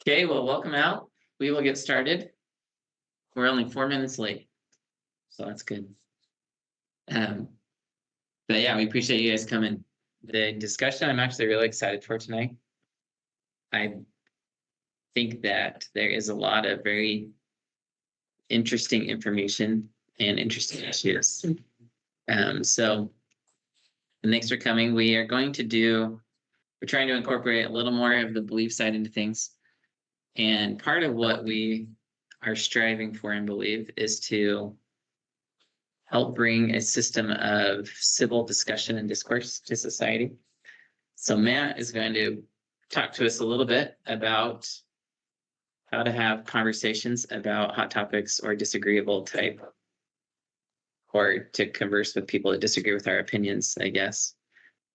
Okay, well, welcome out. We will get started. We're only 4 minutes late, so that's good. Um, but yeah, we appreciate you guys coming. The discussion I'm actually really excited for tonight. I think that there is a lot of very interesting information and interesting issues. So thanks for coming. We're trying to incorporate a little more of the belief side into things. And part of what we are striving for and believe is to help bring a system of civil discussion and discourse to society. So Matt is going to talk to us a little bit about how to have conversations about hot topics or disagreeable type, or to converse with people that disagree with our opinions, I guess.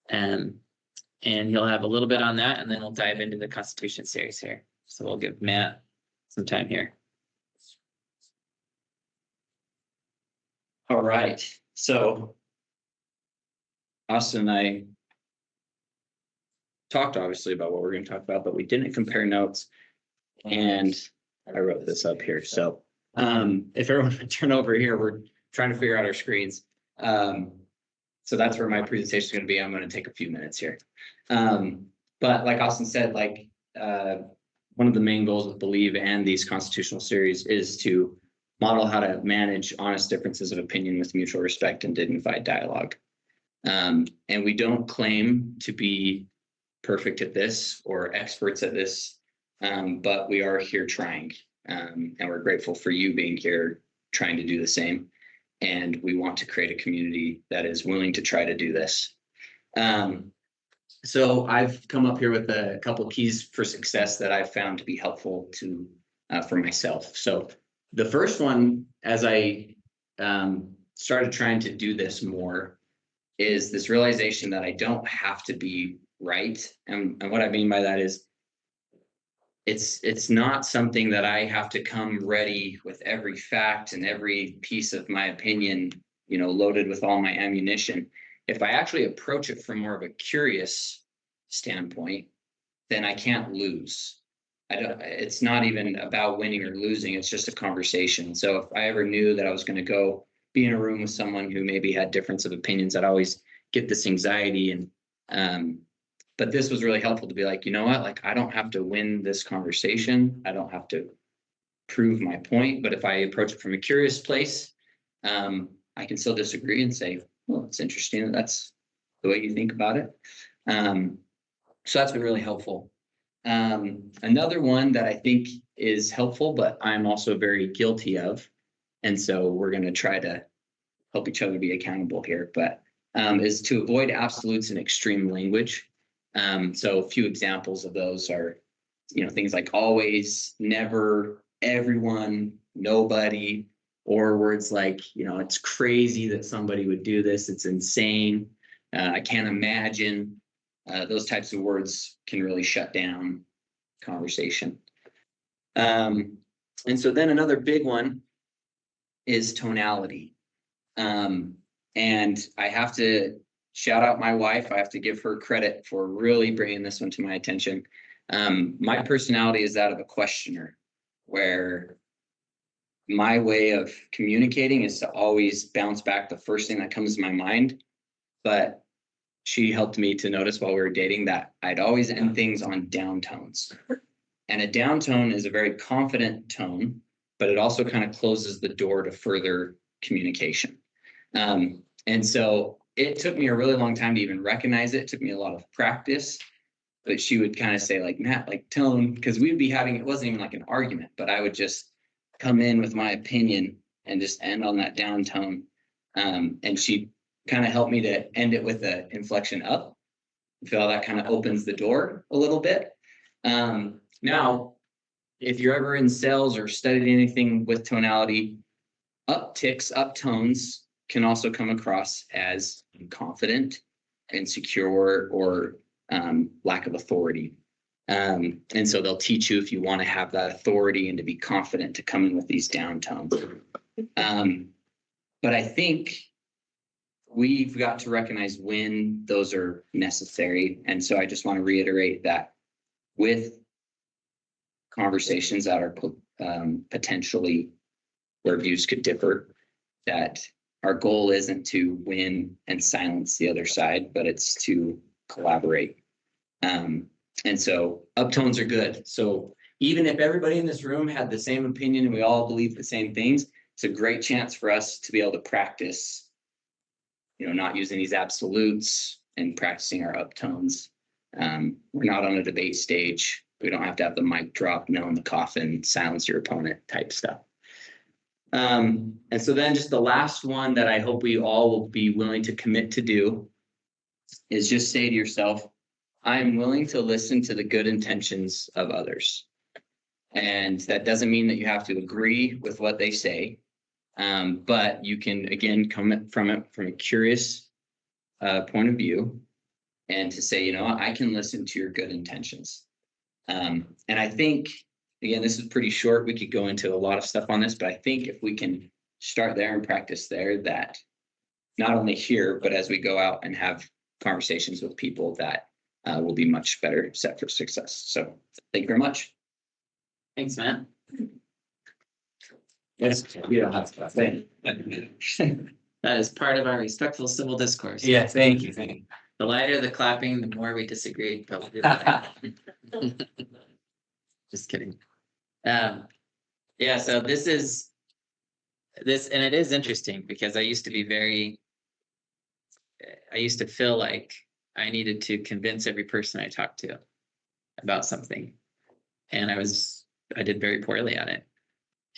And he'll have a little bit on that, and then we'll dive into the Constitution series here. So we'll give Matt some time here. All right. So Austin and I talked obviously about what we're going to talk about, but we didn't compare notes. And I wrote this up here. So if everyone would turn over here, we're trying to figure out our screens. So that's where my presentation is going to be. I'm going to take a few minutes here. But like Austin said, one of the main goals of Believe and these constitutional series is to model how to manage honest differences of opinion with mutual respect and dignified dialogue. And we don't claim to be perfect at this or experts at this, but we are here trying. And we're grateful for you being here trying to do the same. And we want to create a community that is willing to try to do this. So I've come up here with a couple of keys for success that I've found to be helpful for myself. So the first one, as I started trying to do this more, is this realization that I don't have to be right. And what I mean by that is it's not something that I have to come ready with every fact and every piece of my opinion, loaded with all my ammunition. If I actually approach it from more of a curious standpoint, then I can't lose. It's not even about winning or losing. It's just a conversation. So if I ever knew that I was going to go be in a room with someone who maybe had difference of opinions, I'd always get this anxiety. But this was really helpful to be like, you know what, I don't have to win this conversation. I don't have to prove my point. But if I approach it from a curious place, I can still disagree and say, well, it's interesting that that's the way you think about it. So that's been really helpful. Another one that I think is helpful, but I'm also very guilty of, and so we're going to try to help each other be accountable here, but is to avoid absolutes and extreme language. So a few examples of those are, things like always, never, everyone, nobody, or words like, it's crazy that somebody would do this. It's insane. I can't imagine. Those types of words can really shut down conversation. And so then another big one is tonality. And I have to shout out my wife. I have to give her credit for really bringing this one to my attention. My personality is that of a questioner, where my way of communicating is to always bounce back the first thing that comes to my mind. But she helped me to notice while we were dating that I'd always end things on down tones. And a down tone is a very confident tone, but it also kind of closes the door to further communication. And so it took me a really long time to even recognize it. It took me a lot of practice, but she would kind of say Matt, tone, because we'd be having, it wasn't even like an argument, but I would just come in with my opinion and just end on that down tone. And she kind of helped me to end it with an inflection up. I feel that kind of opens the door a little bit. Now, if you're ever in sales or studied anything with tonality, upticks, uptones can also come across as confident, insecure, or lack of authority. And so they'll teach you, if you want to have that authority and to be confident, to come in with these down tones. But I think we've got to recognize when those are necessary. And so I just want to reiterate that with conversations that are potentially where views could differ, that our goal isn't to win and silence the other side, but it's to collaborate. And so uptones are good. So even if everybody in this room had the same opinion and we all believe the same things, it's a great chance for us to be able to practice, not using these absolutes and practicing our uptones. We're not on a debate stage. We don't have to have the mic drop, nail in the coffin, silence your opponent type stuff. And so then just the last one that I hope we all will be willing to commit to do is just say to yourself, I am willing to listen to the good intentions of others. And that doesn't mean that you have to agree with what they say, but you can, again, come from it from a curious point of view and to say, I can listen to your good intentions. And I think, again, this is pretty short. We could go into a lot of stuff on this, but I think if we can start there and practice there, that not only here, but as we go out and have conversations with people, that will be much better set for success. So thank you very much. Thanks, Matt. Yes, we don't have to say. That is part of our respectful civil discourse. Yeah, thank you. The lighter the clapping, the more we disagree, probably. Just kidding. Yeah, so this, and it is interesting because I used to feel like I needed to convince every person I talked to about something. And I did very poorly at it.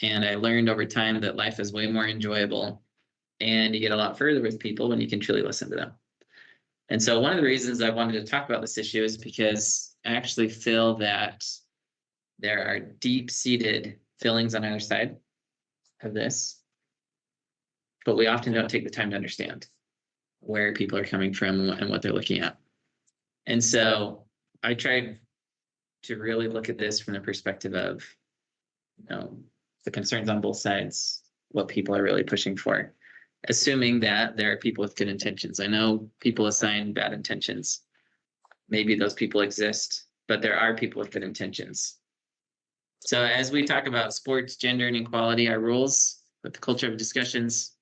And I learned over time that life is way more enjoyable and you get a lot further with people when you can truly listen to them. And so one of the reasons I wanted to talk about this issue is because I actually feel that there are deep-seated feelings on either side of this, but we often don't take the time to understand where people are coming from and what they're looking at. And so I tried to really look at this from the perspective of, the concerns on both sides, what people are really pushing for, assuming that there are people with good intentions. I know people assign bad intentions. Maybe those people exist, but there are people with good intentions. So as we talk about sports, gender, and equality, our rules with the culture of discussions,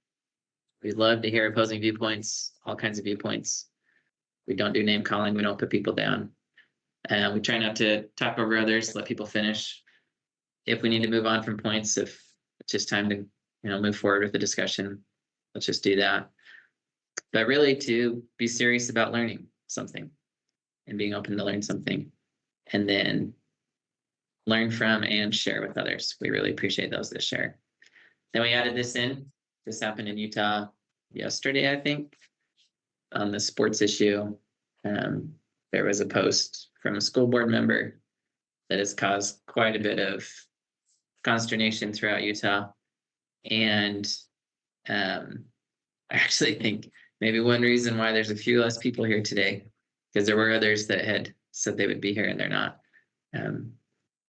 we love to hear opposing viewpoints, all kinds of viewpoints. We don't do name calling. We don't put people down. And we try not to talk over others, let people finish. If we need to move on from points, if it's just time to, move forward with the discussion, let's just do that. But really to be serious about learning something and being open to learn something and then learn from and share with others. We really appreciate those that share. Then we added this in. This happened in Utah yesterday, I think, on the sports issue. There was a post from a school board member that has caused quite a bit of consternation throughout Utah. And I actually think maybe one reason why there's a few less people here today, because there were others that had said they would be here and they're not. And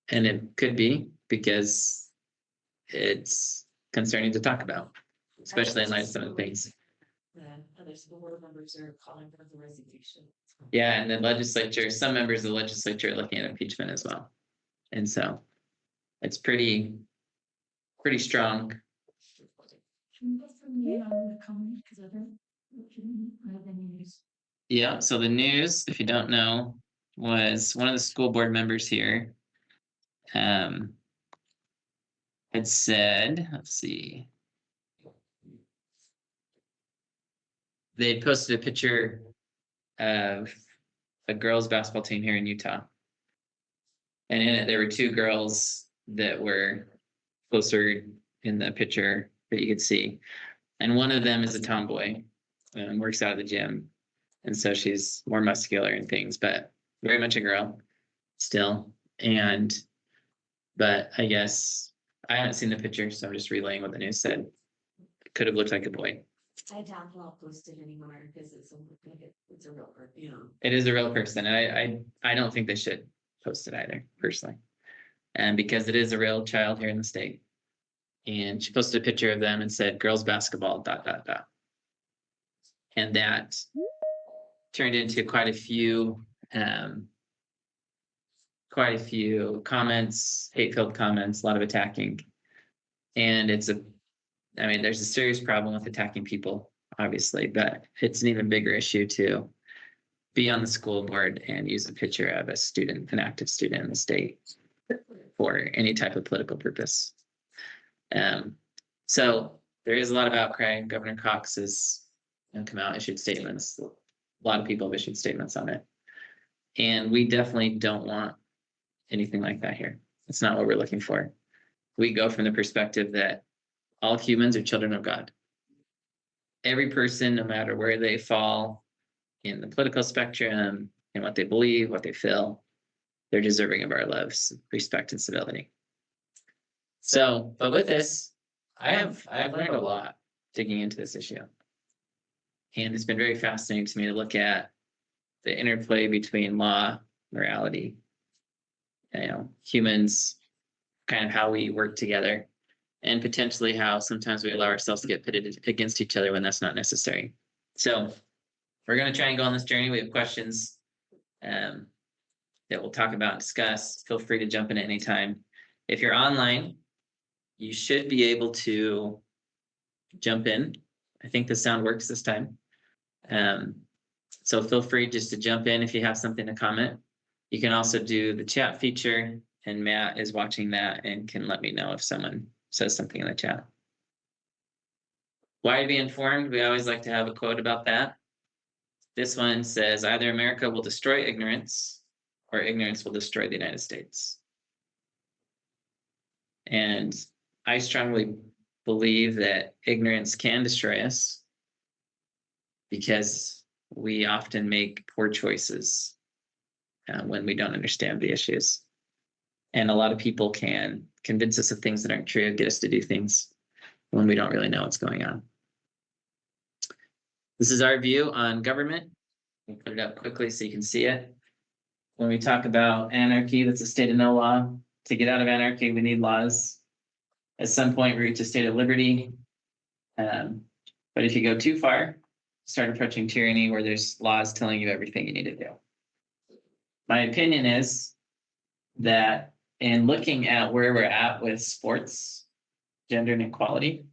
it could be because it's concerning to talk about, especially in light of some of the things. The other school board members are calling for the resignation. Yeah, and the legislature, some members of the legislature are looking at impeachment as well. And so it's pretty strong. Yeah, so the news, if you don't know, was one of the school board members here had said, let's see, they posted a picture of a girls' basketball team here in Utah. And in it, there were two girls that were closer in the picture that you could see. And one of them is a tomboy and works out of the gym. And so she's more muscular and things, but very much a girl still. But I guess I haven't seen the picture, so I'm just relaying what the news said. It could have looked like a boy. I doubt I'll post it anymore because it's a real person, It is a real person, and I don't think they should post it either, personally. And because it is a real child here in the state. And she posted a picture of them and said, girls basketball, ... And that turned into quite a few quite a few comments, hate-filled comments, a lot of attacking. And there's a serious problem with attacking people, obviously, but it's an even bigger issue to be on the school board and use a picture of a student, an active student in the state for any type of political purpose. So there is a lot of outcry. Governor Cox has come out, issued statements. A lot of people have issued statements on it. And we definitely don't want anything like that here. It's not what we're looking for. We go from the perspective that all humans are children of God. Every person, no matter where they fall in the political spectrum and what they believe, what they feel, they're deserving of our love, respect, and civility. So, but with this, I've learned a lot digging into this issue. And it's been very fascinating to me to look at the interplay between law, morality, humans, kind of how we work together, and potentially how sometimes we allow ourselves to get pitted against each other when that's not necessary. So we're going to try and go on this journey. We have questions that we'll talk about and discuss. Feel free to jump in at any time. If you're online, you should be able to jump in. I think the sound works this time. So feel free just to jump in if you have something to comment. You can also do the chat feature, and Matt is watching that and can let me know if someone says something in the chat. Why be informed? We always like to have a quote about that. This one says, either America will destroy ignorance or ignorance will destroy the United States. And I strongly believe that ignorance can destroy us because we often make poor choices when we don't understand the issues. And a lot of people can convince us of things that aren't true, get us to do things when we don't really know what's going on. This is our view on government. We'll put it up quickly so you can see it. When we talk about anarchy, that's a state of no law. To get out of anarchy, we need laws. At some point, we reach a state of liberty. But if you go too far, start approaching tyranny where there's laws telling you everything you need to do. My opinion is that in looking at where we're at with sports, gender inequality,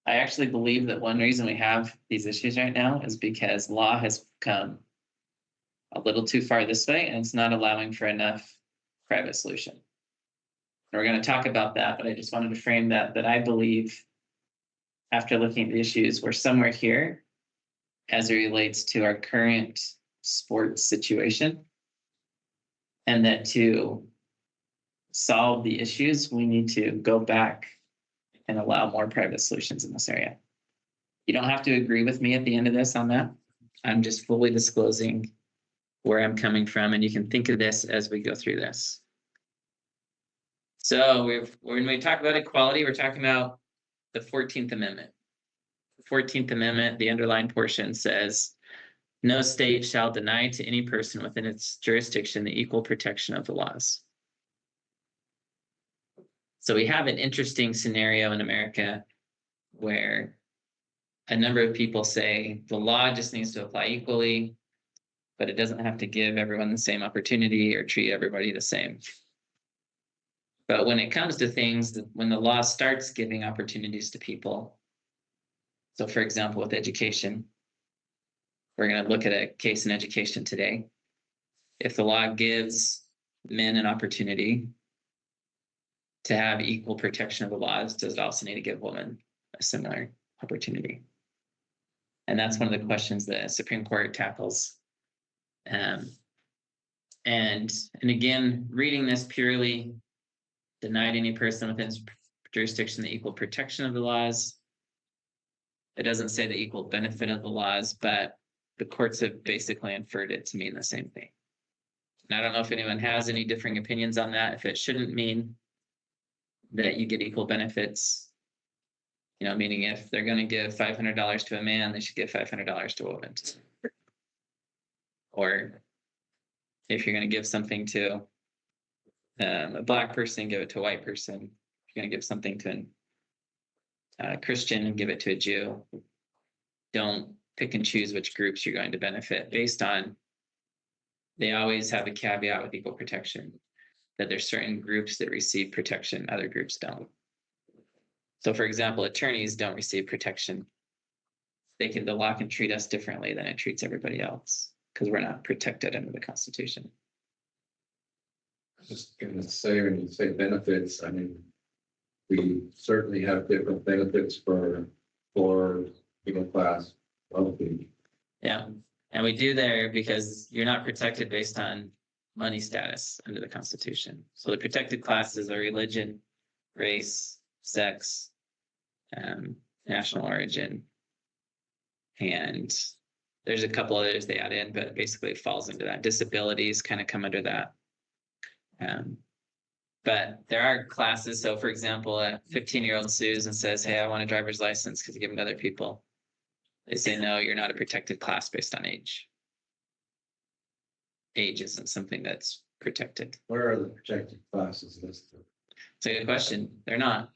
I actually believe that one reason we have these issues right now is because law has come a little too far this way and it's not allowing for enough private solution. And we're going to talk about that, but I just wanted to frame that I believe after looking at the issues, we're somewhere here as it relates to our current sports situation. And that to solve the issues, we need to go back and allow more private solutions in this area. You don't have to agree with me at the end of this on that. I'm just fully disclosing where I'm coming from, and you can think of this as we go through this. So when we talk about equality, we're talking about the 14th Amendment. The 14th Amendment, the underlined portion says, no state shall deny to any person within its jurisdiction the equal protection of the laws. So we have an interesting scenario in America where a number of people say the law just needs to apply equally, but it doesn't have to give everyone the same opportunity or treat everybody the same. But when it comes to things, when the law starts giving opportunities to people, so for example, with education, we're going to look at a case in education today. If the law gives men an opportunity to have equal protection of the laws, does it also need to give women a similar opportunity? And that's one of the questions the Supreme Court tackles. And again, reading this purely, denied any person within its jurisdiction the equal protection of the laws. It doesn't say the equal benefit of the laws, but the courts have basically inferred it to mean the same thing. And I don't know if anyone has any differing opinions on that, if it shouldn't mean that you get equal benefits, meaning if they're going to give $500 to a man, they should give $500 to a woman. Or if you're going to give something to a Black person, give it to a white person. If you're going to give something to a Christian and give it to a Jew, don't pick and choose which groups you're going to benefit based on. They always have a caveat with equal protection. that there's certain groups that receive protection, other groups don't. So for example, attorneys don't receive protection. The law can treat us differently than it treats everybody else because we're not protected under the Constitution. Just gonna say, when you say benefits, I mean, we certainly have different benefits for middle class wealthy. Yeah, and we do there because you're not protected based on money status under the Constitution. So the protected classes are religion, race, sex, national origin, and there's a couple others they add in, but basically it falls into that. Disabilities kind of come under that. But there are classes. So for example, a 15-year-old sues and says, hey, I want a driver's license because you give them to other people. They say, no, you're not a protected class based on age. Age isn't something that's protected. Where are the protected classes listed? It's a good question. They're not.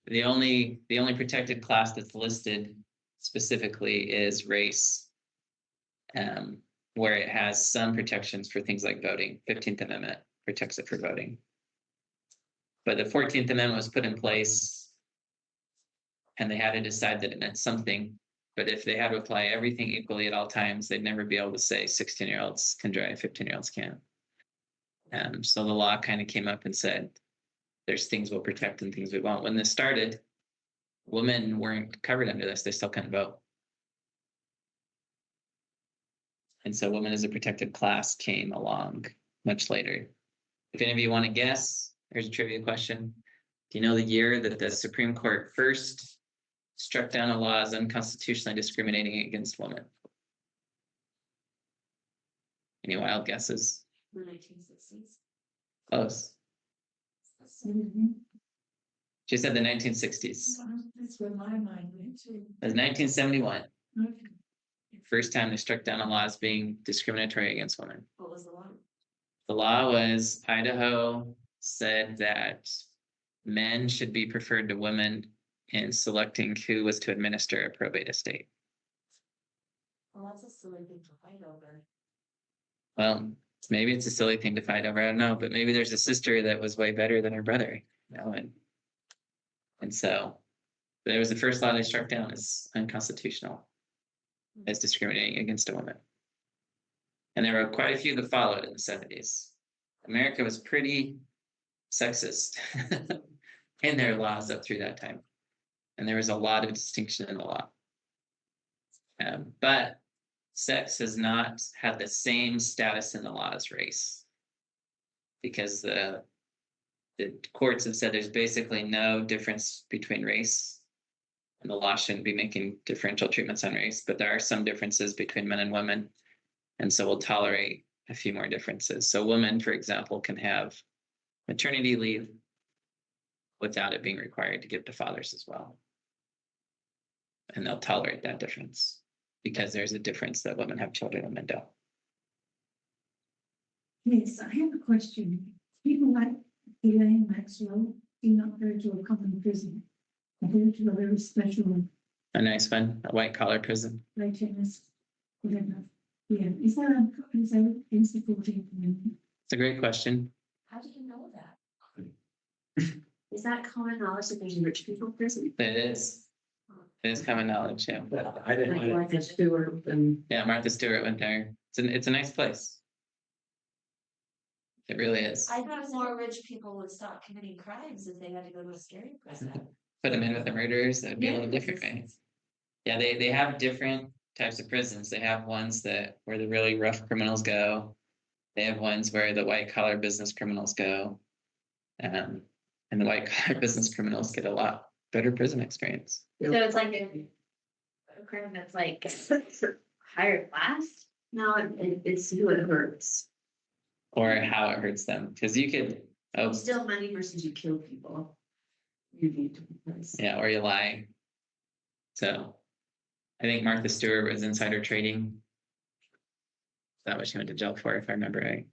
The only protected class that's listed specifically is race, where it has some protections for things like voting. 15th Amendment protects it for voting. But the 14th Amendment was put in place and they had to decide that it meant something. But if they had to apply everything equally at all times, they'd never be able to say 16-year-olds can drive, 15-year-olds can't. So the law kind of came up and said, there's things we'll protect and things we won't. When this started, women weren't covered under this. They still couldn't vote. And so women as a protected class came along much later. If any of you want to guess, here's a trivia question. Do you know the year that the Supreme Court first struck down a law as unconstitutionally discriminating against women? Any wild guesses? The 1960s. Close. She said the 1960s. That's where my mind went to. It was 1971. First time they struck down a law as being discriminatory against women. What was the law? The law was Idaho said that men should be preferred to women in selecting who was to administer a probate estate. Well, that's a silly thing to fight over. Well, maybe it's a silly thing to fight over. I don't know, but maybe there's a sister that was way better than her brother, you know, and so there was the first law they struck down as unconstitutional, as discriminating against a woman. And there were quite a few that followed in the 70s. America was pretty sexist in their laws up through that time. And there was a lot of distinction in the law. But sex has not had the same status in the law as race, because the courts have said there's basically no difference between race, and the law shouldn't be making differential treatments on race, but there are some differences between men and women, and so we'll tolerate a few more differences. So women, for example, can have maternity leave without it being required to give to fathers as well. And they'll tolerate that difference because there's a difference that women have children and men don't. Yes, I have a question. People like Elaine Maxwell do not go to a common prison. They go to a very special A nice one, a white collar prison. lateness, whatever. Yeah, is that in supporting them? It's a great question. How do you know that? Is that common knowledge that there's a rich people prison? It is. It is common knowledge, yeah. I didn't. Like a Stewart and. Yeah, Martha Stewart went there. It's a nice place. It really is. I thought more rich people would stop committing crimes if they had to go to a scary prison. Put them in with the murderers, that would be a little different, right? Yeah, they have different types of prisons. They have ones that where the really rough criminals go. They have ones where the white collar business criminals go. And the white collar business criminals get a lot better prison experience. So it's like a crime that's like higher class? No, it's who it hurts. Or how it hurts them. Because you could, oh, Still money versus you kill people. You need to replace. yeah, or you lie. So I think Martha Stewart was insider trading. Is that what she went to jail for, if I remember right?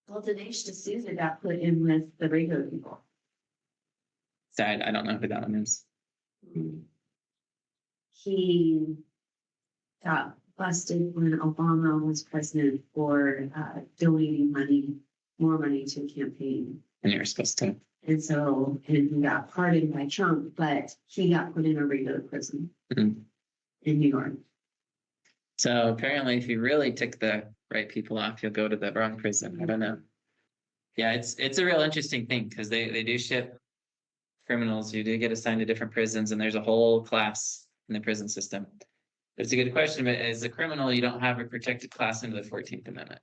Well, Dinesh D'Souza got put in with the regular people. So I don't know who that one is. He got busted when Obama was president for donating money more money to campaign. And you're supposed to. And so, and he got pardoned by Trump, but he got put in a regular prison Mhm. in New York. So apparently, if you really tick the right people off, you'll go to the wrong prison. I don't know. Yeah, it's a real interesting thing because they do ship criminals. You do get assigned to different prisons, and there's a whole class in the prison system. It's a good question, but as a criminal, you don't have a protected class under the 14th Amendment.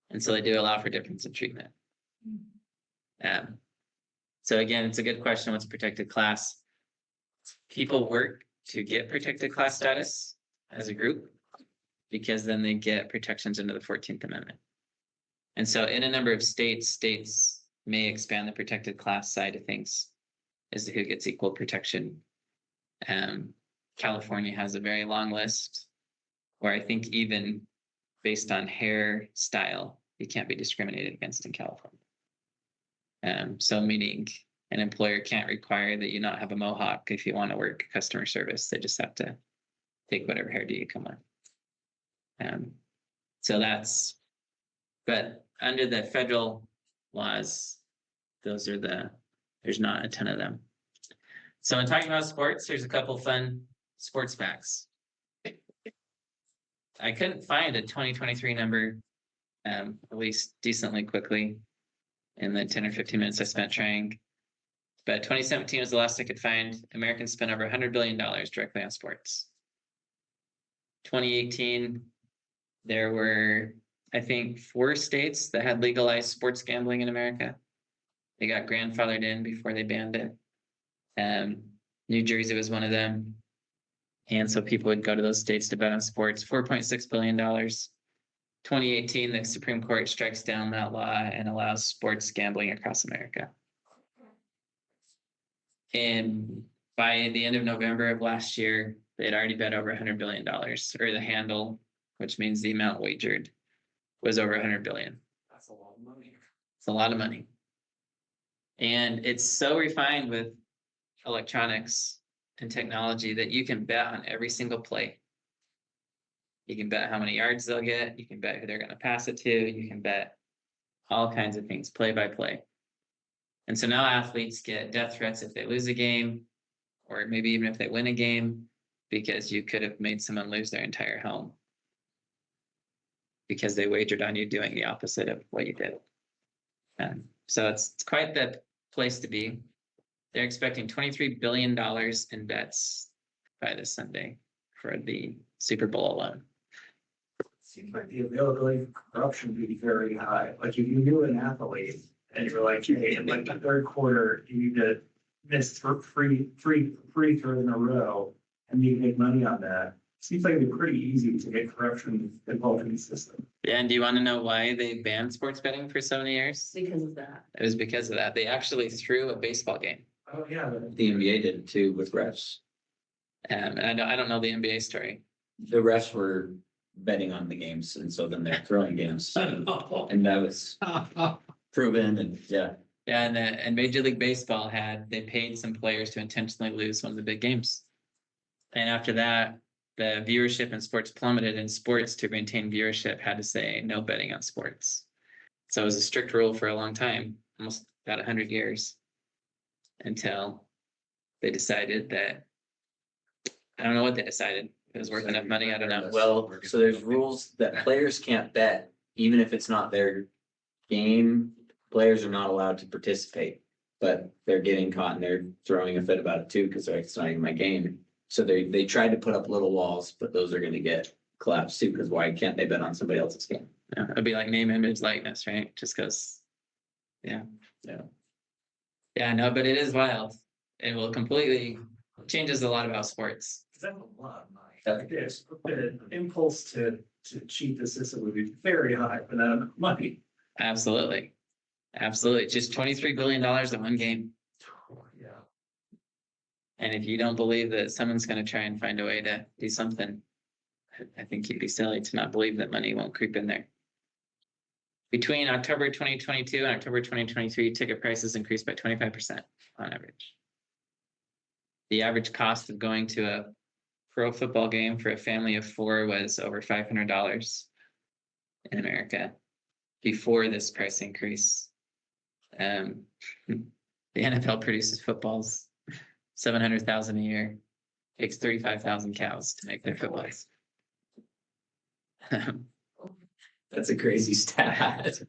And so they do allow for difference in treatment. So again, it's a good question. What's protected class? People work to get protected class status as a group because then they get protections under the 14th Amendment. And so in a number of states may expand the protected class side of things as to who gets equal protection. California has a very long list where I think even based on hair style, you can't be discriminated against in California. So meaning an employer can't require that you not have a mohawk if you want to work customer service. They just have to take whatever hairdo you come on. So that's, but under the federal laws, those are there's not a ton of them. So in talking about sports, there's a couple fun sports facts. I couldn't find a 2023 number, at least decently quickly in the 10 or 15 minutes I spent trying. But 2017 was the last I could find. Americans spent over $100 billion directly on sports. 2018, there were, I think, 4 states that had legalized sports gambling in America. They got grandfathered in before they banned it. New Jersey was one of them. And so people would go to those states to bet on sports. $4.6 billion. 2018, the Supreme Court strikes down that law and allows sports gambling across America. And by the end of November of last year, they had already bet over $100 billion, or the handle, which means the amount wagered, was over 100 billion. That's a lot of money. It's a lot of money. And it's so refined with electronics and technology that you can bet on every single play. You can bet how many yards they'll get. You can bet who they're going to pass it to. You can bet all kinds of things, play by play. And so now athletes get death threats if they lose a game, or maybe even if they win a game, because you could have made someone lose their entire home because they wagered on you doing the opposite of what you did. So it's quite the place to be. They're expecting $23 billion in bets by this Sunday for the Super Bowl alone. Seems like the availability for corruption would be very high. Like if you knew an athlete and you're like, hey, in like the third quarter, you need to miss free throws in a row and you can make money on that. Seems like it'd be pretty easy to get corruption involved in the system. Yeah, and do you want to know why they banned sports betting for so many years? Because of that. It was because of that. They actually threw a baseball game. Oh, yeah. The NBA did it too with refs. And I don't know the NBA story. The refs were betting on the games, and so then they're throwing games, and that was proven. And yeah, And Major League Baseball they paid some players to intentionally lose one of the big games. And after that, the viewership in sports plummeted, and sports, to maintain viewership, had to say no betting on sports. So it was a strict rule for a long time, almost about 100 years, until they decided that, I don't know what they decided. It was worth enough money. I don't know. well, so there's rules that players can't bet, even if it's not their game. Players are not allowed to participate, but they're getting caught and they're throwing a fit about it too, because they're like, it's not even my game. So they tried to put up little walls, but those are going to get collapsed too, because why can't they bet on somebody else's game? Yeah, it'd be like name, image, likeness, right? Just because. Yeah. No, but it is wild. It will completely changes a lot about sports. That's a lot of money. Like this, the impulse to cheat the system would be very high for that amount of money. Absolutely. Just $23 billion in one game. Yeah. And if you don't believe that someone's going to try and find a way to do something, I think you'd be silly to not believe that money won't creep in there. Between October 2022 and October 2023, ticket prices increased by 25% on average. The average cost of going to a pro football game for a family of 4 was over $500 in America. before this price increase. The NFL produces footballs, 700,000 a year, takes 35,000 cows to make their footballs. That's a crazy stat.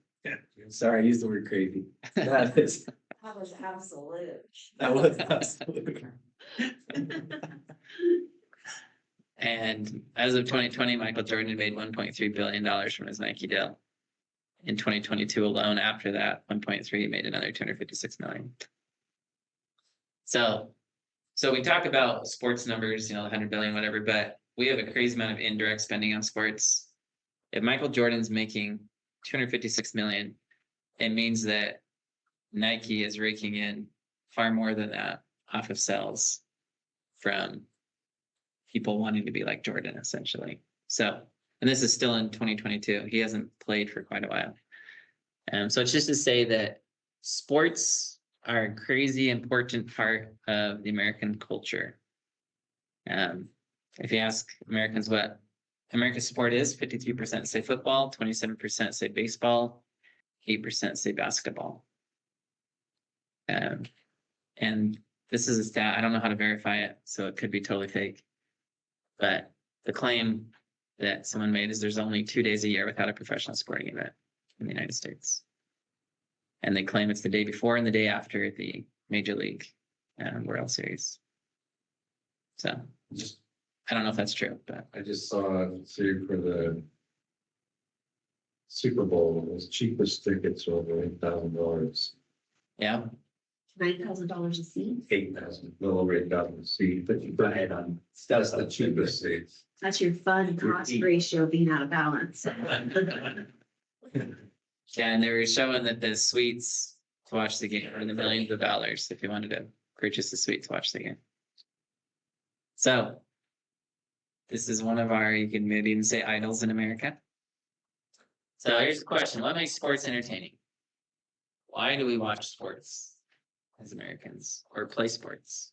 Sorry, I used the word crazy. That is, That was absolute. that was absolute. And as of 2020, Michael Jordan made $1.3 billion from his Nike deal. In 2022 alone, after that 1.3 made another 256 million. So we talk about sports numbers, 100 billion, whatever, but we have a crazy amount of indirect spending on sports. If Michael Jordan's making 256 million, it means that Nike is raking in far more than that off of sales from people wanting to be like Jordan, essentially. So, and this is still in 2022. He hasn't played for quite a while. So it's just to say that sports are a crazy important part of the American culture. If you ask Americans what American sport is, 53% say football, 27% say baseball, 8% say basketball. And this is a stat, I don't know how to verify it, so it could be totally fake. But the claim that someone made is there's only 2 days a year without a professional sporting event in the United States. And they claim it's the day before and the day after the Major League World Series. So Just, I don't know if that's true, but I just saw a series for the Super Bowl. It was cheapest tickets were over $8,000. yeah. $9,000 a seat. 8,000, a little over 8,000 a seat, but you buy it on, that's the cheapest seats. That's your fun cost ratio being out of balance. Yeah, and they were showing that the suites to watch the game are in the millions of dollars if you wanted to purchase a suite to watch the game. So this is one of our, you can maybe even say, idols in America. So here's the question: what makes sports entertaining? Why do we watch sports as Americans or play sports?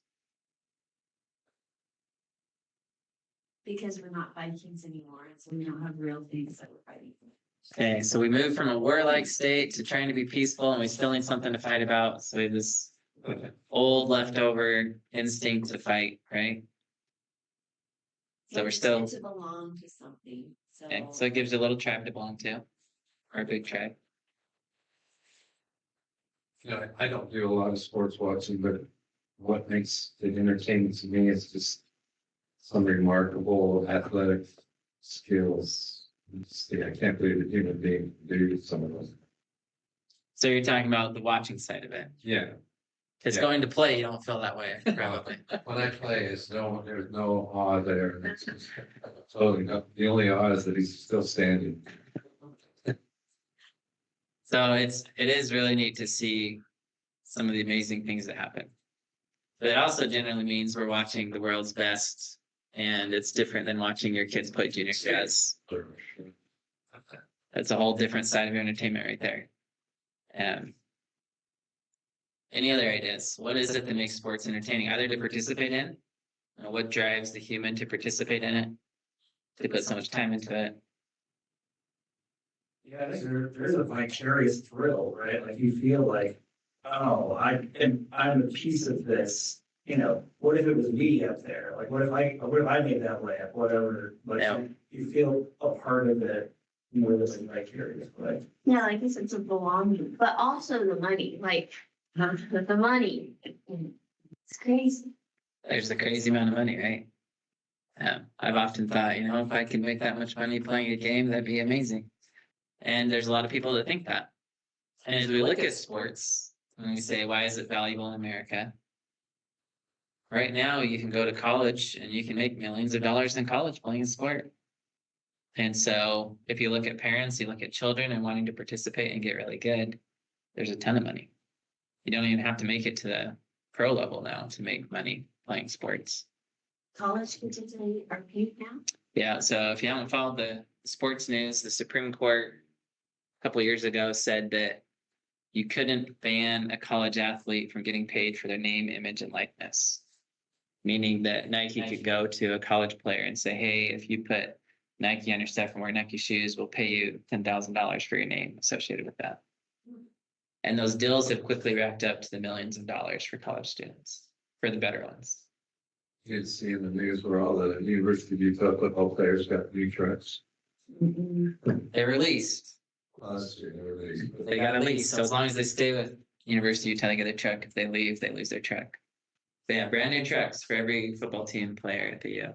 Because we're not Vikings anymore, and so we don't have real things that we're fighting for. Okay, so we moved from a warlike state to trying to be peaceful, and we still need something to fight about. So we have this old leftover instinct to fight, right? So we're It's still, to belong to something, so. okay, so it gives you a little tribe to belong to, or a big tribe. I don't do a lot of sports watching, but what makes it entertaining to me is just some remarkable athletic skills. I can't believe that human being do some of those. So you're talking about the watching side of it. Yeah, Because Yeah. going to play, you don't feel that way, probably. when I play, there's no awe there. It's just totally not, the only awe is that he's still standing. So it is really neat to see some of the amazing things that happen. But it also generally means we're watching the world's best, and it's different than watching your kids play junior jazz. That's a whole different side of your entertainment right there. Any other ideas? What is it that makes sports entertaining? Either to participate in, what drives the human to participate in it, to put so much time into it. Yeah, there's a vicarious thrill, right? Like you feel like, oh, I'm a piece of this. What if it was me up there? Like, what if I made that layup? Whatever. Like, Yeah. you feel a part of it more than vicarious, right? Yeah, like a sense of belonging, but also the money, like, the money. It's crazy. There's a crazy amount of money, right? I've often thought, if I could make that much money playing a game, that'd be amazing. And there's a lot of people that think that. And as we look at sports, and we say, why is it valuable in America? Right now, you can go to college and you can make millions of dollars in college playing a sport. And so if you look at parents, you look at children and wanting to participate and get really good, there's a ton of money. You don't even have to make it to the pro level now to make money playing sports. College kids today are paid now. Yeah, so if you haven't followed the sports news, the Supreme Court a couple of years ago said that you couldn't ban a college athlete from getting paid for their name, image, and likeness. Meaning that Nike could go to a college player and say, hey, if you put Nike on your stuff and wear Nike shoes, we'll pay you $10,000 for your name associated with that. And those deals have quickly racked up to the millions of dollars for college students, for the better ones. You can see in the news where all the University of Utah football players got new trucks. They're released. Last year, They got a lease. So as long as they stay with University of Utah, they get a truck. If they leave, they lose their truck. They have brand new trucks for every football team player at the U.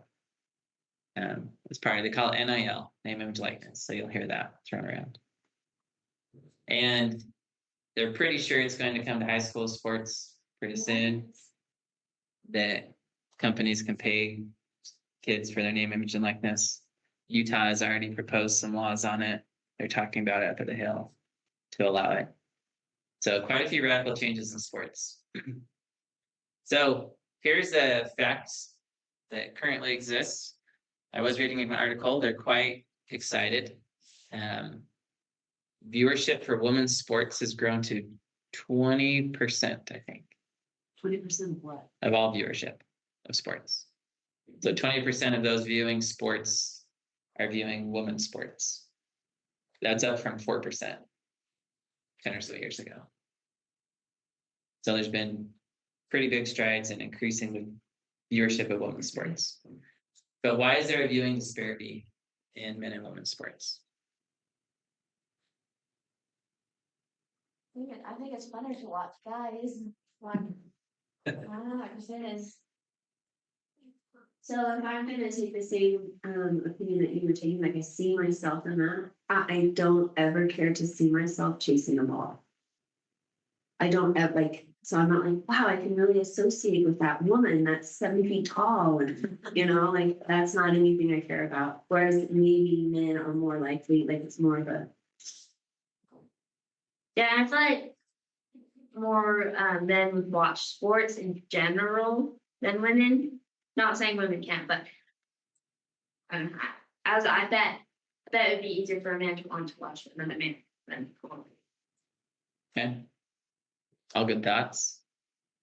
It's part of, they call it NIL, name, image, likeness. So you'll hear that thrown around. And they're pretty sure it's going to come to high school sports pretty soon. That companies can pay kids for their name, image, and likeness. Utah has already proposed some laws on it. They're talking about it up at the Hill to allow it. So quite a few radical changes in sports. So here's the facts that currently exist. I was reading an article. They're quite excited. Viewership for women's sports has grown to 20%, I think. 20% of what? Of all viewership of sports. So 20% of those viewing sports are viewing women's sports. That's up from 4% 10 or so years ago. So there's been pretty big strides in increasing the viewership of women's sports. But why is there a viewing disparity in men and women's sports? I think it's funner to watch guys. Like, I don't know, it just is. So if I'm gonna take the same opinion that you were taking, like I see myself in that, I don't ever care to see myself chasing a ball. I don't ever like, so I'm not like, wow, I can really associate with that woman that's 7 feet tall and, you know, like that's not anything I care about. Whereas maybe men are more likely, like it's more of a. Yeah, I feel like more men would watch sports in general than women. Not saying women can't, but as I bet that would be easier for a man to want to watch it than a man. Okay. All good thoughts.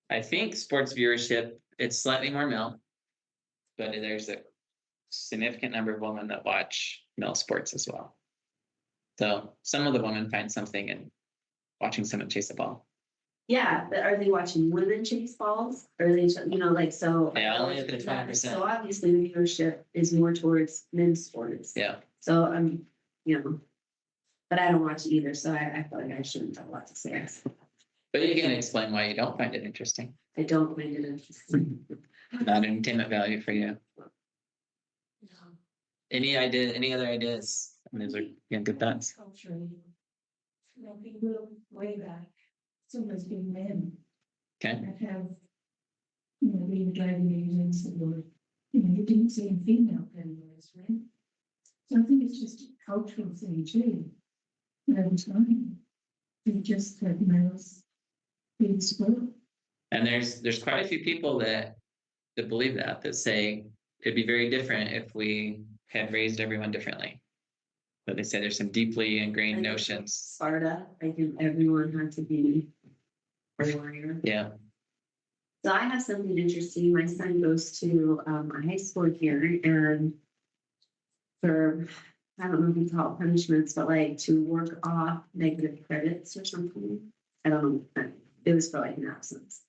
I think sports viewership, it's slightly more male, but there's a significant number of women that watch male sports as well. So some of the women find something in watching someone chase a ball. Yeah, but are they watching women chase balls? Or are they, you know, like so? Yeah, only at the 20%. So obviously the viewership is more towards men's sports. Yeah. So you know, but I don't watch either, so I feel like I shouldn't have a lot to say. But you can explain why you don't find it interesting. I don't find it interesting. Not entertainment value for you. Any other ideas? I mean, those are good thoughts. Culturally, you know, people way back, so there's been men Okay. that have, you know, been driving agents or, you know, you didn't see in female categories, right? So I think it's just a cultural thing too. Over time, they just had males being spoiled. And there's quite a few people that believe that say it'd be very different if we had raised everyone differently. But they say there's some deeply ingrained notions. Sparta, I think everyone had to be a warrior. Yeah. So I have something interesting. My son goes to a high school here and for, I don't know if you call it punishments, but like to work off negative credits or something. I don't know. It was for like an absence.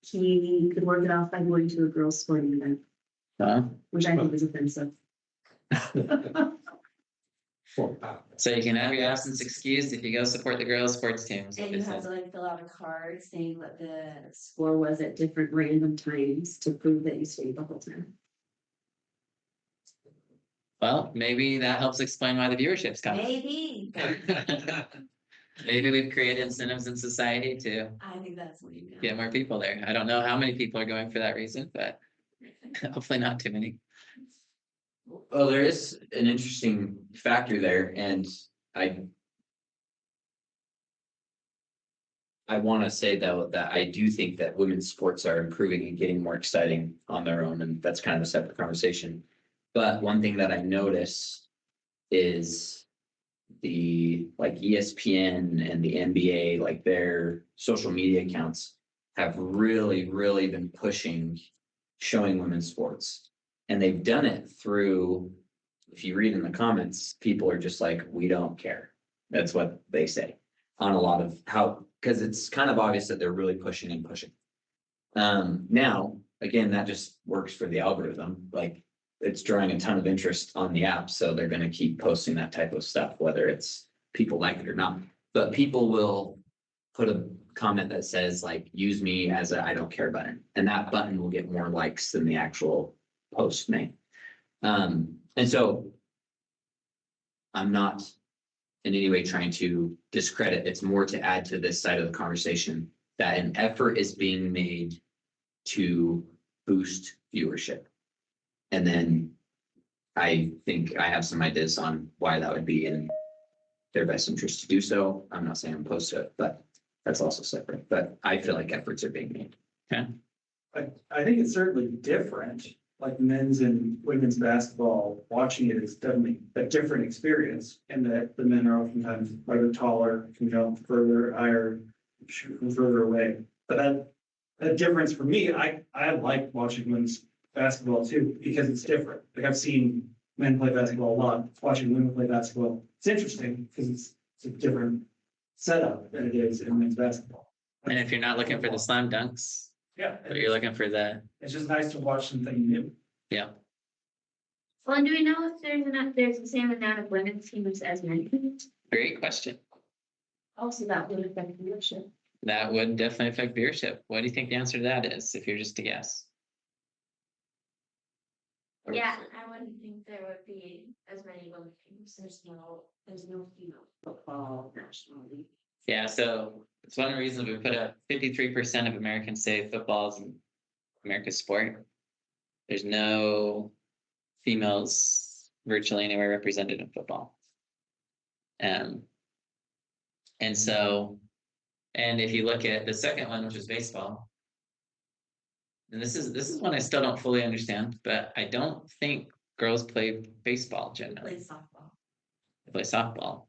He could work it off by going to a girls' sporting event, which I think was offensive. So you can have your absence excused if you go support the girls' sports teams. And you have to like fill out a card saying what the score was at different random times to prove that you stayed the whole time. Well, maybe that helps explain why the viewership's coming. Maybe. Maybe we've created incentives in society to I think that's what you got. get more people there. I don't know how many people are going for that reason, but hopefully not too many. Well, there is an interesting factor there, and I want to say though that I do think that women's sports are improving and getting more exciting on their own, and that's kind of a separate conversation. But one thing that I notice is the like ESPN and the NBA, like their social media accounts have really been pushing showing women's sports. And they've done it through if you read in the comments, people are just like, we don't care. That's what they say on a lot of how, because it's kind of obvious that they're really pushing and pushing. Now, again, that just works for the algorithm, like it's drawing a ton of interest on the app, so they're gonna keep posting that type of stuff, whether it's people like it or not. But people will put a comment that says like, use me as a I don't care button, and that button will get more likes than the actual post may. And so I'm not in any way trying to discredit, it's more to add to this side of the conversation that an effort is being made to boost viewership. And then I think I have some ideas on why that would be in their best interest to do so. I'm not saying I'm opposed to it, but that's also separate. But I feel like efforts are being made. I think it's certainly different, like men's and women's basketball, watching it is definitely a different experience. And that the men are oftentimes either taller, can jump further, higher, shoot from further away. But that difference for me, I like watching men's basketball too, because it's different. Like I've seen men play basketball a lot, watching women play basketball. It's interesting because it's a different setup than it is in men's basketball. And if you're not looking for the slam dunks, Yeah, but you're looking for the, it's just nice to watch something new. yeah. Well, and do we know if there's the same amount of women's teams as men teams? Great question. Also, that would affect viewership. That would definitely affect viewership. What do you think the answer to that is, if you're just to guess? Yeah, I wouldn't think there would be as many women teams. There's no female football national league. Yeah, so it's one of the reasons we put up 53% of Americans say football is America's sport. There's no females virtually anywhere represented in football. And so, and if you look at the second one, which is baseball, and this is one I still don't fully understand, but I don't think girls play baseball generally. Play softball. They play softball.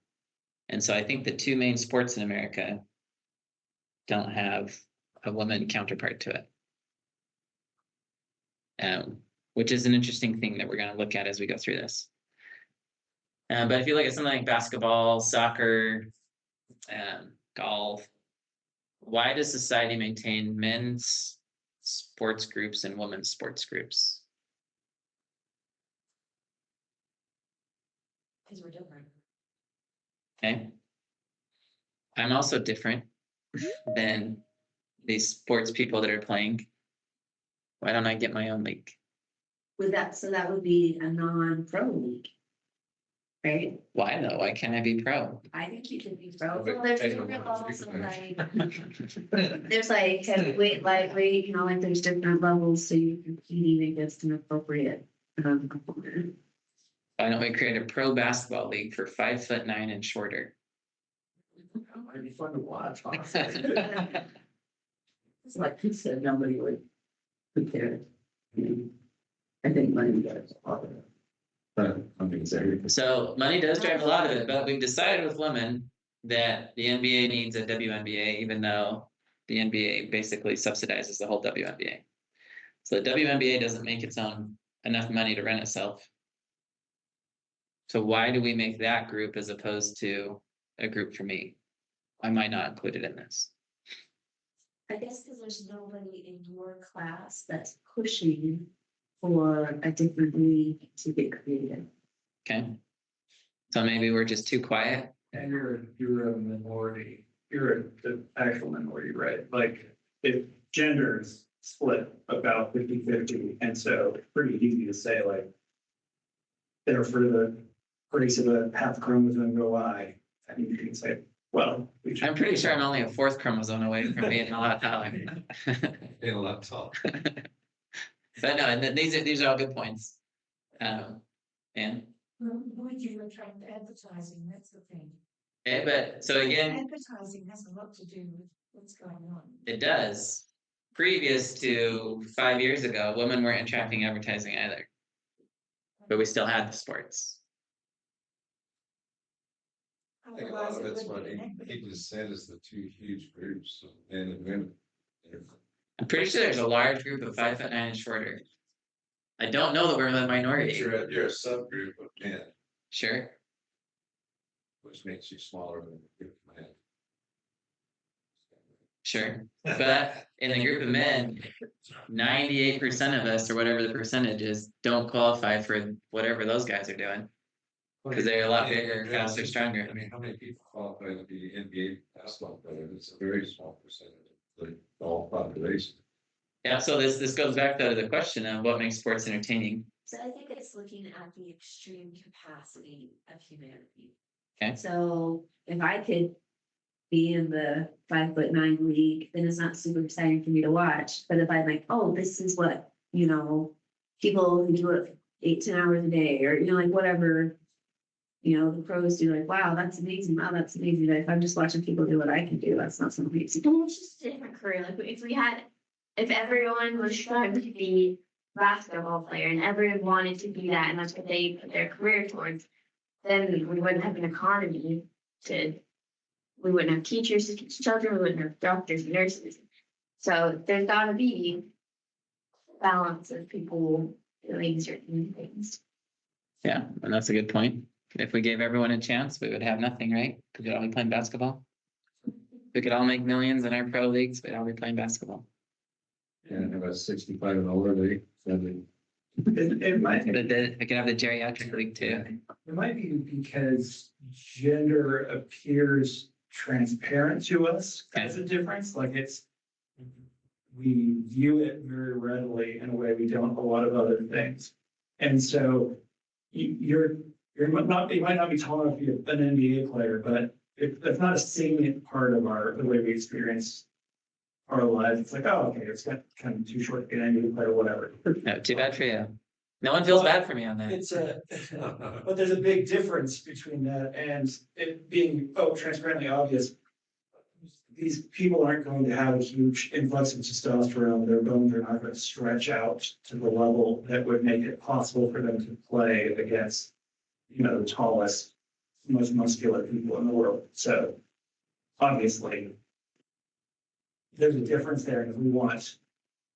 And so I think the two main sports in America don't have a woman counterpart to it. Which is an interesting thing that we're going to look at as we go through this. But if you look at something like basketball, soccer, golf, why does society maintain men's sports groups and women's sports groups? Because we're different. Okay. I'm also different than these sports people that are playing. Why don't I get my own league? With that, so that would be a non-pro league. Right? Why though? Why can't I be pro? I think you could be pro. Well, there's different levels of like, there's like heavyweight, lightweight, you know, like there's different levels, so you're competing against an appropriate opponent. Why don't we create a pro basketball league for 5'9" and shorter? That might be fun to watch, honestly. It's like you said, nobody would care. I think money does. So money does drive a lot of it, but we've decided with women that the NBA needs a WNBA, even though the NBA basically subsidizes the whole WNBA. So the WNBA doesn't make its own enough money to run itself. So why do we make that group as opposed to a group for me? Why am I not included in this? I guess because there's nobody in your class that's pushing for a different league to get created. Okay. So maybe we're just too quiet. And you're a minority, you're the actual minority, right? Like if genders split about 50-50, and so it's pretty easy to say like, they're for the grace of a half chromosome go I. I mean, you can say, well. I'm pretty sure I'm only a fourth chromosome away from being a lot taller. In a lot tall. But no, and these are all good points. And Why do you attract advertising? That's the thing. but so again, Advertising has a lot to do with what's going on. it does. Previous to 5 years ago, women weren't attracting advertising either, but we still had the sports. I think a lot of it's what he just said is the two huge groups, men and women. I'm pretty sure there's a large group of 5'9" and shorter. I don't know that we're the minority. You're a subgroup of men, Sure. which makes you smaller than the group of men. Sure. But in the group of men, 98% of us, or whatever the percentage is, don't qualify for whatever those guys are doing. 'Cause they're a lot bigger, faster, stronger. I mean, how many people qualify to be NBA basketball players? It's a very small percentage of the all population. Yeah, so this goes back to the question of what makes sports entertaining. So I think it's looking at the extreme capacity of humanity. Okay. So if I could be in the 5'9" league, then it's not super exciting for me to watch. But if I'm like, oh, this is what, people who do it 8, 10 hours a day, or, like whatever, the pros do, like, wow, that's amazing. Wow, that's amazing. But if I'm just watching people do what I can do, that's not so amazing. And it's just a different career. Like if everyone was trying to be a basketball player and everyone wanted to be that, and that's what they put their career towards, then we wouldn't have an economy we wouldn't have teachers to teach children, we wouldn't have doctors and nurses. So there's gotta be balance of people doing certain things. Yeah, and that's a good point. If we gave everyone a chance, we would have nothing, right? We could all be playing basketball. We could all make millions in our pro leagues, we'd all be playing basketball. And about 65 and older, they It might, But then we could have the geriatric league too. it might be because gender appears transparent to us as a difference, like we view it very readily in a way we don't a lot of other things. And so you might not be tall enough to be an NBA player, but that's not a salient part of the way we experience our lives. It's like, oh, okay, it's kind of too short to be an NBA player, whatever. No, too bad for you. No one feels bad for me on that. It's but there's a big difference between that and it being, transparently obvious. These people aren't going to have a huge influx of testosterone. Their bones are not going to stretch out to the level that would make it possible for them to play against, the tallest, most muscular people in the world. So obviously, there's a difference there. And if we want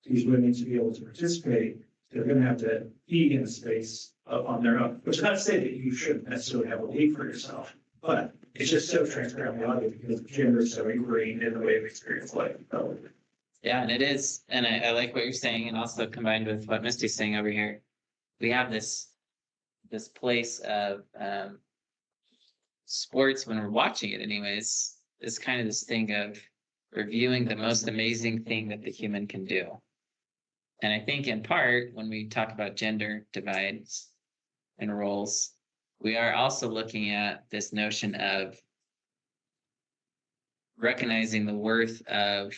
these women to be able to participate, they're going to have to be in a space on their own, which is not to say that you shouldn't necessarily have a league for yourself, but it's just so transparently obvious because gender is so ingrained in the way we experience life. Yeah, and it is, and I like what you're saying, and also combined with what Misty's saying over here, we have this place of sports when we're watching it anyways, is kind of this thing of reviewing the most amazing thing that the human can do. And I think in part, when we talk about gender divides and roles, we are also looking at this notion of recognizing the worth of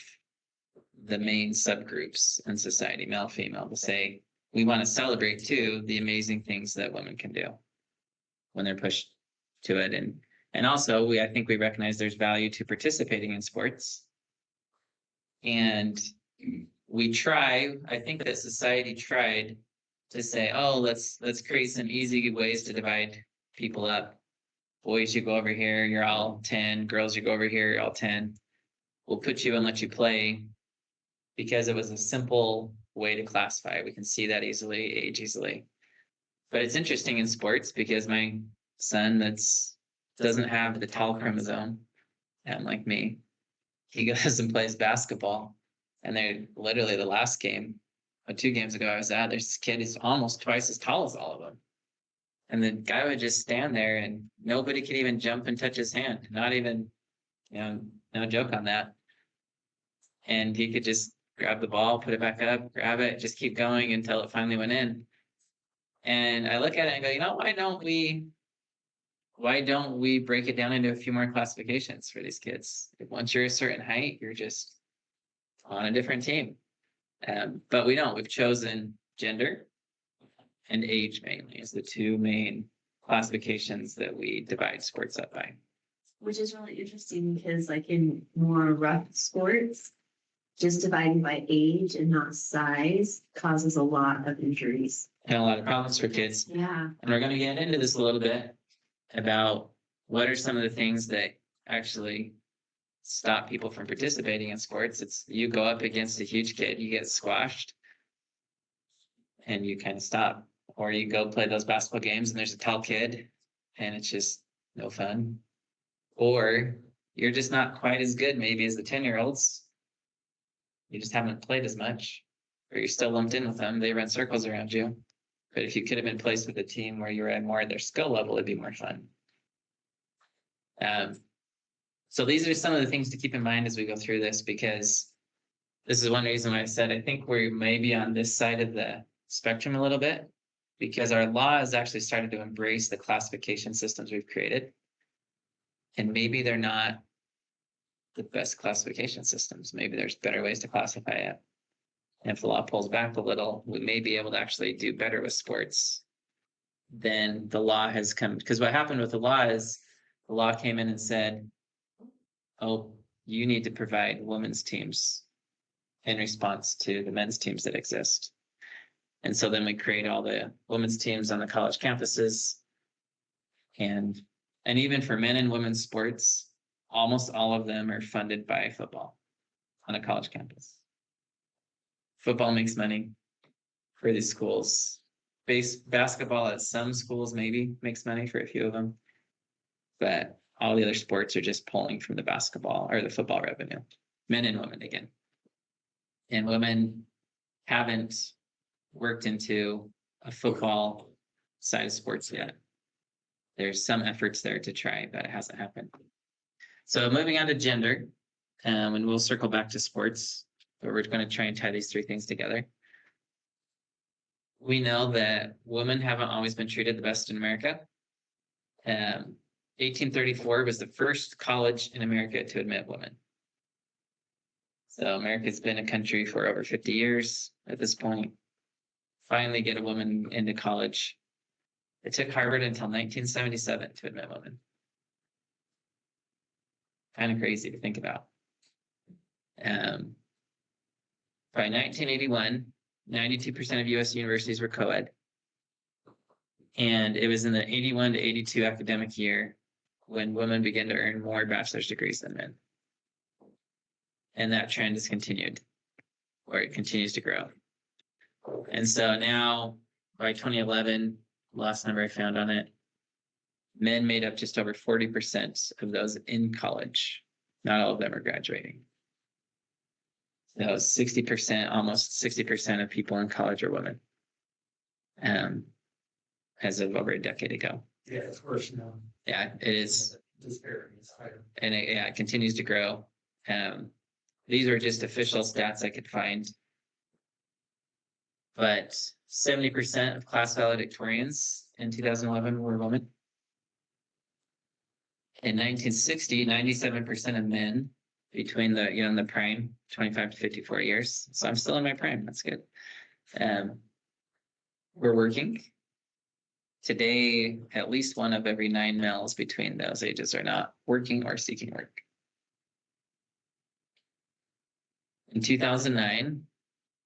the main subgroups in society, male, female, to say, we want to celebrate too the amazing things that women can do when they're pushed to it. And also I think we recognize there's value to participating in sports. And I think that society tried to say, oh, let's create some easy ways to divide people up. Boys, you go over here, you're all 10. Girls, you go over here, you're all 10. We'll put you and let you play because it was a simple way to classify. We can see that easily, age easily. But it's interesting in sports because my son doesn't have the tall chromosome, like me, he goes and plays basketball. And they're literally the last game, 2 games ago I was at, there's this kid who's almost twice as tall as all of them. And the guy would just stand there and nobody could even jump and touch his hand. Not even, no joke on that. And he could just grab the ball, put it back up, grab it, just keep going until it finally went in. And I look at it and go, why don't we break it down into a few more classifications for these kids? Once you're a certain height, you're just on a different team. But we don't. We've chosen gender and age mainly as the 2 main classifications that we divide sports up by. Which is really interesting because like in more rough sports, just dividing by age and not size causes a lot of injuries. And a lot of problems for kids. Yeah. And we're going to get into this a little bit about what are some of the things that actually stop people from participating in sports. It's you go up against a huge kid, you get squashed, and you kind of stop. Or you go play those basketball games and there's a tall kid and it's just no fun. Or you're just not quite as good maybe as the 10-year-olds. You just haven't played as much, or you're still lumped in with them. They run circles around you. But if you could have been placed with a team where you were at more of their skill level, it'd be more fun. So these are some of the things to keep in mind as we go through this, because this is one reason why I said I think we're maybe on this side of the spectrum a little bit, because our law has actually started to embrace the classification systems we've created. And maybe they're not the best classification systems. Maybe there's better ways to classify it. And if the law pulls back a little, we may be able to actually do better with sports than the law has come. Because what happened with the law is the law came in and said, oh, you need to provide women's teams in response to the men's teams that exist. And so then we create all the women's teams on the college campuses. And even for men and women's sports, almost all of them are funded by football on a college campus. Football makes money for these schools. Basketball at some schools maybe makes money for a few of them. But all the other sports are just pulling from the basketball or the football revenue. Men and women again. And women haven't worked into a football side of sports yet. There's some efforts there to try, but it hasn't happened. So moving on to gender, and we'll circle back to sports, but we're going to try and tie these three things together. We know that women haven't always been treated the best in America. 1834 was the first college in America to admit women. So America's been a country for over 50 years at this point. Finally get a woman into college. It took Harvard until 1977 to admit women. Kind of crazy to think about. By 1981, 92% of US universities were co-ed. And it was in the 81 to 82 academic year when women began to earn more bachelor's degrees than men. And that trend has continued, or it continues to grow. And so now, by 2011, last number I found on it, men made up just over 40% of those in college. Not all of them are graduating. So 60%, almost 60% of people in college are women. As of over a decade ago. Yeah, it's worse now. Yeah, it is. Disparity is higher. And it continues to grow. These are just official stats I could find. But 70% of class valedictorians in 2011 were women. In 1960, 97% of men between the prime, 25 to 54 years. So I'm still in my prime. That's good. We're working. Today, at least one of every 9 males between those ages are not working or seeking work. In 2009,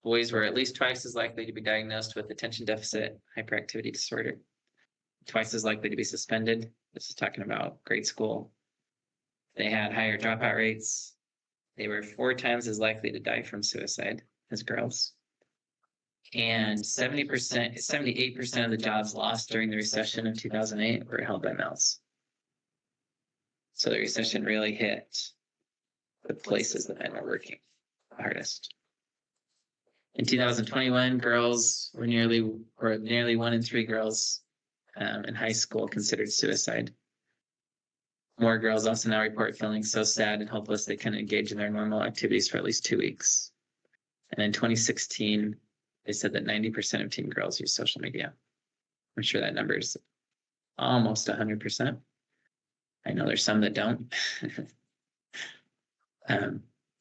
boys were at least twice as likely to be diagnosed with attention deficit hyperactivity disorder, twice as likely to be suspended. This is talking about grade school. They had higher dropout rates. They were 4 times as likely to die from suicide as girls. And 78% of the jobs lost during the recession of 2008 were held by males. So the recession really hit the places that men were working the hardest. In 2021, girls were nearly 1 in 3 girls in high school considered suicide. More girls also now report feeling so sad and hopeless they couldn't engage in their normal activities for at least 2 weeks. And in 2016, they said that 90% of teen girls use social media. I'm sure that number is almost 100%. I know there's some that don't.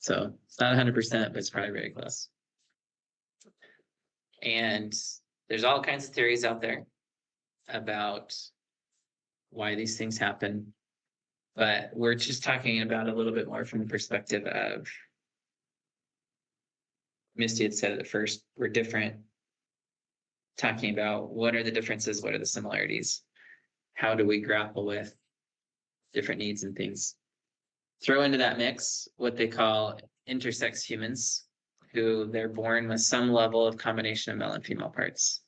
So it's not 100%, but it's probably very close. And there's all kinds of theories out there about why these things happen. But we're just talking about a little bit more from the perspective of, Misty had said it at first, we're different. Talking about what are the differences, what are the similarities? How do we grapple with different needs and things? Throw into that mix what they call intersex humans. who they're born with some level of combination of male and female parts.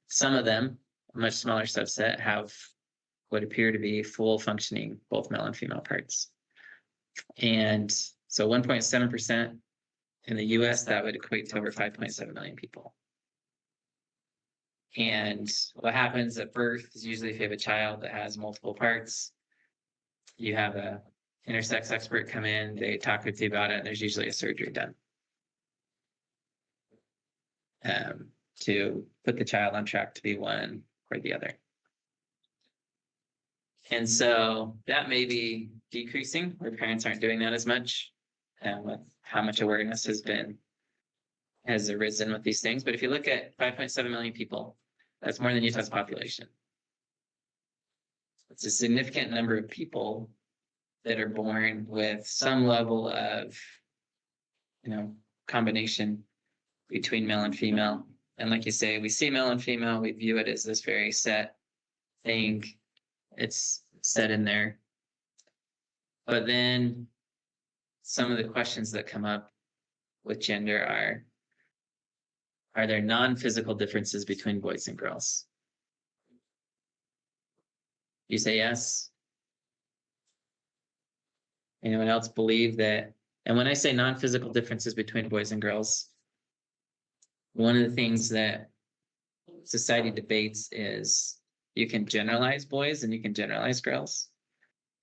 Some of them, a much smaller subset, have what appear to be full functioning both male and female parts. And so 1.7% in the US, that would equate to over 5.7 million people. And what happens at birth is usually if you have a child that has multiple parts, you have a intersex expert come in, they talk with you about it, and there's usually a surgery done to put the child on track to be one or the other. And so that may be decreasing where parents aren't doing that as much, with how much awareness has arisen with these things. But if you look at 5.7 million people, that's more than Utah's population. It's a significant number of people that are born with some level of, combination between male and female. And like you say, we see male and female, we view it as this very set thing. It's set in there. But then some of the questions that come up with gender are there non-physical differences between boys and girls? You say yes? Anyone else believe that? And when I say non-physical differences between boys and girls, one of the things that society debates is you can generalize boys and you can generalize girls,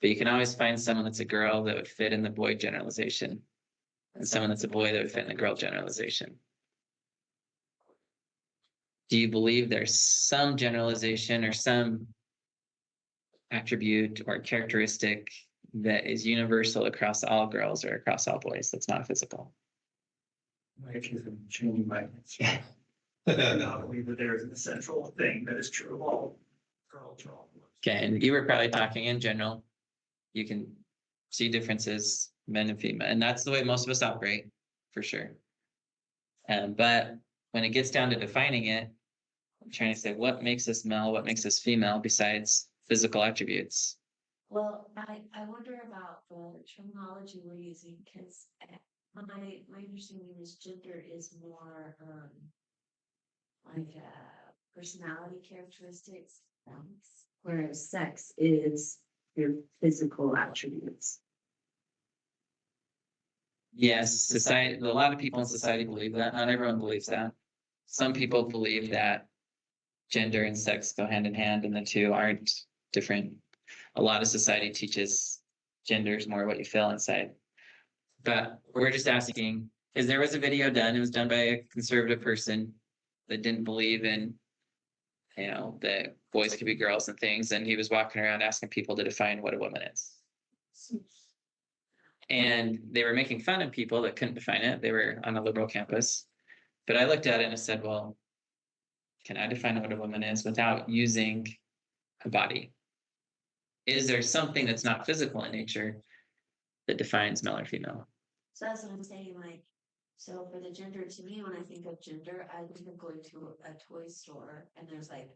but you can always find someone that's a girl that would fit in the boy generalization and someone that's a boy that would fit in the girl generalization. Do you believe there's some generalization or some attribute or characteristic that is universal across all girls or across all boys that's not physical? If you can change my answer. I believe that there is an essential thing that is true of all girls. or all boys. Okay, and you were probably talking in general. You can see differences, men and female, and that's the way most of us operate, for sure. But when it gets down to defining it, I'm trying to say what makes us male, what makes us female, besides physical attributes. Well, I wonder about the terminology we're using, because my understanding is gender is more like personality characteristics, whereas sex is your physical attributes. Yes, society, a lot of people in society believe that. Not everyone believes that. Some people believe that gender and sex go hand in hand and the two aren't different. A lot of society teaches gender is more what you feel inside. But we're just asking, because there was a video done, it was done by a conservative person that didn't believe in, that boys could be girls and things. And he was walking around asking people to define what a woman is. And they were making fun of people that couldn't define it. They were on a liberal campus. But I looked at it and I said, well, can I define what a woman is without using a body? Is there something that's not physical in nature that defines male or female? So that's what I'm saying, like, so for the gender, to me, when I think of gender, I think of going to a toy store and there's like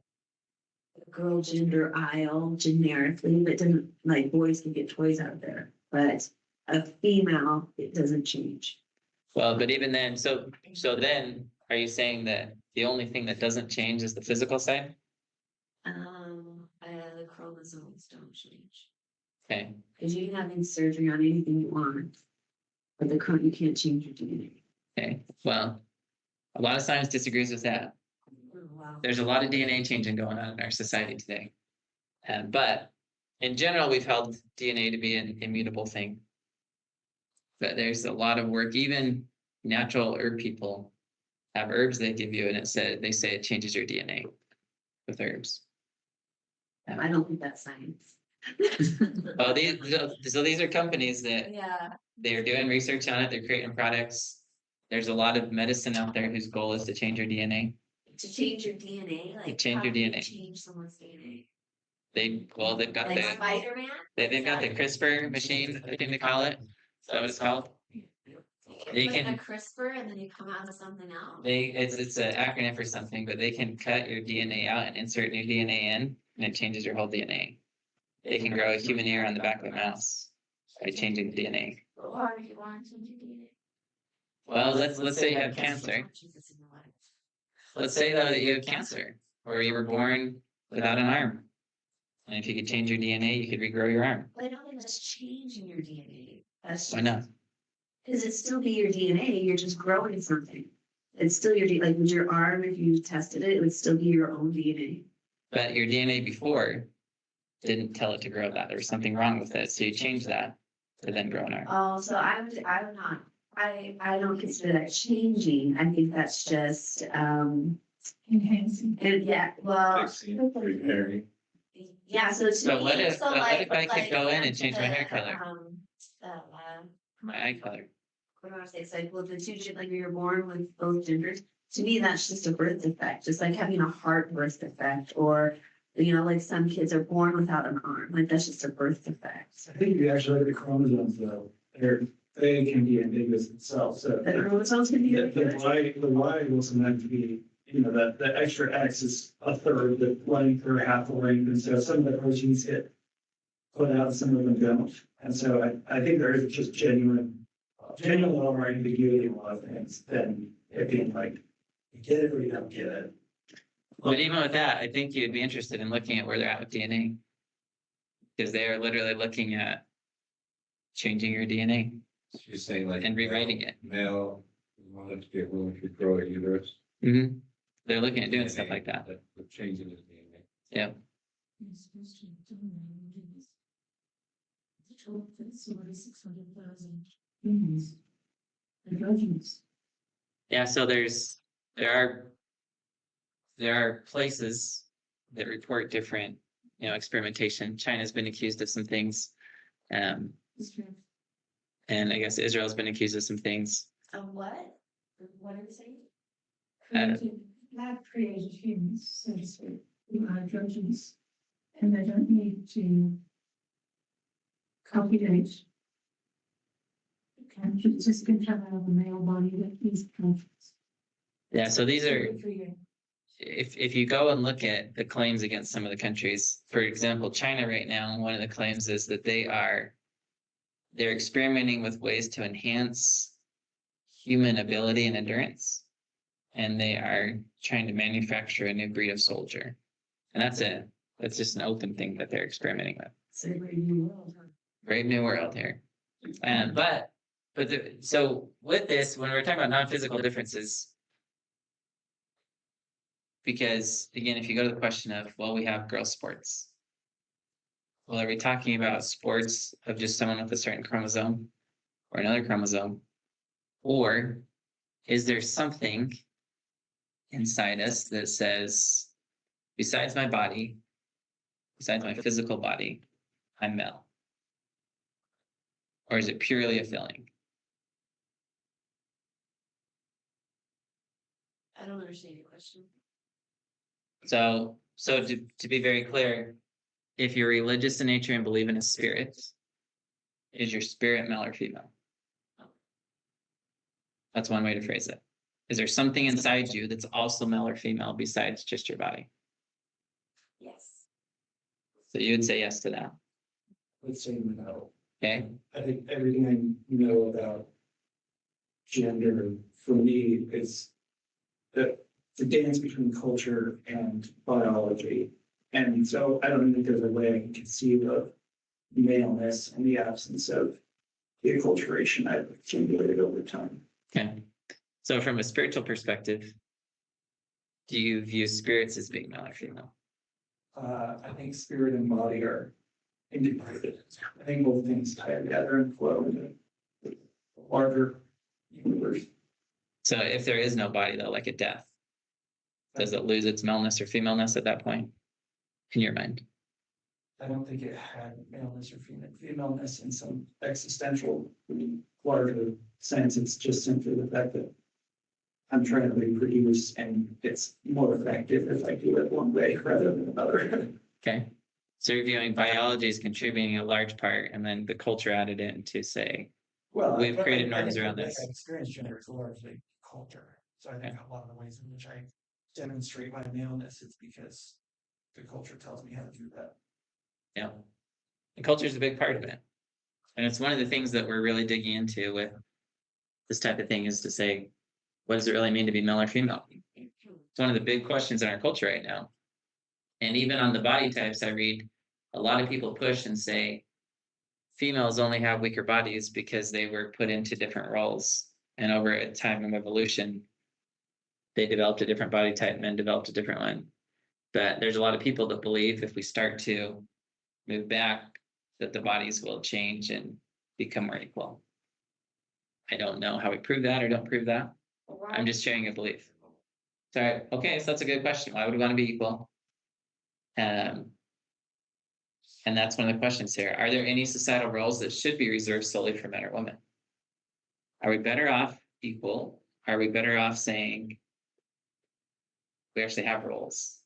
a girl gender aisle generically, but then like boys can get toys out there, but a female, it doesn't change. Well, but even then, so then are you saying that the only thing that doesn't change is the physical side? The chromosomes don't change. Okay, Because you can have surgery on anything you want, but you can't change your DNA. okay. Well, a lot of science disagrees with that. Oh, wow. There's a lot of DNA changing going on in our society today. But in general, we've held DNA to be an immutable thing. But there's a lot of work, even natural herb people have herbs they give you, and they say it changes your DNA with herbs. I don't think that's science. Oh, these are companies that Yeah. they're doing research on it. They're creating products. There's a lot of medicine out there whose goal is to change your DNA. To change your DNA, like change how your do you DNA. change someone's DNA. They've got Like the Spider-Man? they've got the CRISPR machine, I think they call it. Is that what it's called? They Put in can a CRISPR and then you come out with something else. it's an acronym for something, but they can cut your DNA out and insert new DNA in, and it changes your whole DNA. They can grow a human ear on the back of a mouse by changing the DNA. But why do you want to change your DNA? Well, let's say you have cancer. Let's say though that you have cancer, or you were born without an arm. And if you could change your DNA, you could regrow your arm. I don't think that's changing your DNA. That's Why not? because it'd still be your DNA, you're just growing something. It's still your, like, with your arm, if you tested it, it would still be your own DNA. But your DNA before didn't tell it to grow that. There was something wrong with it. So you change that to then grow an arm. Oh, so I would not, I don't consider that changing. I think that's just, Enhancing. yeah, well, I've seen it pretty hairy. yeah, so to So me, what if, so but what like- if I could like, go in and change my hair the, color, uh, my eye color? what do I say? It's like, well, the two, like you're born with both genders. To me, that's just a birth defect. It's like having a heart birth defect, or, you know, like some kids are born without an arm. Like that's just a birth defect. I think if you actually look at the chromosomes though, they can be ambiguous itself, so. The chromosomes can be. The Y will sometimes be, you know, that the extra X is a third the length or half the length, and so some of the proteins get put out, some of them don't. And so I think there is just genuine more ambiguity in a lot of things than it being like, you get it or you don't get it. But even with that, I think you'd be interested in looking at where they're at with DNA. Because they are literally looking at changing your DNA So you're saying like. and rewriting it. Male, wanted to be able to grow a uterus. Mm-hmm. They're looking at doing stuff like that. With changing his DNA. Yeah. It's supposed to be done now, it is. The total fits already 600,000 humans. Androgynous. Yeah, so there are places that report different, experimentation. China's been accused of some things. And I guess Israel's been accused of some things. What? What are you saying? Created, lab created humans, so to speak, who are androgynous. And they don't need to copulate. It's just going to come out of the male body that is conscious. Yeah, so these are, if you go and look at the claims against some of the countries, for example, China right now, one of the claims is that they're experimenting with ways to enhance human ability and endurance. And they are trying to manufacture a new breed of soldier. And that's it. That's just an open thing that they're experimenting with. It's a very new world. Brave new world here. So with this, when we're talking about non-physical differences, because again, if you go to the question of, well, we have girls' sports. Well, are we talking about sports of just someone with a certain chromosome or another chromosome? Or is there something inside us that says, besides my body, besides my physical body, I'm male? Or is it purely a feeling? I don't understand your question. So to be very clear, if you're religious in nature and believe in a spirit, is your spirit male or female? That's one way to phrase it. Is there something inside you that's also male or female besides just your body? Yes. So you would say yes to that. Let's say no. Okay. I think everything I know about gender for me is the dance between culture and biology. And so I don't think there's a way I can conceive of maleness in the absence of the acculturation I've accumulated over time. Okay. So from a spiritual perspective, do you view spirits as being male or female? I think spirit and body are integrated. I think both things tie together and flow into the larger universe. So if there is no body though, like a death, does it lose its maleness or femaleness at that point? In your mind? I don't think it had maleness or femaleness in some existential larger sense. It's just simply the fact that I'm trying to reproduce and it's more effective if I do it one way rather than another. Okay. So you're viewing biology as contributing a large part and then the culture added in to say, Well, we've created norms around I've this. experienced gender is largely culture. So I think a lot of the ways in which I demonstrate my maleness is because the culture tells me how to do that. Yeah. And culture is a big part of it. And it's one of the things that we're really digging into with this type of thing is to say, what does it really mean to be male or female? It's one of the big questions in our culture right now. And even on the body types, I read a lot of people push and say females only have weaker bodies because they were put into different roles. And over a time of evolution, they developed a different body type, men developed a different one. But there's a lot of people that believe if we start to move back, that the bodies will change and become more equal. I don't know how we prove that or don't prove that. I'm just sharing a belief. Sorry. Okay, so that's a good question. Why would we want to be equal? And that's one of the questions here. Are there any societal roles that should be reserved solely for men or women? Are we better off equal? Are we better off saying we actually have roles?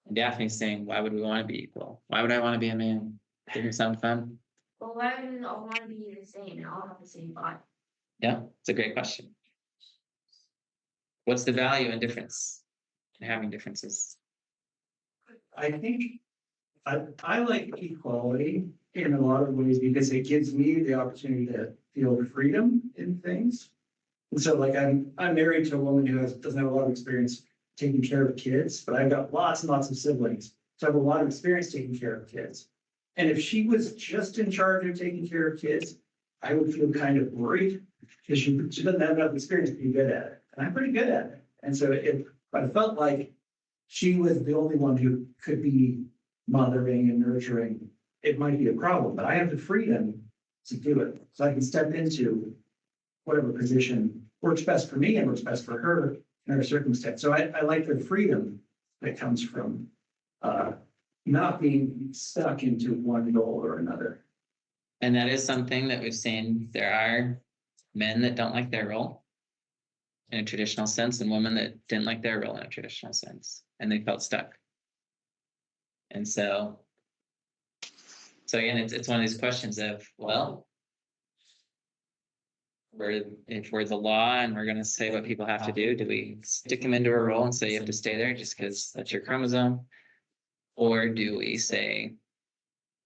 And Daphne's saying, why would we want to be equal? Why would I want to be a man? Didn't sound fun. Well, why would we all want to be the same and all have the same body? Yeah, it's a great question. What's the value and difference in having differences? I think I like equality in a lot of ways because it gives me the opportunity to feel freedom in things. And so like I'm married to a woman who doesn't have a lot of experience taking care of kids, but I've got lots and lots of siblings. So I have a lot of experience taking care of kids. And if she was just in charge of taking care of kids, I would feel kind of worried because she doesn't have enough experience to be good at it. And I'm pretty good at it. And so I felt like she was the only one who could be mothering and nurturing, it might be a problem, but I have the freedom to do it. So I can step into whatever position works best for me and works best for her in her circumstance. So I like the freedom that comes from not being stuck into one goal or another. And that is something that we've seen. There are men that don't like their role in a traditional sense and women that didn't like their role in a traditional sense, and they felt stuck. And so again, it's one of these questions of, well, if we're the law and we're going to say what people have to do we stick them into a role and say you have to stay there just because that's your chromosome? Or do we say,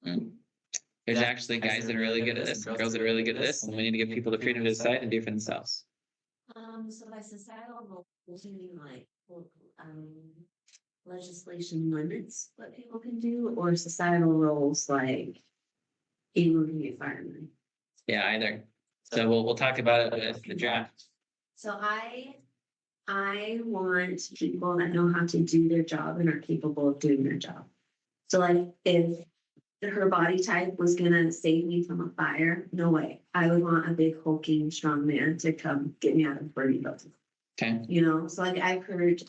there's actually guys that are really good at this, and girls that are really good at this, and we need to give people the freedom to decide and do for themselves? So by societal roles, you mean like, legislation limits what people can do, or societal roles like able to be a fireman? Yeah, either. So we'll talk about it with the draft. So I want people that know how to do their job and are capable of doing their job. So like if her body type was gonna save me from a fire, no way. I would want a big hulking strong man to come get me out of burning building. Okay. You know, so like I've heard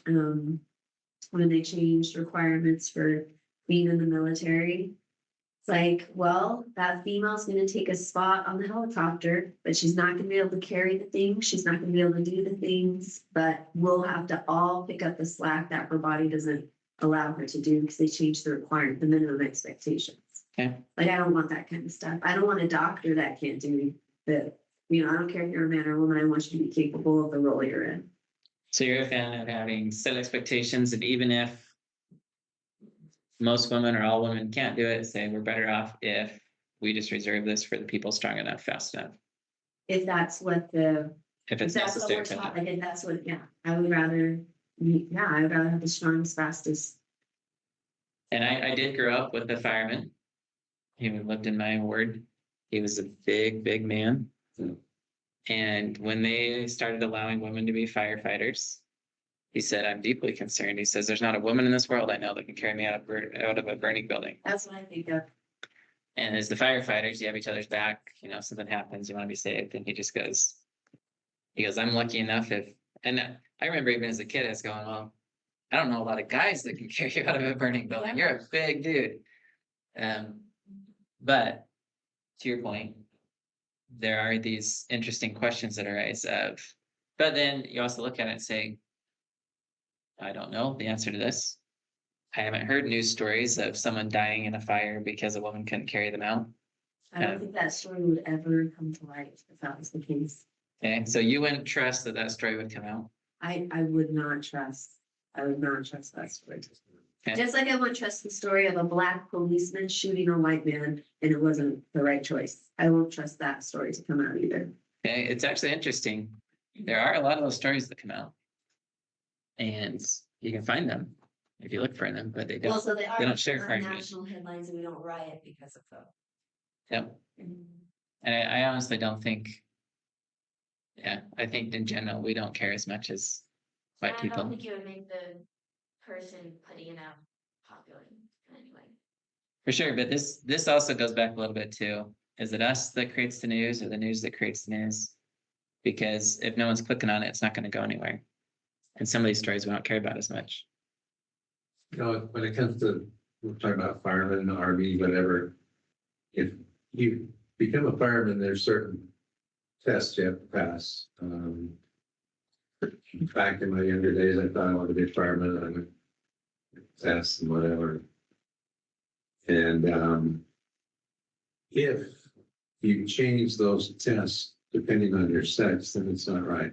when they changed requirements for being in the military, it's like, well, that female's gonna take a spot on the helicopter, but she's not gonna be able to carry the things, she's not gonna be able to do the things, but we'll have to all pick up the slack that her body doesn't allow her to do because they changed the requirement, the minimum expectations. Okay. Like, I don't want that kind of stuff. I don't want a doctor that can't do the, you know, I don't care if you're a man or a woman, I want you to be capable of the role you're in. So you're a fan of having set expectations, and even if most women or all women can't do it, say we're better off if we just reserve this for the people strong enough, fast enough. If that's what the, If it's that's what we're necessary. taught, like, if that's what, yeah, I would rather have the strongest, fastest. And I did grow up with a fireman. He lived in my ward. He was a big, big man. And when they started allowing women to be firefighters, he said, I'm deeply concerned. He says, there's not a woman in this world I know that can carry me out of a burning building. That's what I think of. And as the firefighters, you have each other's back. You know, if something happens, you want to be saved. And he goes, I'm lucky enough and I remember even as a kid, I was going, well, I don't know a lot of guys that can carry you out of a burning building. You're a big dude. But to your point, there are these interesting questions that arise of, but then you also look at it and say, I don't know the answer to this. I haven't heard news stories of someone dying in a fire because a woman couldn't carry them out. I don't think that story would ever come to light if that was the case. Okay, so you wouldn't trust that story would come out. I would not trust that story. Okay. Just like I won't trust the story of a black policeman shooting a white man and it wasn't the right choice. I won't trust that story to come out either. Okay, it's actually interesting. There are a lot of those stories that come out. And you can find them if you look for them, but they Well, don't. so they are They don't share on fragments. national headlines and we don't riot because of them. Yep. And I honestly don't think. Yeah, I think in general, we don't care as much as white I don't people. think it would make the person putting it out popular anyway. For sure, but this also goes back a little bit too. Is it us that creates the news or the news that creates the news? Because if no one's clicking on it, it's not going to go anywhere. And some of these stories we don't care about as much. You know, when it comes to, we're talking about firemen, army, whatever. If you become a fireman, there's certain tests you have to pass. Back in my younger days, I thought I wanted to be a fireman, and I would tests and whatever. And if you change those tests depending on your sex, then it's not right.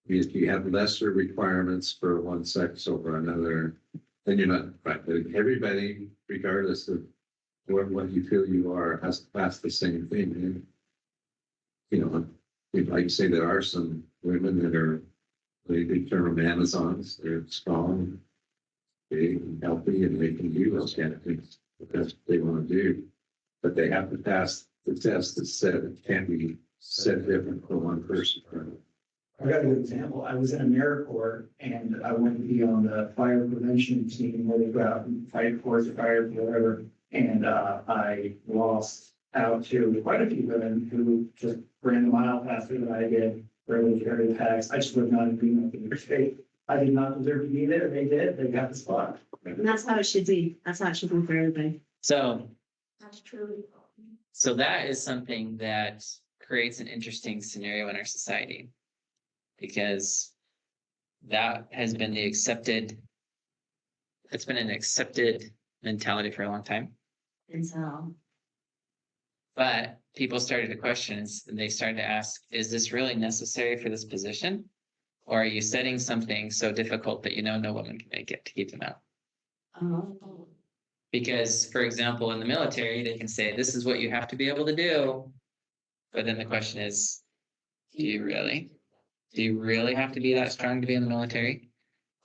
If you have lesser requirements for one sex over another, then you're not right. But everybody, regardless of what you feel you are, has to pass the same thing. And, you know, like you say, there are some women that are, they term them Amazons. They're strong, big, and healthy, and they can do those kind of things. That's what they want to do. But they have to pass the test that said it can't be said different for one person. I got a good example. I was in AmeriCorps and I went to be on the fire prevention team where they go out and fight forest fires, whatever. And I lost out to quite a few women who just ran a mile faster than I did, barely carried tags. I just would not agree with their state. I did not deserve to be there. They did. They got the spot. And that's how it should be. That's how it should be for everybody. So That's true. that is something that creates an interesting scenario in our society. Because that has been it's been an accepted mentality for a long time. And so, But people started to question and they started to ask, is this really necessary for this position? Or are you setting something so difficult that no woman can make it to keep them out? oh, Because, for example, in the military, they can say, this is what you have to be able to do. But then the question is, do you really? Do you really have to be that strong to be in the military?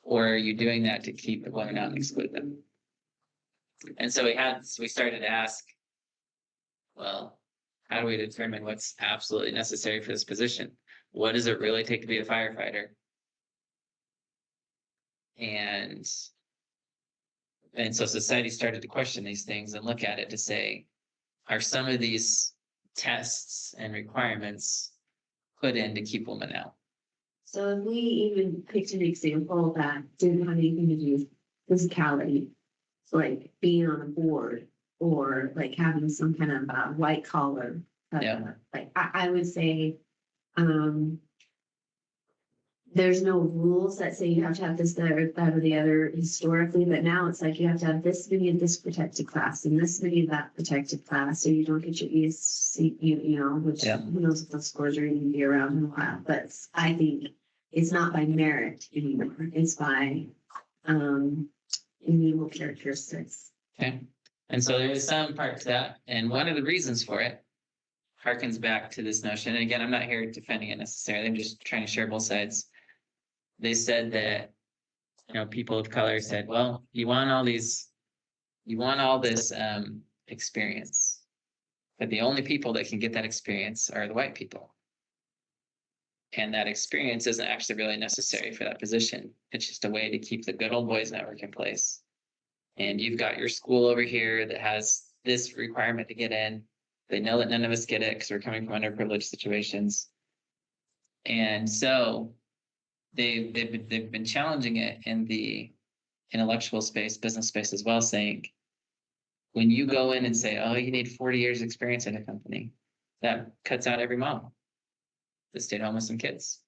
Or are you doing that to keep the women out and exclude them? And so we started to ask, well, how do we determine what's absolutely necessary for this position? What does it really take to be a firefighter? And so society started to question these things and look at it to say, are some of these tests and requirements put in to keep women out? so if we even picked an example that didn't have anything to do with physicality, so like being on a board or like having some kind of white collar, Yeah. like I would say, there's no rules that say you have to have this, that, or the other historically, but now it's like you have to have this many of this protected class and this many of that protected class, so you don't get your ESC, which Yeah. who knows if those scores are even be around in a while. But I think it's not by merit anymore. It's by immutable characteristics. Okay. And so there is some part to that. And one of the reasons for it harkens back to this notion. And again, I'm not here defending it necessarily. I'm just trying to share both sides. They said that, people of color said, well, you want all this experience, but the only people that can get that experience are the white people. And that experience isn't actually really necessary for that position. It's just a way to keep the good old boys network in place. And you've got your school over here that has this requirement to get in. They know that none of us get it because we're coming from underprivileged situations. And so they've been challenging it in the intellectual space, business space as well, saying, when you go in and say, oh, you need 40 years experience in a company, that cuts out every mom that stayed home with some kids.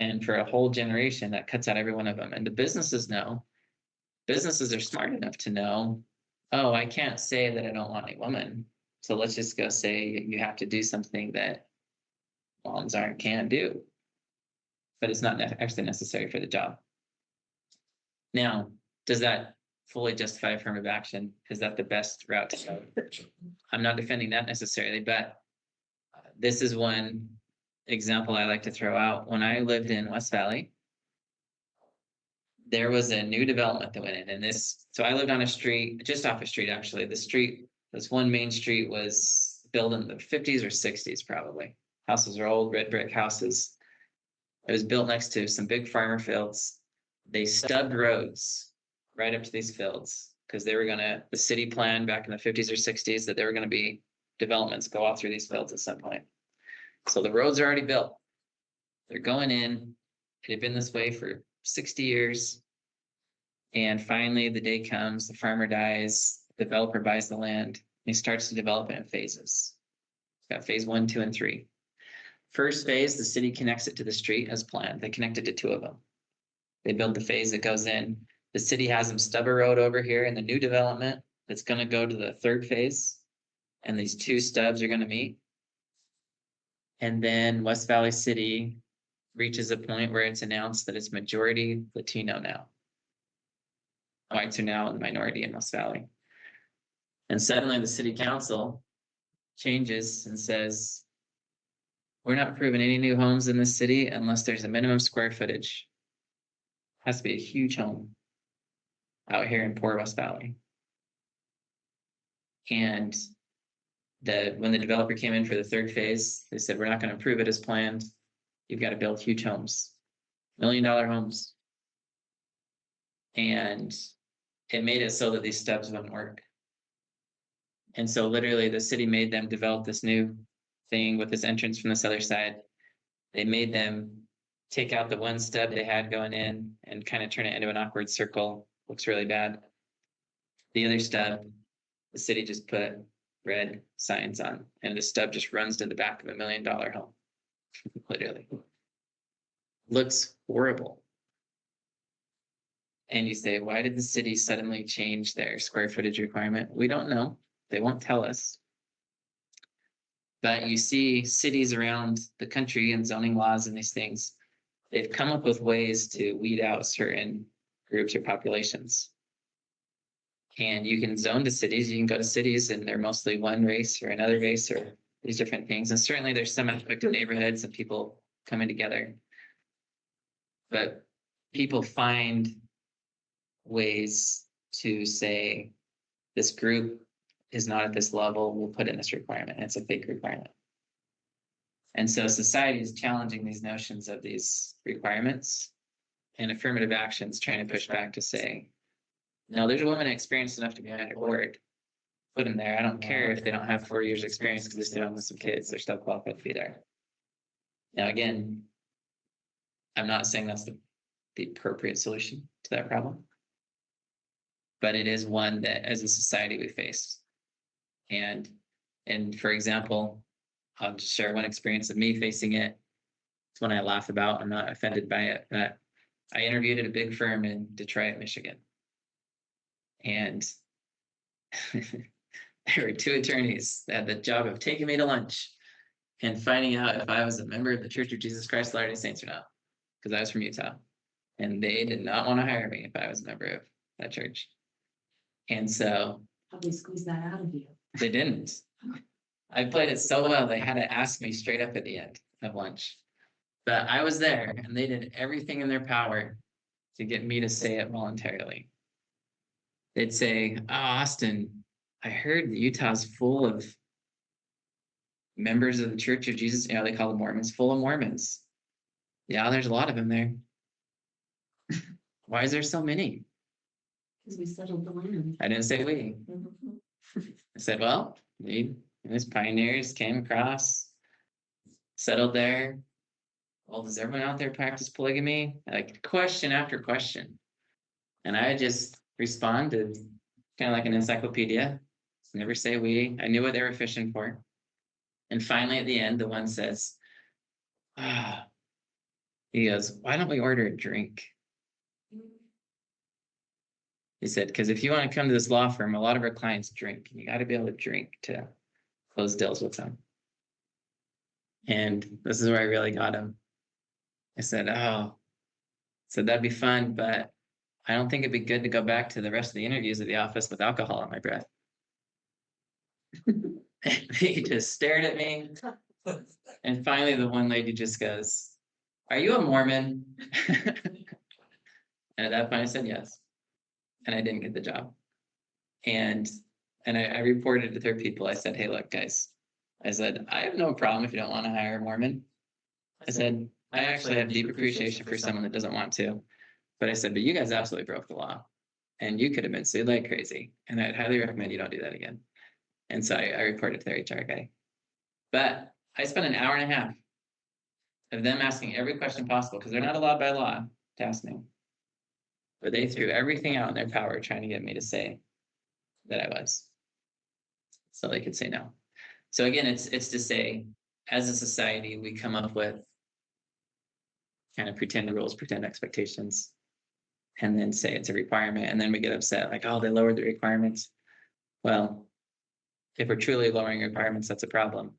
And for a whole generation, that cuts out every one of them. And the businesses are smart enough to know, oh, I can't say that I don't want a woman. So let's just go say you have to do something that moms can't do. But it's not actually necessary for the job. Now, Does that fully justify affirmative action? Is that the best route to go? I'm not defending that necessarily, but this is one example I like to throw out. When I lived in West Valley, there was a new development that went in, and so I lived on a street, just off a street, actually. This one main street was built in the 50s or 60s, probably. Houses are old, red brick houses. It was built next to some big farmer fields. They stubbed roads right up to these fields because the city planned back in the 50s or 60s that there were going to be developments go off through these fields at some point. So the roads are already built. They're going in. It had been this way for 60 years. And finally, the day comes, the farmer dies, the developer buys the land, and he starts to develop it in phases. It's got phase 1, 2, and 3. First phase, the city connects it to the street as planned. They connected to 2 of them. They build the phase that goes in. The city has them stub a road over here in the new development that's going to go to the 3rd phase. And these 2 stubs are going to meet. And then West Valley City reaches a point where it's announced that it's majority Latino now. Whites are now in the minority in West Valley. And suddenly the city council changes and says, we're not approving any new homes in this city unless there's a minimum square footage. It has to be a huge home out here in poor West Valley. And when the developer came in for the 3rd phase, they said, we're not going to approve it as planned. You've got to build huge homes, $1 million homes. And it made it so that these stubs wouldn't work. And so literally the city made them develop this new thing with this entrance from this other side. They made them take out the one stub they had going in and kind of turn it into an awkward circle. Looks really bad. The other stub, the city just put red signs on, and the stub just runs to the back of $1 million home. Literally. Looks horrible. And you say, why did the city suddenly change their square footage requirement? We don't know. They won't tell us. But you see cities around the country and zoning laws and these things, they've come up with ways to weed out certain groups or populations. And you can zone to cities. You can go to cities and they're mostly one race or another race or these different things. And certainly there's some aspect of neighborhoods and people coming together. But people find ways to say this group is not at this level, we'll put in this requirement. It's a fake requirement. And so society is challenging these notions of these requirements, and affirmative actions trying to push back to say, no, there's a woman experienced enough to be on your board. Put them there. I don't care if they don't have 4 years experience because they still have some kids, they're still qualified to be there. Now, again, I'm not saying that's the appropriate solution to that problem. But it is one that as a society we face. And for example, I'll just share one experience of me facing it. It's one I laugh about. I'm not offended by it, but I interviewed at a big firm in Detroit, Michigan. And there were 2 attorneys that had the job of taking me to lunch and finding out if I was a member of the Church of Jesus Christ of Latter-day Saints or not, because I was from Utah. And they did not want to hire me if I was a member of that church. And so How they squeeze that out of you? they didn't. I played it so well, they had to ask me straight up at the end of lunch. But I was there and they did everything in their power to get me to say it voluntarily. They'd say, oh, Austin, I heard that Utah's full of members of the Church of Jesus. You know, they call them Mormons, full of Mormons. Yeah, there's a lot of them there. Why is there so many? Because we settled the land. I didn't say we. I said, well, these pioneers came across, settled there. Well, does everyone out there practice polygamy? Like question after question. And I just responded kind of like an encyclopedia. Never say we. I knew what they were fishing for. And finally at the end, the one says, he goes, why don't we order a drink? He said, because if you want to come to this law firm, a lot of our clients drink. And you got to be able to drink to close deals with them. And this is where I really got him. I said, that'd be fun, but I don't think it'd be good to go back to the rest of the interviews at the office with alcohol on my breath. And they just stared at me. And finally, the one lady just goes, "Are you a Mormon?" And at that point, I said yes. And I didn't get the job. And I reported to their people. I said, "Hey, look, guys," I said, "I have no problem if you don't want to hire a Mormon." I said, "I actually have deep appreciation for someone that doesn't want to." But I said, "But you guys absolutely broke the law. And you could have been sued like crazy. And I'd highly recommend you don't do that again." And so I reported to their HR guy. But I spent an hour and a half of them asking every question possible because they're not allowed by law to ask me. But they threw everything out in their power trying to get me to say that I was. So they could say no. So again, it's to say, as a society, we come up with kind of pretend rules, pretend expectations, and then say it's a requirement. And then we get upset, like, oh, they lowered the requirements. Well, if we're truly lowering requirements, that's a problem.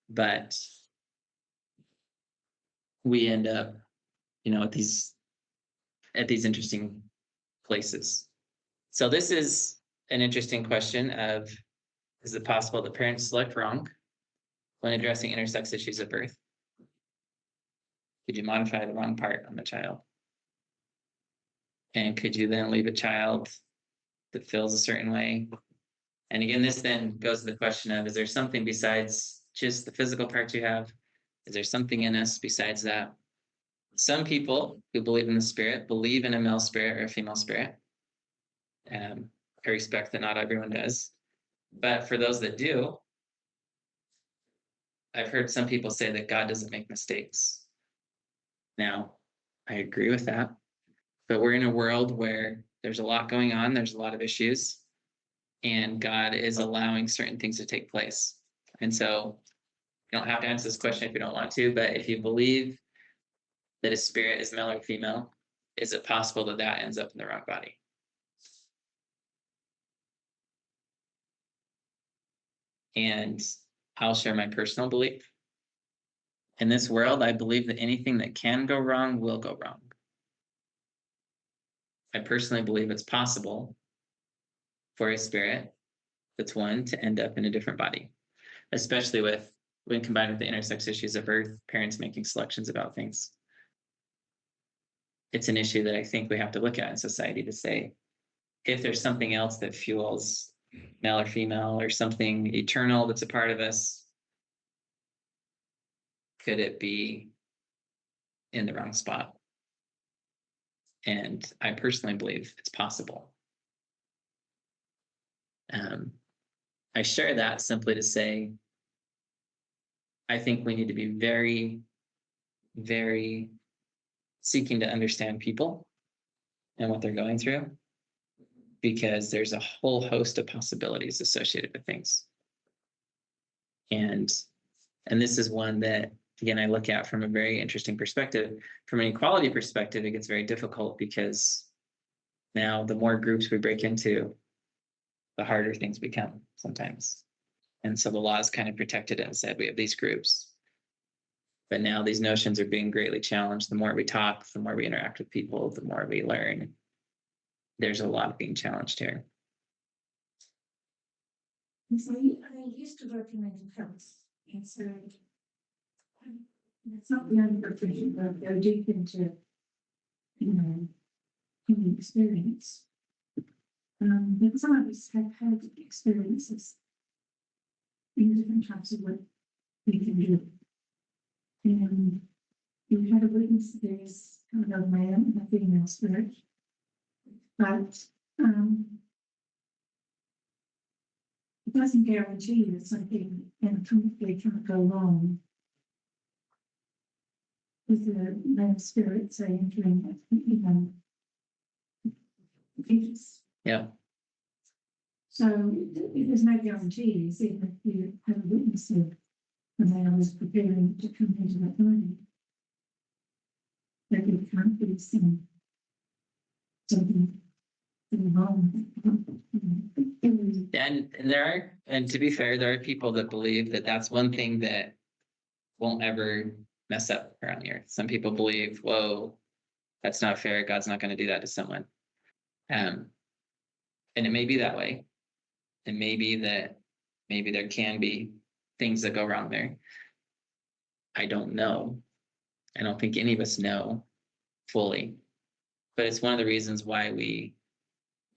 But we end up, at these interesting places. So this is an interesting question of, is it possible that parents select wrong when addressing intersex issues at birth? Could you modify the wrong part on the child? And could you then leave a child that feels a certain way? And again, this then goes to the question of, is there something besides just the physical parts you have? Is there something in us besides that? Some people who believe in the spirit believe in a male spirit or a female spirit. I respect that not everyone does. But for those that do, I've heard some people say that God doesn't make mistakes. Now, I agree with that. But we're in a world where there's a lot going on. There's a lot of issues. And God is allowing certain things to take place. And so you don't have to answer this question if you don't want to, but if you believe that a spirit is male or female, is it possible that that ends up in the wrong body? And I'll share my personal belief. In this world, I believe that anything that can go wrong will go wrong. I personally believe it's possible for a spirit that's one to end up in a different body, especially when combined with the intersex issues of birth, parents making selections about things. It's an issue that I think we have to look at in society to say, if there's something else that fuels male or female or something eternal that's a part of us, could it be in the wrong spot? And I personally believe it's possible. I share that simply to say, I think we need to be very, very seeking to understand people and what they're going through, because there's a whole host of possibilities associated with things. And this is one that, again, I look at from a very interesting perspective. From an equality perspective, it gets very difficult because now the more groups we break into, the harder things become sometimes. And so the law is kind of protected and said, we have these groups. But now these notions are being greatly challenged. The more we talk, the more we interact with people, the more we learn. There's a lot being challenged here. And so I used to work in mental health, and so it's not the only profession, but go deep into, human experience. But some of us have had experiences in different types of work we can do. And we had a witness that there's kind of a male and a female spirit, but it doesn't guarantee that something intrinsically can't go wrong with the male spirit, say, entering, fetus. Yeah. So there's no guarantees, even if you have a witness of the male is preparing to come into that body. There can't be something wrong. And to be fair, there are people that believe that that's one thing that won't ever mess up around here. Some people believe, whoa, That's not fair. God's not going to do that to someone. And it may be that way. It may be that maybe there can be things that go wrong there. I don't know. I don't think any of us know fully. But it's one of the reasons why we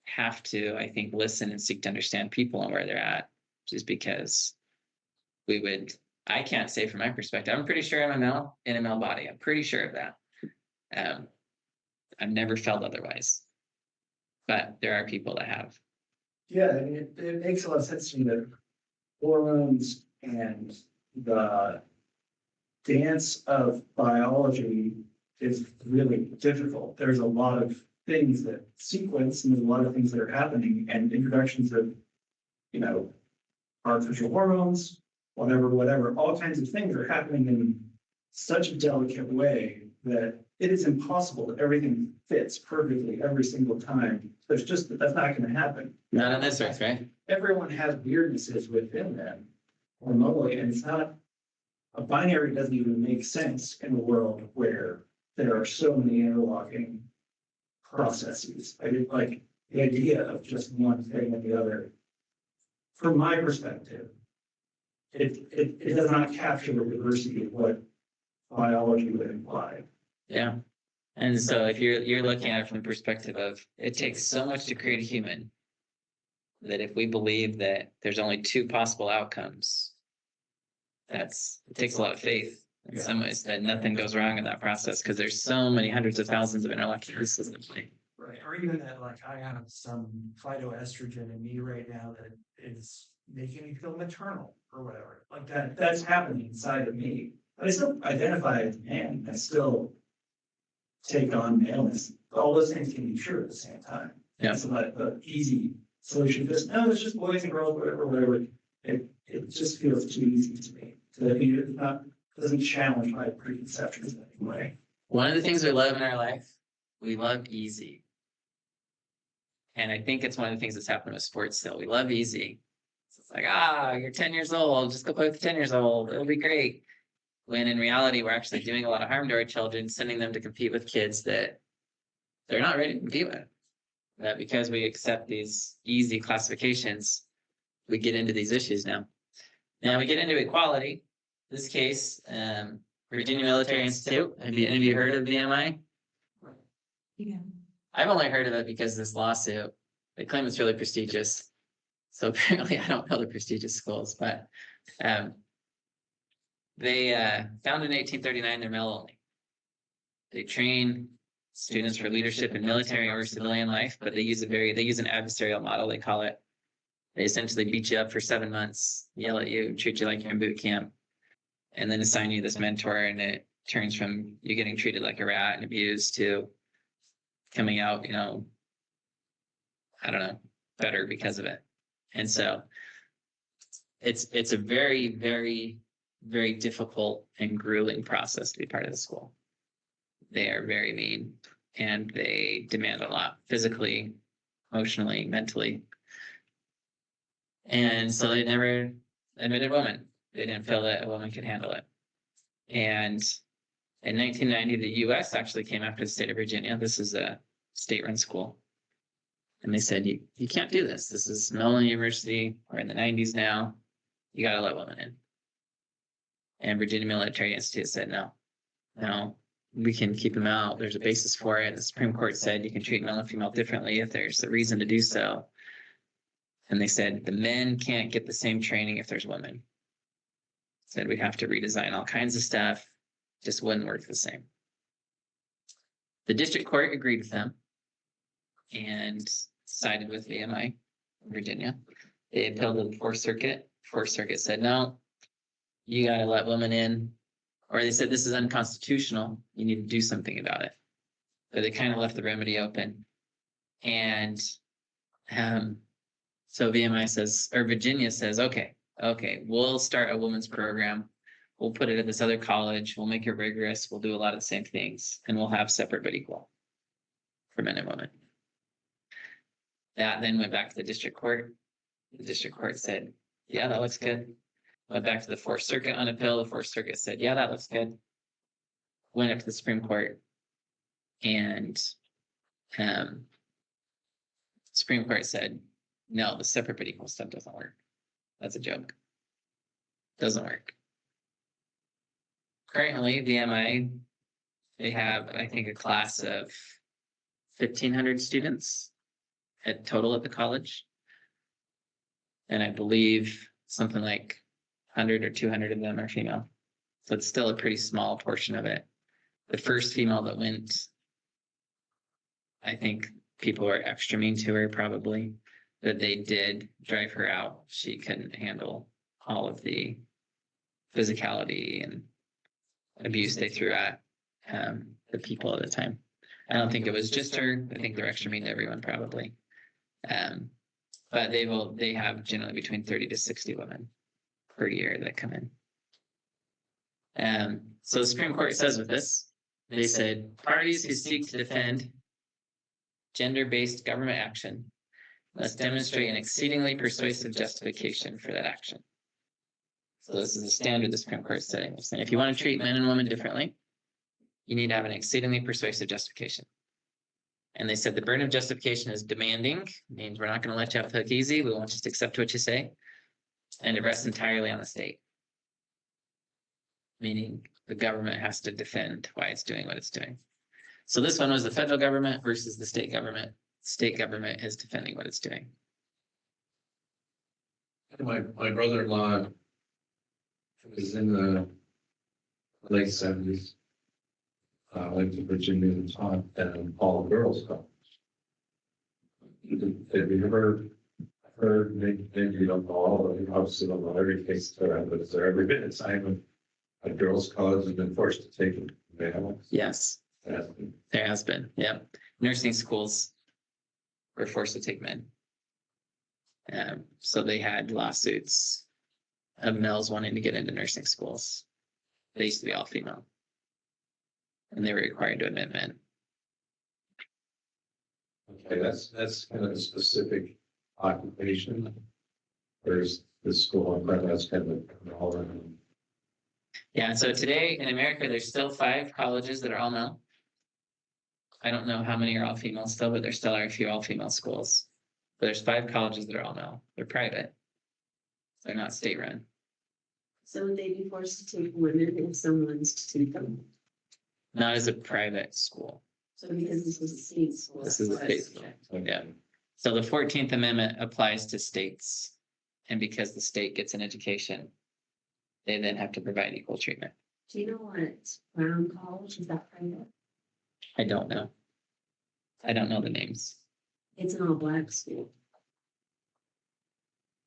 have to, I think, listen and seek to understand people and where they're at, just because I can't say from my perspective, I'm pretty sure I'm a male in a male body. I'm pretty sure of that. I've never felt otherwise, but there are people that have. Yeah, I mean, it makes a lot of sense to me that hormones and the dance of biology is really difficult. There's a lot of things that sequence and there's a lot of things that are happening and introductions of, artificial hormones, whatever, all kinds of things are happening in such a delicate way that it is impossible that everything fits perfectly every single time. That's not going to happen. Not on this earth, right? Everyone has weirdnesses within them hormonally, and it's not a binary doesn't even make sense in a world where there are so many interlocking processes. I mean, like the idea of just one thing and the other, from my perspective, it does not capture the diversity of what biology would imply. Yeah. And so if you're looking at it from the perspective of it takes so much to create a human that if we believe that there's only two possible outcomes, it takes a lot of faith in some ways that nothing goes wrong in that process because there's so many hundreds of thousands of interlocking pieces in play. Right, or even that, like, I have some phytoestrogen in me right now that is making me feel maternal or whatever, like that. That's happening inside of me. But I still identify as a man. I still take on maleness. All those things can be true at the same time. Yeah. It's not the easy solution. Just no, it's just boys and girls, whatever. It just feels too easy to me. Doesn't challenge my preconceptions in any way. One of the things we love in our life, we love easy. And I think it's one of the things that's happened with sports still. We love easy. It's like, you're 10 years old, just go play with the 10 years old. It'll be great. When in reality, we're actually doing a lot of harm to our children, sending them to compete with kids that they're not ready to compete with. That because we accept these easy classifications, we get into these issues now. Now we get into equality. This case, Virginia Military Institute. Have any of you heard of VMI? Yeah. I've only heard of it because of this lawsuit. They claim it's really prestigious. So apparently I don't know the prestigious schools, but they founded in 1839, they're male only. They train students for leadership in military or civilian life, but they use an adversarial model, they call it. They essentially beat you up for 7 months, yell at you, treat you like you're in boot camp, and then assign you this mentor, and it turns from you getting treated like a rat and abused to coming out, I don't know, better because of it. And so it's a very, very, very difficult and grueling process to be part of the school. They are very mean and they demand a lot physically, emotionally, mentally. And so they never admitted women. They didn't feel that a woman could handle it. And in 1990, the US actually came after the state of Virginia. This is a state-run school. And they said, you can't do this. This is Mellon University. We're in the 90s now. You got to let women in. And Virginia Military Institute said, no, we can keep them out. There's a basis for it. The Supreme Court said you can treat male and female differently if there's a reason to do so. And they said the men can't get the same training if there's women. Said we'd have to redesign all kinds of stuff. Just wouldn't work the same. The district court agreed with them and sided with VMI, Virginia. They appealed to the Fourth Circuit. Fourth Circuit said, no, you got to let women in. Or they said, this is unconstitutional. You need to do something about it. But they kind of left the remedy open. And so VMI says, or Virginia says, okay, we'll start a women's program. We'll put it at this other college. We'll make it rigorous. We'll do a lot of the same things. And we'll have separate but equal for men and women. That then went back to the district court. The district court said, yeah, that looks good. Went back to the Fourth Circuit on appeal. The Fourth Circuit said, yeah, that looks good. Went up to the Supreme Court. And Supreme Court said, no, the separate but equal stuff doesn't work. That's a joke. Doesn't work. Currently, VMI, they have, I think, a class of 1,500 students at total at the college. And I believe something like 100 or 200 of them are female. So it's still a pretty small portion of it. The first female that went, I think people were extra mean to her probably, that they did drive her out. She couldn't handle all of the physicality and abuse they threw at the people at the time. I don't think it was just her. I think they're extra mean to everyone probably. But they have generally between 30 to 60 women per year that come in. So the Supreme Court says with this, they said parties who seek to defend gender-based government action must demonstrate an exceedingly persuasive justification for that action. So this is a standard the Supreme Court is setting. Saying if you want to treat men and women differently, you need to have an exceedingly persuasive justification. And they said the burden of justification is demanding, means we're not going to let you off the hook easy. We won't just accept what you say. And it rests entirely on the state. Meaning the government has to defend why it's doing what it's doing. So this one was the federal government versus the state government. State government is defending what it's doing. My brother-in-law was in the late 70s. Went to Virginia and taught at all girls college. Have you ever heard, maybe you don't know all, obviously don't know every case there, but has there ever been a time when a girls college has been forced to take males? Yes, there has been. Yeah. Nursing schools were forced to take men. So they had lawsuits of males wanting to get into nursing schools. They used to be all female. And they were required to admit men. Okay, that's kind of a specific occupation. Whereas the school, that's kind of all around. Yeah, so today in America, there's still 5 colleges that are all male. I don't know how many are all female still, but there still are a few all female schools. But there's 5 colleges that are all male. They're private. They're not state run. So would they be forced to take women if someone's to take them? Not as a private school. So because this was a state school. This is a state school. Yeah. So the 14th Amendment applies to states. And because the state gets an education, they then have to provide equal treatment. Do you know what Brown College is that private? I don't know. I don't know the names. It's an all black school.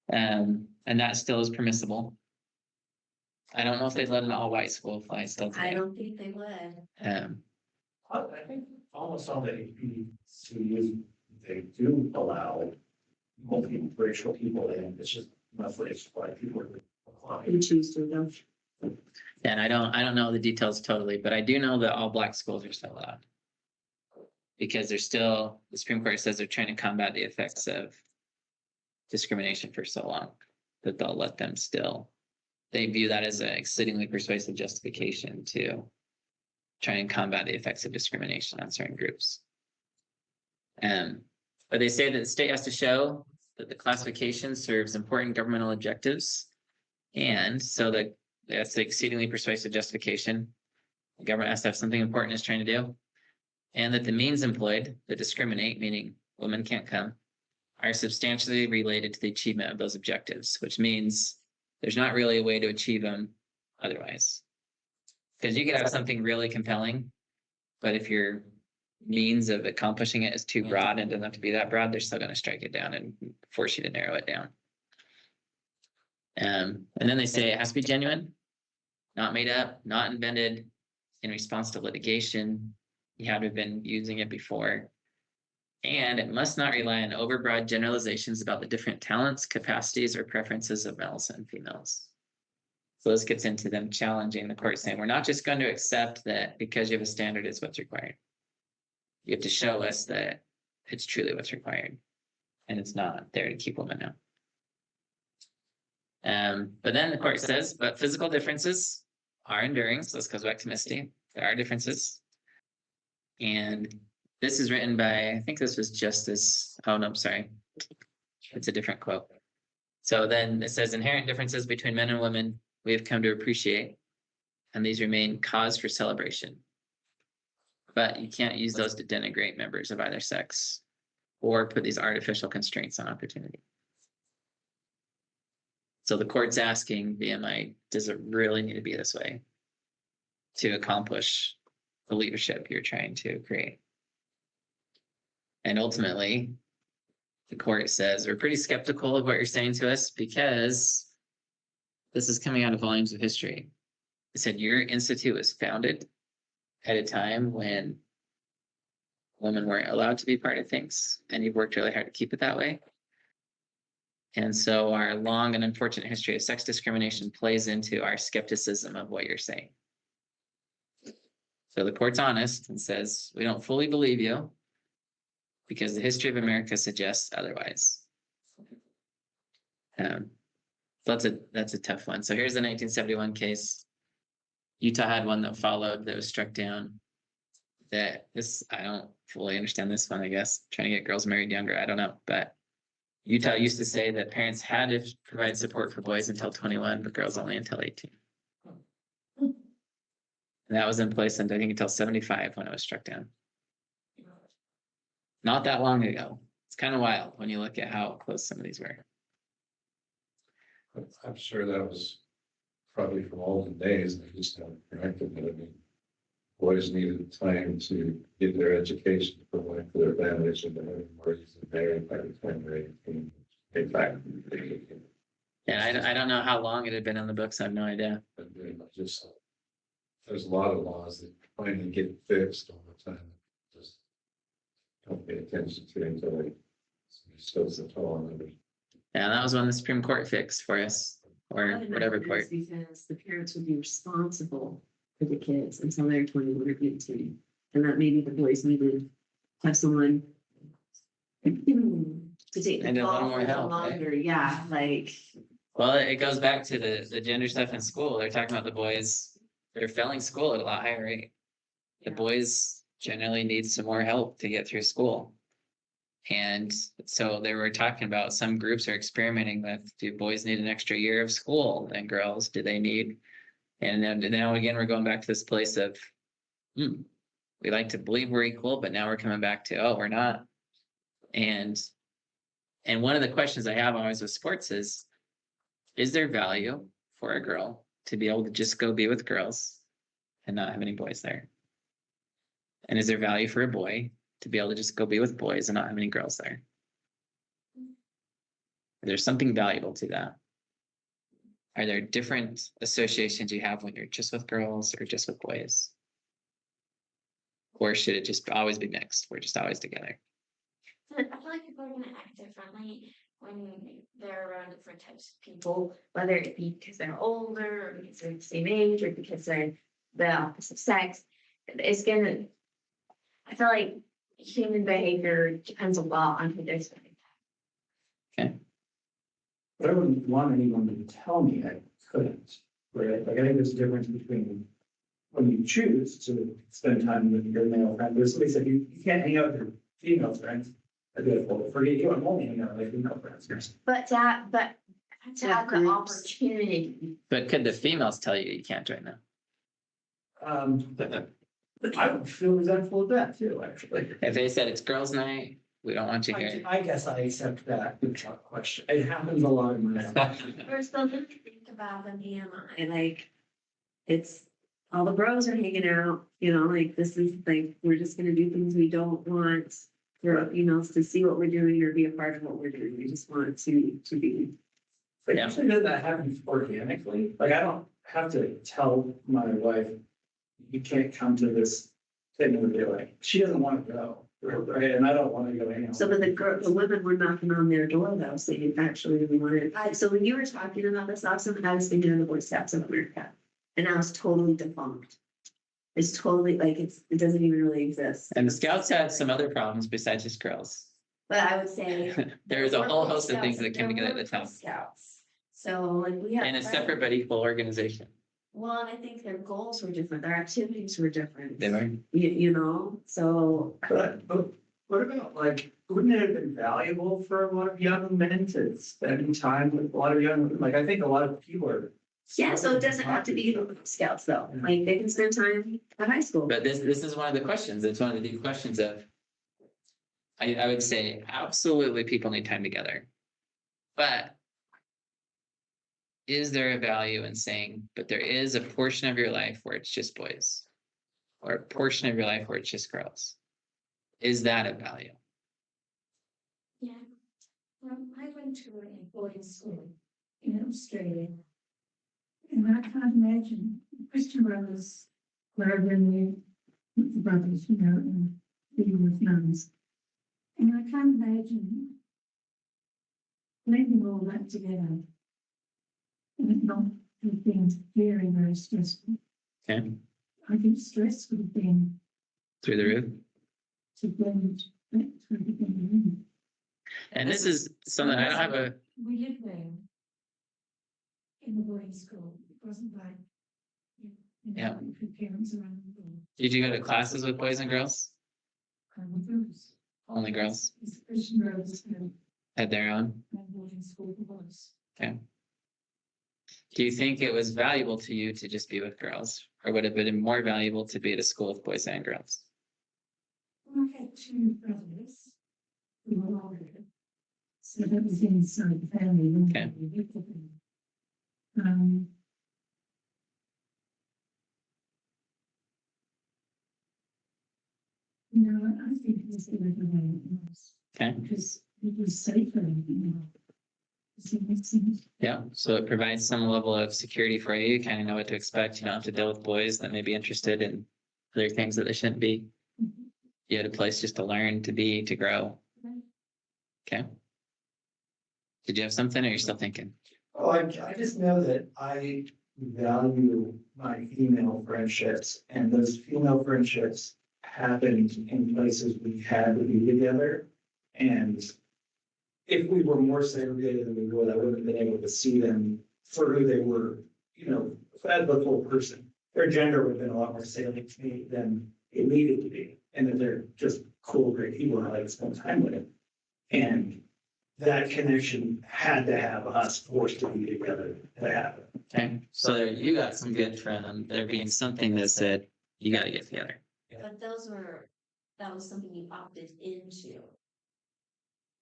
And that still is permissible. I don't know if they'd let an all white school fly still I today. don't think they would. I think almost all the HBCUs, they do allow multiracial people in, it's just mostly it's white people who apply. You choose to though. And I don't know the details totally, but I do know that all black schools are still allowed. Because they're still, the Supreme Court says they're trying to combat the effects of discrimination for so long that they'll let them still. They view that as an exceedingly persuasive justification to try and combat the effects of discrimination on certain groups. But they say that the state has to show that the classification serves important governmental objectives. And so that that's the exceedingly persuasive justification. The government has to have something important it's trying to do. And that the means employed that discriminate, meaning women can't come, are substantially related to the achievement of those objectives, which means there's not really a way to achieve them otherwise. Because you could have something really compelling, but if your means of accomplishing it is too broad and doesn't have to be that broad, they're still going to strike it down and force you to narrow it down. And then they say it has to be genuine, not made up, not invented in response to litigation. You have to have been using it before. And it must not rely on overbroad generalizations about the different talents, capacities, or preferences of males and females. So this gets into them challenging the court, saying, we're not just going to accept that because you have a standard is what's required. You have to show us that it's truly what's required. And it's not there to keep women out. But then the court says, but physical differences are enduring. So this goes back to Misty. There are differences. And this is written by, I think this was Justice, oh no, sorry. It's a different quote. So then it says inherent differences between men and women we have come to appreciate, and these remain cause for celebration. But you can't use those to denigrate members of either sex or put these artificial constraints on opportunity. So the court's asking BMI, does it really need to be this way to accomplish the leadership you're trying to create? And ultimately, the court says, we're pretty skeptical of what you're saying to us because this is coming out of volumes of history. It said your institute was founded at a time when women weren't allowed to be part of things, and you've worked really hard to keep it that way. And so our long and unfortunate history of sex discrimination plays into our skepticism of what you're saying. So the court's honest and says, we don't fully believe you because the history of America suggests otherwise. That's a tough one. So here's the 1971 case. Utah had one that followed that was struck down. I don't fully understand this one, I guess. Trying to get girls married younger, I don't know. But Utah used to say that parents had to provide support for boys until 21, but girls only until 18. And that was in place, I think, until 75 when it was struck down. Not that long ago. It's kind of wild when you look at how close some of these were. I'm sure that was probably from olden days, they just haven't corrected it. I mean, boys needed time to get their education, to provide for their families, and they're more easily married by the time they're 18. In fact, Yeah, I don't know how long it had been on the books. I have no idea. just, there's a lot of laws that finally get fixed all the time. Just don't pay attention to until they still the toe on it. Yeah, that was one the Supreme Court fixed for us, or whatever court. Because the parents would be responsible for the kids until they're 21 or 18. And that maybe the boys needed to have someone to take the And a little ball more for help, right? longer. Yeah, like, Well, it goes back to the gender stuff in school. They're talking about the boys, they're failing school at a lot higher rate. The boys generally need some more help to get through school. And so they were talking about some groups are experimenting with, do boys need an extra year of school than girls? Do they need? And then now again, we're going back to this place of, we like to believe we're equal, but now we're coming back to, oh, we're not. And one of the questions I have always with sports is there value for a girl to be able to just go be with girls and not have any boys there? And is there value for a boy to be able to just go be with boys and not have any girls there? There's something valuable to that. Are there different associations you have when you're just with girls or just with boys? Or should it just always be mixed? We're just always together. I feel like people are gonna act differently when they're around different types of people, whether it be because they're older, or because they're the same age, or because they're the opposite sex. It's gonna, I feel like human behavior depends a lot on who they're spending time. But I wouldn't want anyone to tell me I couldn't, right? Like, I think there's a difference between when you choose to spend time with your male friend, there's somebody said you can't hang out with your female friends. I'd be like, well, forget you, I'm only hanging out with my female friends. But to have the groups. opportunity, But could the females tell you can't join them? I would feel resentful of that too, actually. If they said it's girls' night, we don't want you here. I guess I accept that question. It happens a lot in my life. we're still gonna think about the BMI, like, it's, all the bros are hanging out, you know, like, this is like, we're just gonna do things we don't want for females to see what we're doing or be a part of what we're doing. We just want to be. But Yeah. usually that happens organically. Like, I don't have to tell my wife, you can't come to this thing we're doing. She doesn't want to go, right? And I don't want to go anyway. So, but the women were knocking on their door though, saying actually we wanted. So when you were talking about this, Austin, I was thinking of the Boy Scouts of America, and I was totally defunct. It's totally like it doesn't even really exist. And the Scouts had some other problems besides just girls. But I would say There's a whole host of things that came together at the time Scouts. So like we have. in a separate but equal organization. Well, and I think their goals were different, their activities were different. They were. You know, so. But what about like, wouldn't it have been valuable for a lot of young men to spend time with a lot of young women? Like, I think a lot of people are. Yeah, so it doesn't have to be scouts though, like they can spend time at high school. But this is one of the questions. It's one of the deep questions of. I would say absolutely people need time together. But. Is there a value in saying, but there is a portion of your life where it's just boys? Or a portion of your life where it's just girls? Is that a value? Yeah. I went to a boarding school in Australia. And I can't imagine Christian brothers, wherever in with the brothers, you know, and being with nuns. And I can't imagine blending all that together. And it not have been very, very stressful. Okay, I think stress would have been through the roof. to blend that through the thing. And this is something I don't have a, We lived there in the boarding school. It wasn't like, Yeah. with parents around the world. did you go to classes with boys and girls? With girls. Only girls It's Christian girls and had their own? boarding school for boys. Okay. Do you think it was valuable to you to just be with girls? Or would it have been more valuable to be at a school with boys and girls? Well, I had two brothers who were older. So that was inside the family. When Okay. we lived with them. No, I think it was the other way it was. Okay, Because it was safer, you know. Does it make sense? yeah, so it provides some level of security for you. You kind of know what to expect. You don't have to deal with boys that may be interested in other things that they shouldn't be. You had a place just to learn, to be, to grow. Right. Okay. Did you have something or you're still thinking? Oh, I just know that I value my female friendships, and those female friendships happened in places we had to be together. And if we were more segregated than we would, I wouldn't have been able to see them for who they were, you know, as the full person. Their gender would have been a lot more salient to me than it needed to be, and that they're just cool, great people, and I like to spend time with them. And that connection had to have us forced to be together to happen. Okay, so there, you got some good from there being something that said, you gotta get together. But that was something you opted into.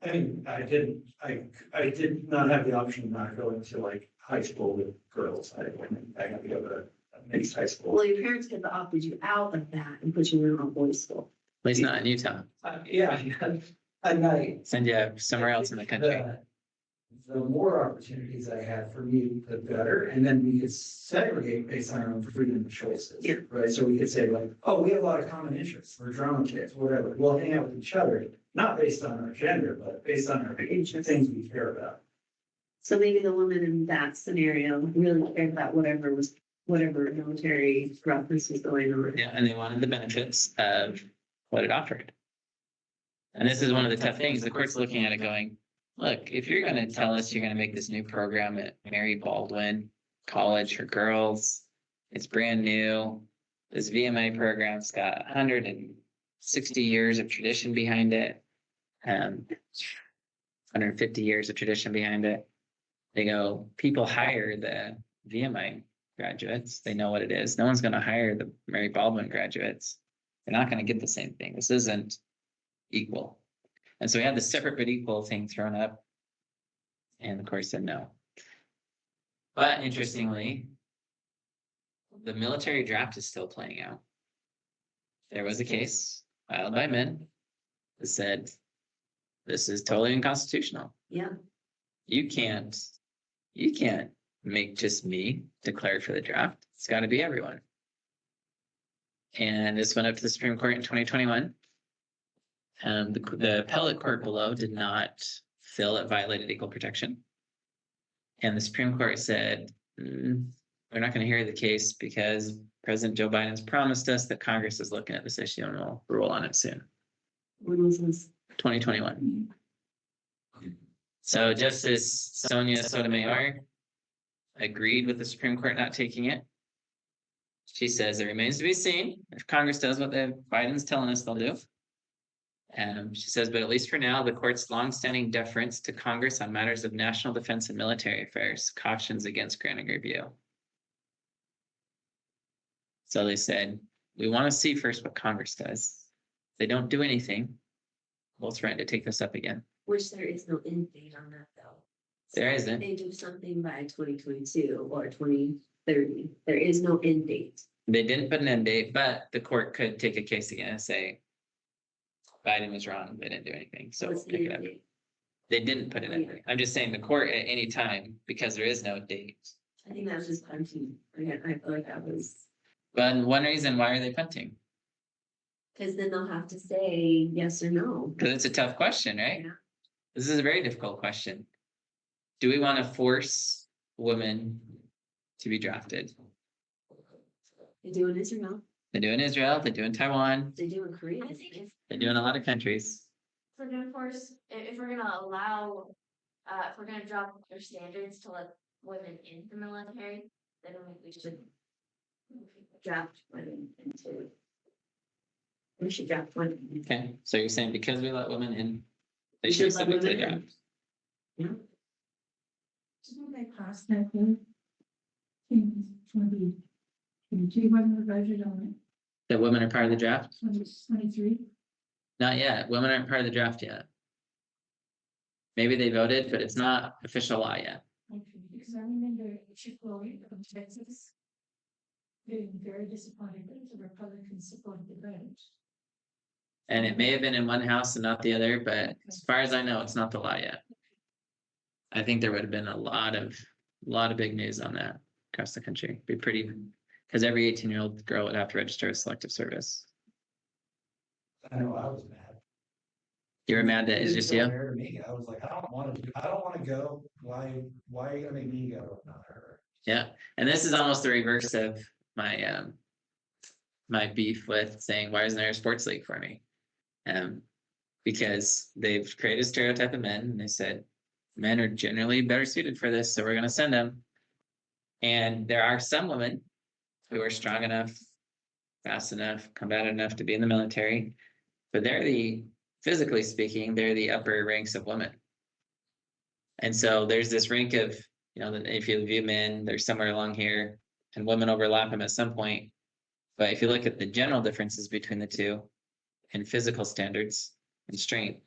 I mean, I did not have the option of not going to like high school with girls. I had to go to a mixed high school. Well, your parents could have opted you out of that and put you in a boys' school. At least not in Utah. Yeah, at night. Send you somewhere else in the country. The more opportunities I had for me, the better, and then we could segregate based on our own freedom of choices. Yeah. Right, so we could say like, oh, we have a lot of common interests, we're drama kids, whatever, we'll hang out with each other, not based on our gender, but based on our age and things we care about. So maybe the woman in that scenario really cared about whatever military reference was going on. Yeah, and they wanted the benefits of what it offered. And this is one of the tough things. The court's looking at it going, look, if you're gonna tell us you're gonna make this new program at Mary Baldwin College for girls, it's brand new. This VMI program's got 160 years of tradition behind it. 150 years of tradition behind it. They go, people hire the VMI graduates. They know what it is. No one's gonna hire the Mary Baldwin graduates. They're not gonna get the same thing. This isn't equal. And so we had the separate but equal thing thrown up. And the court said no. But interestingly, the military draft is still playing out. There was a case filed by men that said, this is totally unconstitutional. Yeah, You can't make just me declare for the draft. It's got to be everyone. And this went up to the Supreme Court in 2021. The appellate court below did not feel it violated equal protection. And the Supreme Court said, we're not going to hear the case because President Joe Biden's promised us that Congress is looking at this issue and will rule on it soon. when was this? 2021. So Justice Sonia Sotomayor agreed with the Supreme Court not taking it. She says it remains to be seen if Congress does what the Biden's telling us they'll do. She says, but at least for now, the court's longstanding deference to Congress on matters of national defense and military affairs cautions against granting review. So they said, we want to see first what Congress does. If they don't do anything, we'll threaten to take this up again. Which there is no end date on that though. There So isn't. if They do something by 2022 or 2030. There is no end date. They didn't put an end date, but the court could take a case again and say Biden was wrong. They didn't do anything. So What's the pick it end up. date? They didn't put it in. I'm just saying the court at any time, because there is no date. I think that was just punting. Again, I feel like that was, But one reason why are they punting? because then they'll have to say yes or no. Because it's a tough question, right? Yeah. This is a very difficult question. Do we want to force women to be drafted? They do in Israel. They do in Israel, they do in Taiwan, They do in Korea. I think they do in a lot of countries. if we're gonna force, if we're gonna allow, if we're gonna drop their standards to let women in the military, then we should draft women into. We should draft women. Okay, so you're saying because we let women in, they We should be should let subject to the women in. draft. Yeah. Didn't they pass that bill? In 2022, wasn't the budget on That women are part of the draft? it, 2023? Not yet. Women aren't part of the draft yet. Maybe they voted, but it's not official law yet. Okay, because I remember Chick Floyd from Texas being very disappointed that the Republicans supported the vote. And it may have been in one house and not the other, but as far as I know, it's not the law yet. I think there would have been a lot of big news on that across the country. Be pretty, because every 18-year-old girl would have to register with selective service. I know I was mad. You were mad that it's It just didn't you? feel fair to me. I was like, I don't wanna go. Why are you gonna make me go? Not her. Yeah, and this is almost the reverse of my my beef with saying, why isn't there a sports league for me? Because they've created a stereotype of men and they said men are generally better suited for this, so we're gonna send them. And there are some women who are strong enough, fast enough, combative enough to be in the military, but physically speaking, they're the upper ranks of women. And so there's this rank of, that if you view men, they're somewhere along here, and women overlap them at some point. But if you look at the general differences between the two in physical standards and strength,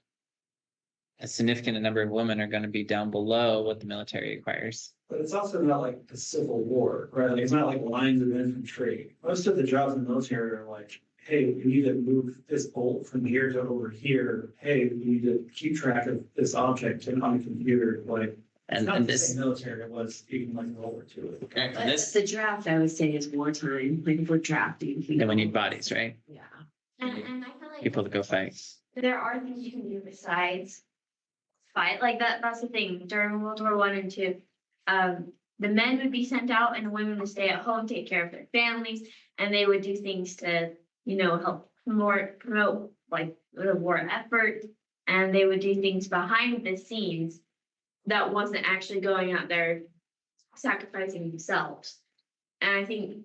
a significant number of women are going to be down below what the military requires. But it's also not like the Civil War, right? Like, it's not like lines of infantry. Most of the jobs in the military are like, hey, we need to move this bolt from here to over here. Hey, we need to keep track of this object on a computer. Like, it's And, not and the this, same military it was even like World War II. okay, But and this, the draft, I would say, is wartime. Like if we're drafting. then we need bodies, right? Yeah. And I feel like. People to go fight. There are things you can do besides fight, like that's the thing, during World War I and II. The men would be sent out and the women would stay at home, take care of their families, and they would do things to, help promote like the war effort. And they would do things behind the scenes that wasn't actually going out there sacrificing themselves. And I think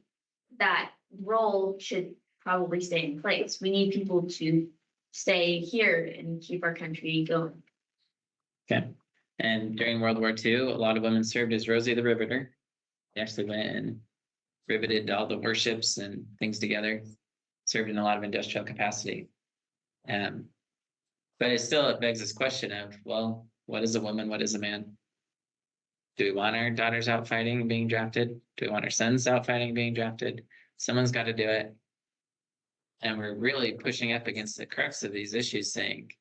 that role should probably stay in place. We need people to stay here and keep our country going. Okay. And during World War II, a lot of women served as Rosie the Riveter. They actually went and riveted all the warships and things together, served in a lot of industrial capacity. But it begs this question of, well, what is a woman? What is a man? Do we want our daughters out fighting and being drafted? Do we want our sons out fighting and being drafted? Someone's got to do it. And we're really pushing up against the crux of these issues saying,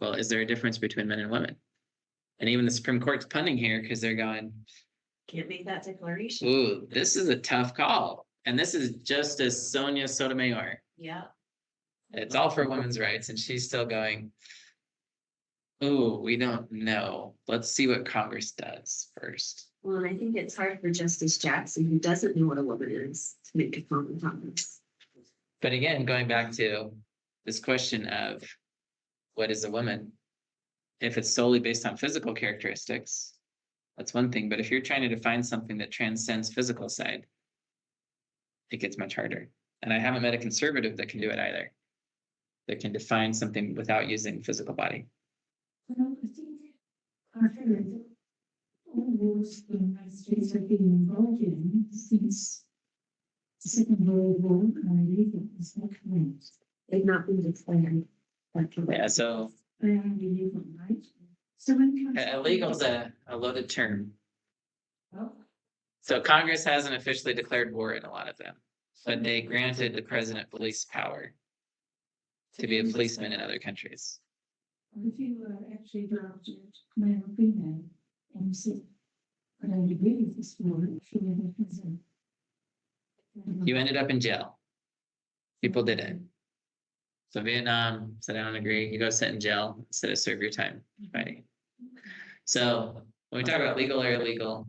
well, is there a difference between men and women? And even the Supreme Court's punning here because they're going, Can't make that declaration. ooh, this is a tough call. And this is Justice Sonia Sotomayor. Yeah. It's all for women's rights. And she's still going, ooh, we don't know. Let's see what Congress does first. Well, and I think it's hard for Justice Jackson, who doesn't know what a woman is, to make a comment on this. But again, going back to this question of what is a woman? If it's solely based on physical characteristics, that's one thing. But if you're trying to define something that transcends physical side, it gets much harder. And I haven't met a conservative that can do it either. That can define something without using physical body. Well, I think I've heard that all wars the United States have been involved in since the Second World War are illegal, is that correct? They've not been declared. Yeah, so They are illegal, right? So when it comes. illegal is a loaded term. Well, So Congress hasn't officially declared war in a lot of them, but they granted the president police power to be a policeman in other countries. if you were actually drafted male or female and said, I don't agree with this war, surely that has a. You ended up in jail. People did it. So Vietnam said, I don't agree. You go sit in jail instead of serve your time fighting. So when we talk about legal or illegal,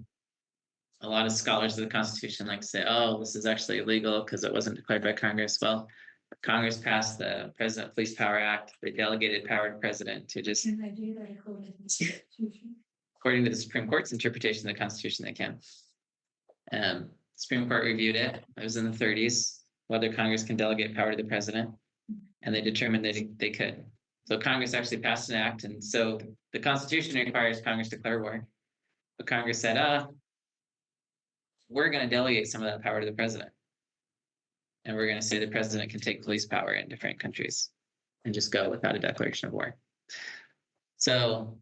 a lot of scholars of the Constitution like to say, oh, this is actually illegal because it wasn't declared by Congress. Well, Congress passed the President Police Power Act. They delegated power to the president to just, Can they do that according to the Constitution? according to the Supreme Court's interpretation of the Constitution, they can. Supreme Court reviewed it. It was in the 30s, whether Congress can delegate power to the president. And they determined that they could. So Congress actually passed an act. And so the Constitution requires Congress to declare war. But Congress said, we're going to delegate some of that power to the president. And we're going to say the president can take police power in different countries and just go without a declaration of war. So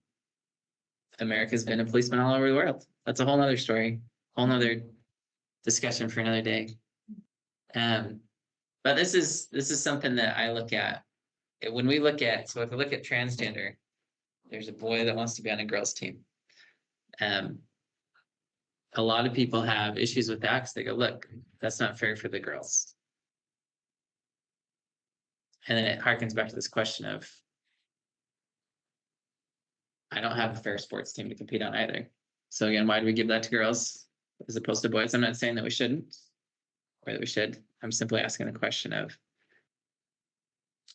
America's been a policeman all over the world. That's a whole nother story, whole nother discussion for another day. But this is something that I look at when we look at, so if we look at transgender, there's a boy that wants to be on a girls' team. A lot of people have issues with that because they go, look, that's not fair for the girls. And then it harkens back to this question of, I don't have a fair sports team to compete on either. So again, why do we give that to girls as opposed to boys? I'm not saying that we shouldn't or that we should. I'm simply asking a question of,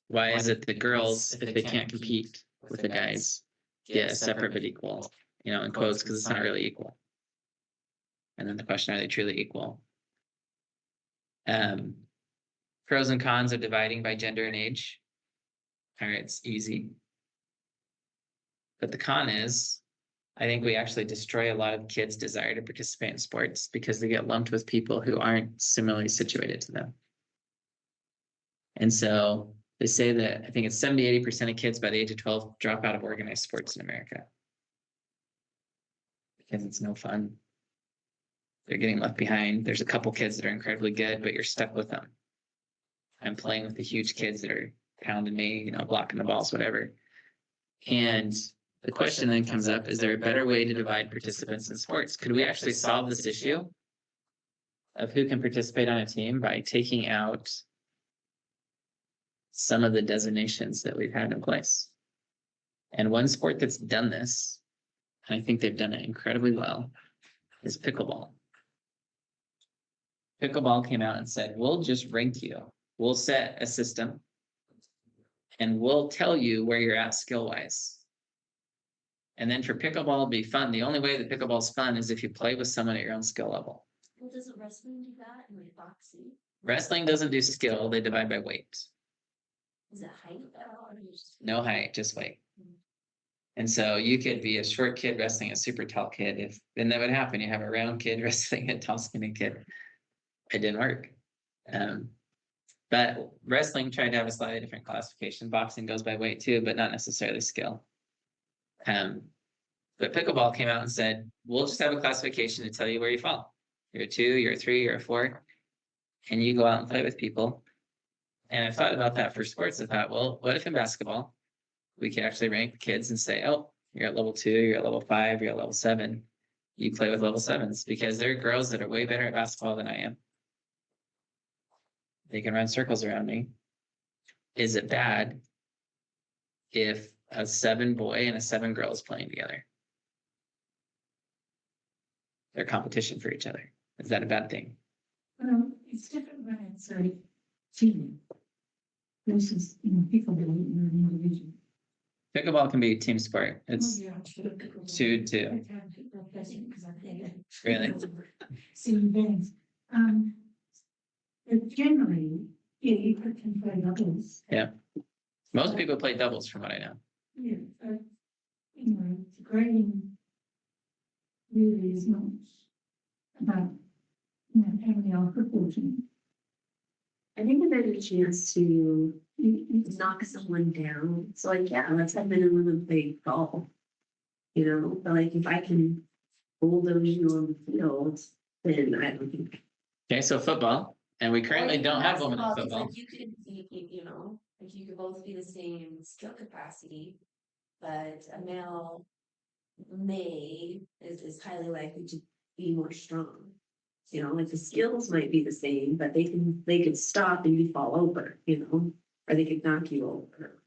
why is it the girls, if they can't compete with the guys, get a separate but equal, in quotes, because it's not really equal. And then the question, are they truly equal? Pros and cons of dividing by gender and age. All right, it's easy. But the con is, I think we actually destroy a lot of kids' desire to participate in sports because they get lumped with people who aren't similarly situated to them. And so they say that I think it's 70-80% of kids by the age of 12 drop out of organized sports in America because it's no fun. They're getting left behind. There's a couple kids that are incredibly good, but you're stuck with them. I'm playing with the huge kids that are pounding me, blocking the balls, whatever. And the question then comes up, is there a better way to divide participants in sports? Could we actually solve this issue of who can participate on a team by taking out some of the designations that we've had in place? And one sport that's done this, and I think they've done it incredibly well, is pickleball. Pickleball came out and said, we'll just rank you. We'll set a system and we'll tell you where you're at skill-wise. And then for pickleball to be fun, the only way that pickleball is fun is if you play with someone at your own skill level. Well, doesn't wrestling do that and like boxing? Wrestling doesn't do skill, they divide by weight. Is it height at all? Or just... No height, just weight. And so you could be a short kid wrestling a super tall kid. Then that would happen. You have a round kid wrestling a tall, skinny kid. It didn't work. But wrestling tried to have a slightly different classification. Boxing goes by weight too, but not necessarily skill. But pickleball came out and said, we'll just have a classification to tell you where you fall. You're a 2, you're a 3, you're a 4. And you go out and play with people. And I thought about that for sports. I thought, well, what if in basketball, we could actually rank kids and say, oh, you're at level 2, you're at level 5, you're at level 7. You play with level 7s because there are girls that are way better at basketball than I am. They can run circles around me. Is it bad if a 7 boy and a 7 girl is playing together? They're competition for each other. Is that a bad thing? Well, it's different when it's a team versus pickleball, you're an individual. Pickleball can be a team sport. It's Oh, yeah, sure, pickleball. 2-2. I can't pickleball because I play it. Really? Seeing things. But generally, you can play doubles. Most people play doubles from what I know. Yeah, but, the grading really is not about, how many are proportionate. I think a better chance to It's knock someone down. So like, yeah, let's have men and women play golf. You know, but like if I can bulldoze you on the field, then I don't think. Okay, so football, and we currently don't have women in Basketball, 'cause, football. like, you could be, like you could both be the same skill capacity, but a male is highly likely to be more strong. You know, like the skills might be the same, but they could stop and you fall over, or they could knock you over.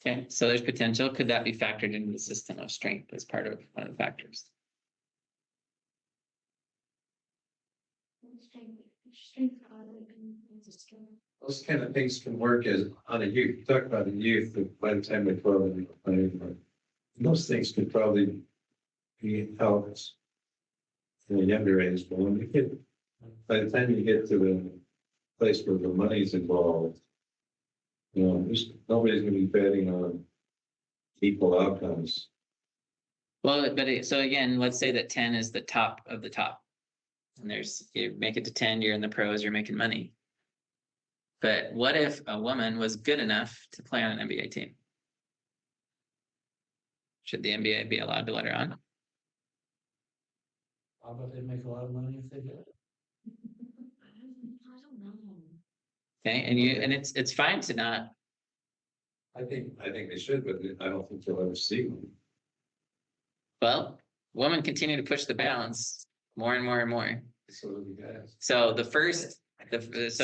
Okay, so there's potential. Could that be factored into the system of strength as part of one of the factors? Those kind of things can work as on a youth, you talk about a youth, that by the time they're 12 and they're playing, but those things could probably be helped in a younger age, but when you get, by the time you get to the place where the money's involved, nobody's gonna be betting on equal outcomes. Well, so again, let's say that 10 is the top of the top. And you make it to 10, you're in the pros, you're making money. But what if a woman was good enough to play on an NBA team? Should the NBA be allowed to let her on? How about they make a lot of money if they do it? I don't know. Okay, and it's fine to not. I think they should, but I don't think you'll ever see one. Well, women continue to push the balance more and more and more. So do the guys. So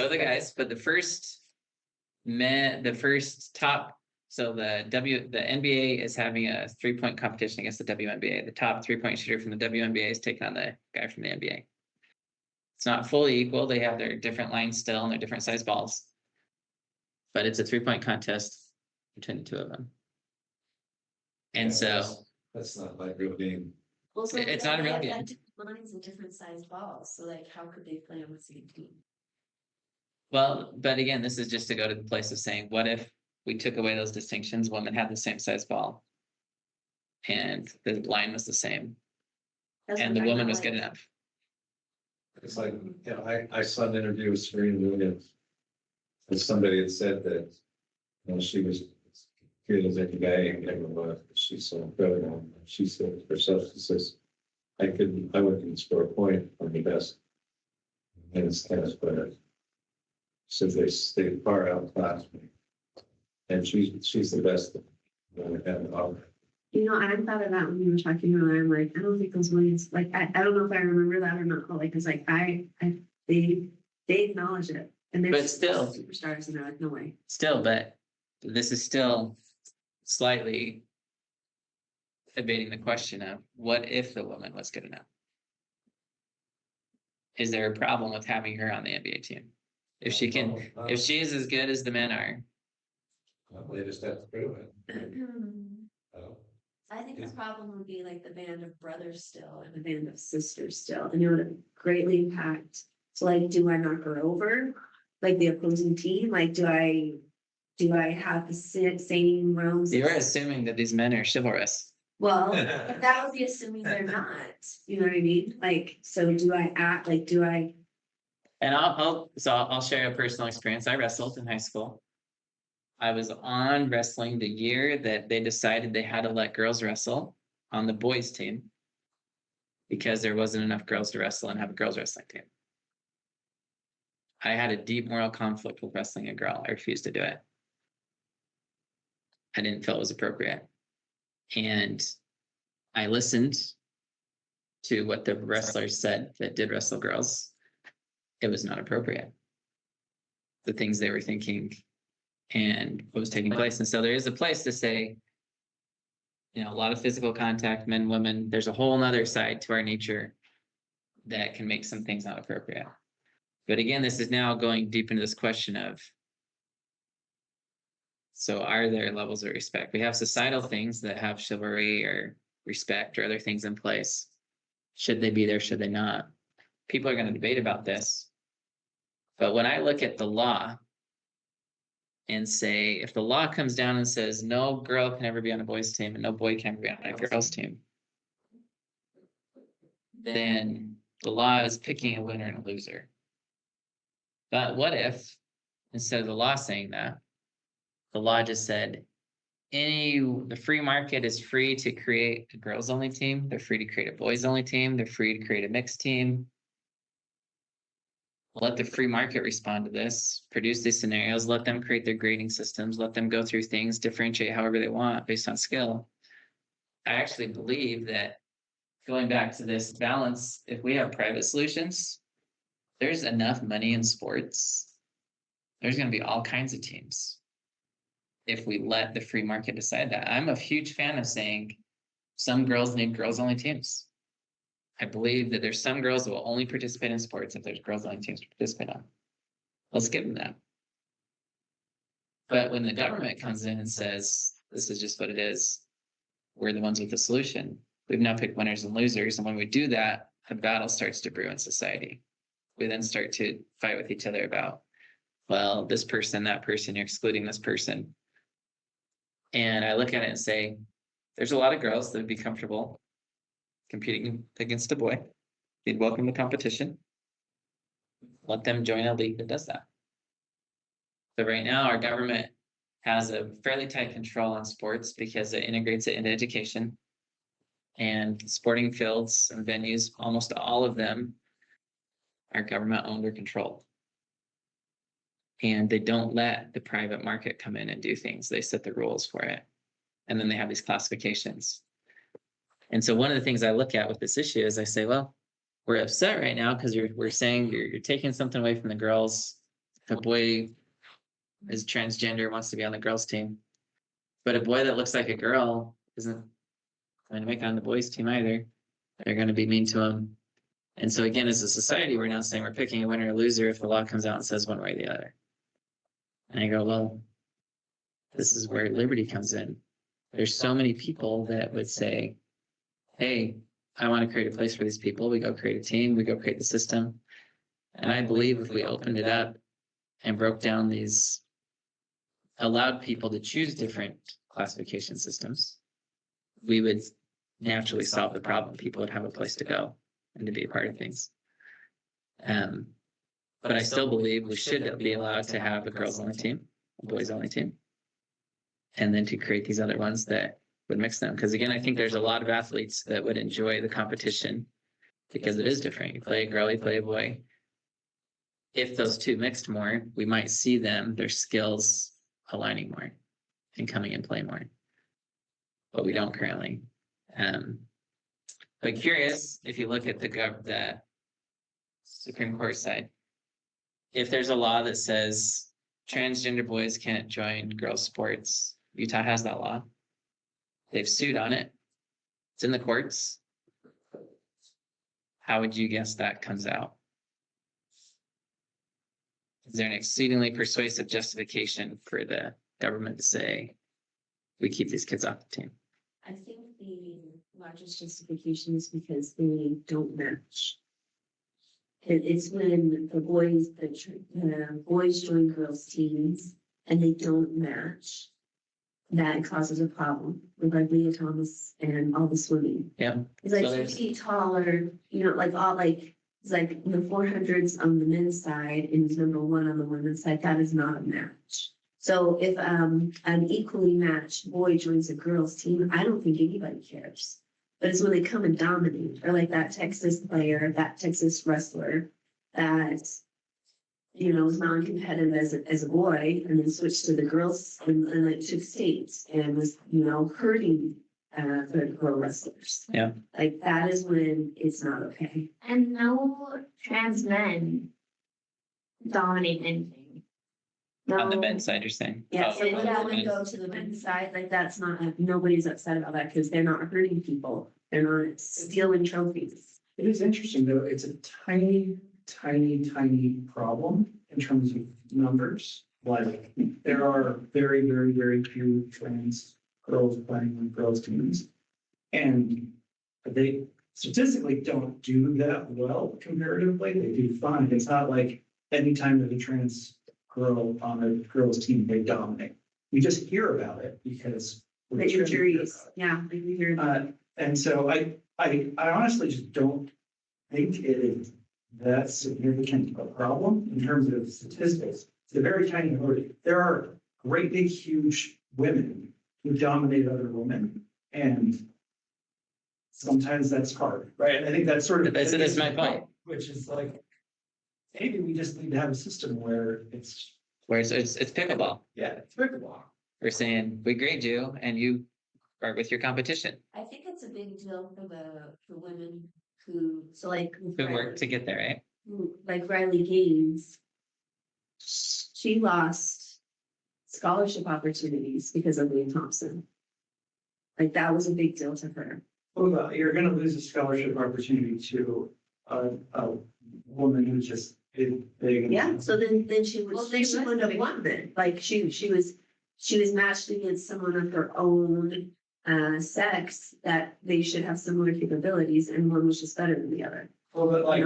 the guys, but the first top. So the NBA is having a 3-point competition against the WNBA. The top 3-point shooter from the WNBA is taking on the guy from the NBA. It's not fully equal. They have their different lines still and their different size balls. But it's a 3-point contest between the two of them. And Yeah, so that's not like real game. Well, so It's not a they real have game. different lines and different sized balls, so like, how could they play on the same team? Well, but again, this is just to go to the place of saying, what if we took away those distinctions, women had the same size ball? And the line was the same, That's and what the I'm woman talking was about, good like, enough. It's like, I saw an interview with Serena Williams. And somebody had said that, she was as good as any guy ever was. She's so incredible. She said herself, she says, I wouldn't score a point on the best men's tennis player. So they far outclassed me. And she's the best. And I thought of that when you were talking earlier. I'm like, I don't think those Williams, like, I don't know if I remember that or not, but like, it's like, they acknowledge it. And they're But still- superstars, and they're like, no way. Still, but this is still slightly evading the question of what if the woman was good enough? Is there a problem with having her on the NBA team? If she is as good as the men are, Well, they just have to prove it. Oh. I think the problem would be like the band of brothers still and the band of sisters still, and it would greatly impact. So like, do I knock her over? Like the opposing team? Like, do I have the same realms? you're assuming that these men are chivalrous. Well, but that would be assuming they're not, you know what I mean? Like, so do I act, like, do I? And I'll share a personal experience. I wrestled in high school. I was on wrestling the year that they decided they had to let girls wrestle on the boys team because there wasn't enough girls to wrestle and have a girls wrestling team. I had a deep moral conflict with wrestling a girl. I refused to do it. I didn't feel it was appropriate. And I listened to what the wrestlers said that did wrestle girls. It was not appropriate. The things they were thinking and what was taking place. And so there is a place to say, a lot of physical contact, men, women, there's a whole nother side to our nature that can make some things not appropriate. But again, this is now going deep into this question of, so are there levels of respect? We have societal things that have chivalry or respect or other things in place. Should they be there? Should they not? People are going to debate about this. But when I look at the law and say, if the law comes down and says no girl can ever be on a boys team and no boy can ever be on a girls team, then the law is picking a winner and a loser. But what if, instead of the law saying that, the law just said, the free market is free to create a girls only team, they're free to create a boys only team, they're free to create a mixed team. Let the free market respond to this, produce these scenarios, let them create their grading systems, let them go through things, differentiate however they want based on skill. I actually believe that, going back to this balance, if we have private solutions, there's enough money in sports. There's going to be all kinds of teams if we let the free market decide that. I'm a huge fan of saying some girls need girls only teams. I believe that there's some girls that will only participate in sports if there's girls only teams to participate on. Let's give them that. But when the government comes in and says, this is just what it is, we're the ones with the solution. We've now picked winners and losers. And when we do that, a battle starts to brew in society. We then start to fight with each other about, well, this person, that person, you're excluding this person. And I look at it and say, there's a lot of girls that would be comfortable competing against a boy. They'd welcome the competition. Let them join a league that does that. But right now, our government has a fairly tight control on sports because it integrates it into education. And sporting fields and venues, almost all of them are government owned or controlled. And they don't let the private market come in and do things. They set the rules for it. And then they have these classifications. And so one of the things I look at with this issue is I say, well, we're upset right now because we're saying you're taking something away from the girls. If a boy is transgender, wants to be on the girls team, but a boy that looks like a girl isn't going to make it on the boys team either. They're going to be mean to him. And so again, as a society, we're now saying we're picking a winner or loser if the law comes out and says one way or the other. And I go, well, this is where liberty comes in. There's so many people that would say, hey, I want to create a place for these people. We go create a team, we go create the system. And I believe if we opened it up and broke down these, allowed people to choose different classification systems, we would naturally solve the problem. People would have a place to go and to be a part of things. But I still believe we should be allowed to have a girls only team, a boys only team, and then to create these other ones that would mix them. Because again, I think there's a lot of athletes that would enjoy the competition because it is different. You play a girl, you play a boy. If those two mixed more, we might see them, their skills aligning more and coming in play more. But we don't currently. But curious, if you look at the Supreme Court side, if there's a law that says transgender boys can't join girls' sports, Utah has that law. They've sued on it. It's in the courts. How would you guess that comes out? Is there an exceedingly persuasive justification for the government to say, we keep these kids off the team? I think the largest justification is because they don't match. It's when the boys join girls' teams and they don't match, that causes a problem with like Leah Thomas and all the swimming. Yeah. It's like So 6 there's- feet taller, you know, like all like, it's like the 400s on the men's side and he's number one on the women's side. That is not a match. So if an equally matched boy joins a girls' team, I don't think anybody cares. But it's when they come and dominate, or like that Texas player, that Texas wrestler that, you know, was non-competitive as a boy and then switched to the girls and like took states and was, you know, hurting the girl wrestlers. Yeah. Like that is when it's not okay. And no trans men dominate anything. On the No. men's side, you're saying? Yeah, Oh, so on the that would women's. go to the men's side, like that's not, nobody's upset about that because they're not hurting people. They're not stealing trophies. It is interesting though, it's a tiny problem in terms of numbers. Like there are very, very, very few trans girls playing on girls teams. And they statistically don't do that well comparatively. They do fine. It's not like anytime there's a trans girl on a girls' team, they dominate. We just hear about it because. The we shouldn't hear injuries, about it. yeah, like we hear that. And so I honestly just don't think it is that significant a problem in terms of statistics. It's a very tiny minority. There are great big huge women who dominate other women, and sometimes that's hard, right? And I think that's sort of. That's my point. Which is like, maybe we just need to have a system where it's, Whereas it's pickleball. yeah, it's pickleball. We're saying, we grade you and you are with your competition, I think it's a big deal for women who, so like. with who work Riley- to get there, right? Like Riley Gaines. She lost scholarship opportunities because of Lee Thompson. Like that was a big deal to her. Well, you're gonna lose a scholarship opportunity to a woman who's just big. And- Yeah, so then she Well, was, then she she wouldn't have was- won then, like she was matched against someone of her own sex that they should have similar capabilities and one was just better than the other. Well, but like,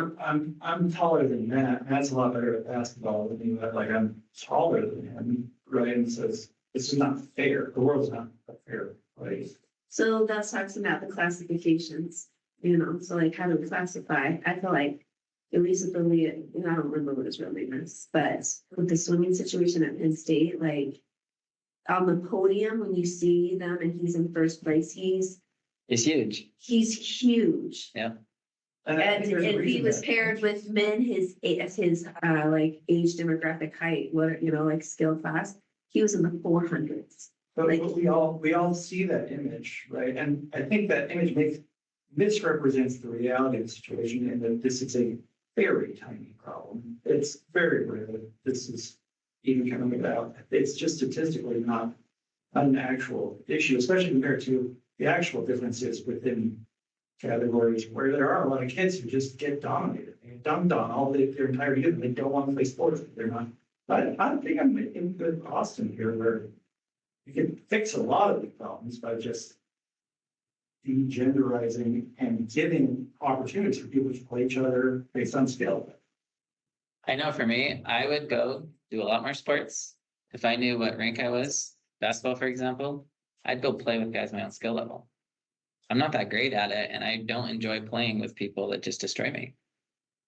I'm taller than Matt. Matt's a lot better at basketball than me, but like, I'm taller than him, right? And so it's just not fair. The world's not a fair place. So that's talks about the classifications, so like how to classify, I feel like. At least with the lead, I don't remember what his real name is, but with the swimming situation at Penn State, like. On the podium, when you see them and he's in first place, he's It's huge. huge. I And, think there's a and he reason was that- paired with men his like age demographic height, what, like skill class. He was in the 400s. But like- we all see that image, right? And I think that image misrepresents the reality of the situation and that this is a very tiny problem. It's very rare that this is even coming about. It's just statistically not an actual issue, especially compared to the actual differences within categories where there are a lot of kids who just get dominated. They get dumped on all their entire youth and they don't want to play sports. They're not. I think I'm in good Austin here where you can fix a lot of the problems by just degenderizing and giving opportunities for people to play each other based on skill. I know for me, I would go do a lot more sports. If I knew what rank I was, basketball, for example, I'd go play with guys my own skill level. I'm not that great at it, and I don't enjoy playing with people that just destroy me.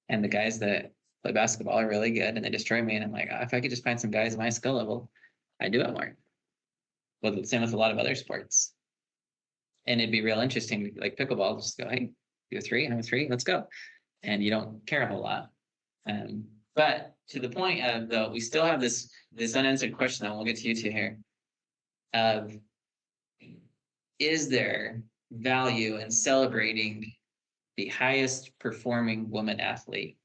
And the guys that play basketball are really good and they destroy me. And I'm like, "Oh, if I could just find some guys my skill level, I'd do it more." Well, the same with a lot of other sports. And it'd be real interesting, like pickleball, just go, hey, you have three, I'm a three, let's go. And you don't care a whole lot. But to the point of though, we still have this unanswered question, and we'll get to you two here. Of is there value in celebrating the highest performing woman athlete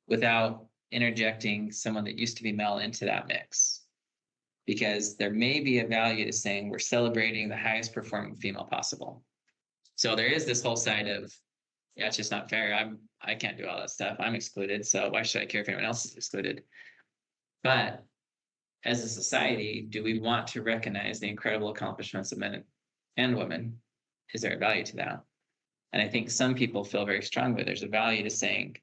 without interjecting someone that used to be male into that mix? Because there may be a value to saying we're celebrating the highest performing female possible. So there is this whole side of, yeah, it's just not fair. I can't do all that stuff. I'm excluded. So why should I care if anyone else is excluded? But as a society, do we want to recognize the incredible accomplishments of men and women? Is there a value to that? And I think some people feel very strongly there's a value to saying,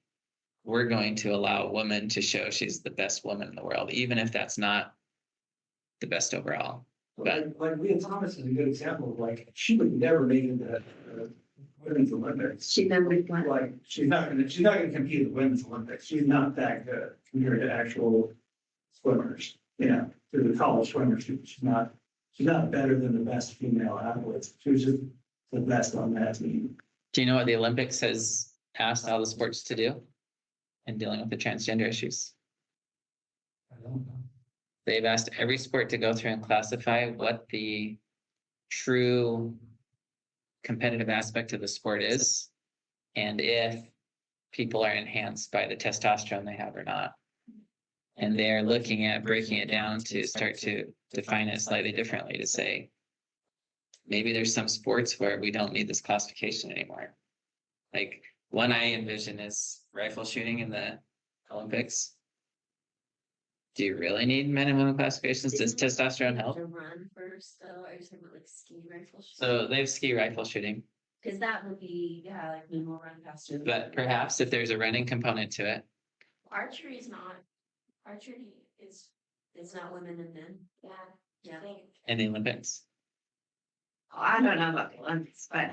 we're going to allow a woman to show she's the best woman in the world, even if that's not the best overall. Like Leah Thomas is a good example of like, she would never make it to women's Olympics. She never won. Like, she's not gonna compete at the women's Olympics. She's not that good compared to actual swimmers, to the college swimmers. She's not better than the best female athletes. She was just the best on that team. Do you know what the Olympics has asked all the sports to do in dealing with the transgender issues? I don't know. They've asked every sport to go through and classify what the true competitive aspect of the sport is, and if people are enhanced by the testosterone they have or not. And they're looking at breaking it down to start to define it slightly differently to say, maybe there's some sports where we don't need this classification anymore. Like one I envision is rifle shooting in the Olympics. Do you really need men and women classifications? Does testosterone help? To run first, though, are you talking about like ski rifle? So they have ski rifle shooting, Cause that would be, like we will run faster. but perhaps if there's a running component to it, archery is not, archery is, It's not women and men. yeah, Yeah. I think. in the Olympics, Oh, I don't know about the Olympics, but.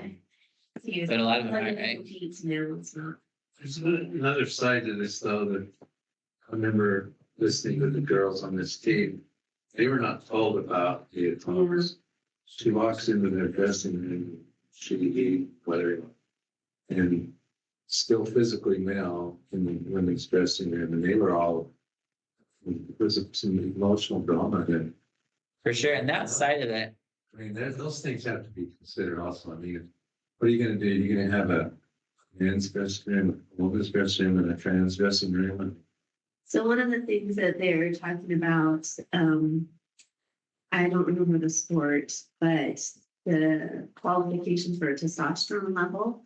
but a lot of them are, Women right? competes, no, it's not. There's another side to this though, that I remember listening to the girls on this team. They were not told about the autonomous. She walks into their dressing room, she whether and still physically male in the women's dressing room, and they were all, there was some emotional drama there. For sure, and that side of it, I mean, those things have to be considered also. I mean, what are you gonna do? You're gonna have a men's dressing room, a woman's dressing room, and a trans dressing room. So one of the things that they're talking about, I don't remember the sport, but the qualifications for a testosterone level.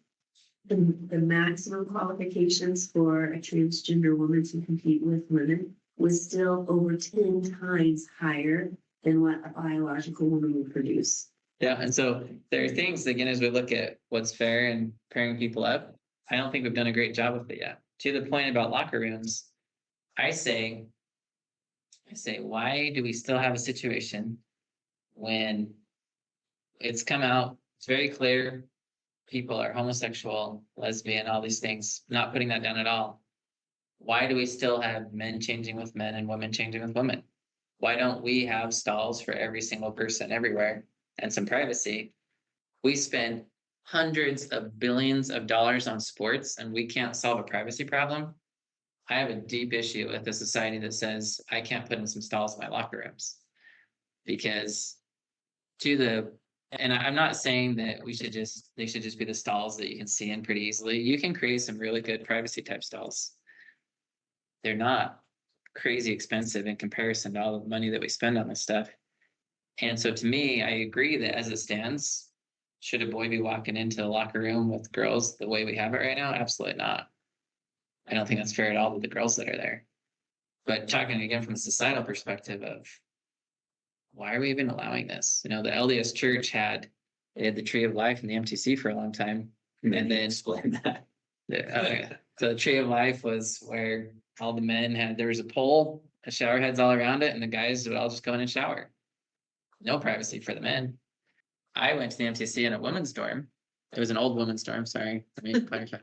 The maximum qualifications for a transgender woman to compete with women was still over 10 times higher than what a biological woman would produce. yeah, and so there are things, again, as we look at what's fair and pairing people up, I don't think we've done a great job with it yet. To the point about locker rooms, I say, why do we still have a situation when it's come out, it's very clear, people are homosexual, lesbian, all these things, not putting that down at all. Why do we still have men changing with men and women changing with women? Why don't we have stalls for every single person everywhere and some privacy? We spend hundreds of billions of dollars on sports and we can't solve a privacy problem. I have a deep issue with a society that says I can't put in some stalls in my locker rooms. Because and I'm not saying that they should just be the stalls that you can see in pretty easily. You can create some really good privacy type stalls. They're not crazy expensive in comparison to all the money that we spend on this stuff. And so to me, I agree that as it stands, should a boy be walking into a locker room with girls the way we have it right now? Absolutely not. I don't think that's fair at all with the girls that are there. But talking again from a societal perspective of why are we even allowing this? You know, the LDS Church had the Tree of Life in the MTC for a long time, and then Explain that. so the Tree of Life was where all the men had, there was a pole, a shower heads all around it, and the guys would all just go in and shower. No privacy for the men. I went to the MTC in a women's dorm. It was an old women's dorm, sorry. Let me clarify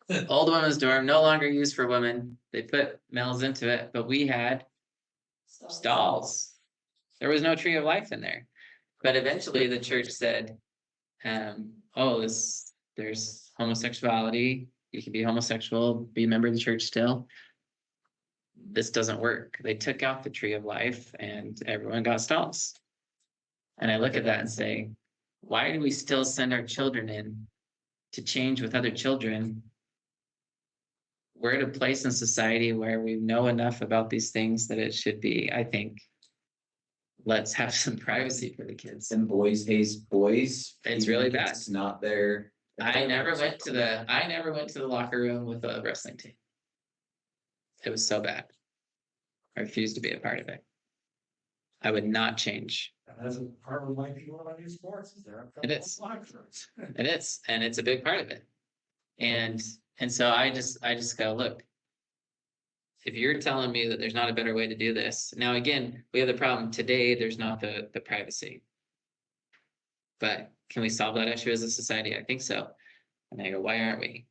that. Old women's dorm, no longer used for women. They put males into it, but we had stalls. There was no Tree of Life in there. But eventually the church said, there's homosexuality. You can be homosexual, be a member of the church still. This doesn't work. They took out the Tree of Life and everyone got stalls. And I look at that and say, why do we still send our children in to change with other children? We're at a place in society where we know enough about these things that it should be, I think, let's have some privacy for the kids. And boys haze boys. It's even really if bad. It's not their. I never went to the locker room with a wrestling team. It was so bad. I refused to be a part of it. I would not change. And that's a part of why people want to do sports is there. It is. Locker rooms. It is, and it's a big part of it. And so I just go, look, if you're telling me that there's not a better way to do this, now again, we have the problem today, there's not the privacy. But can we solve that issue as a society? I think so. And I go, why aren't we?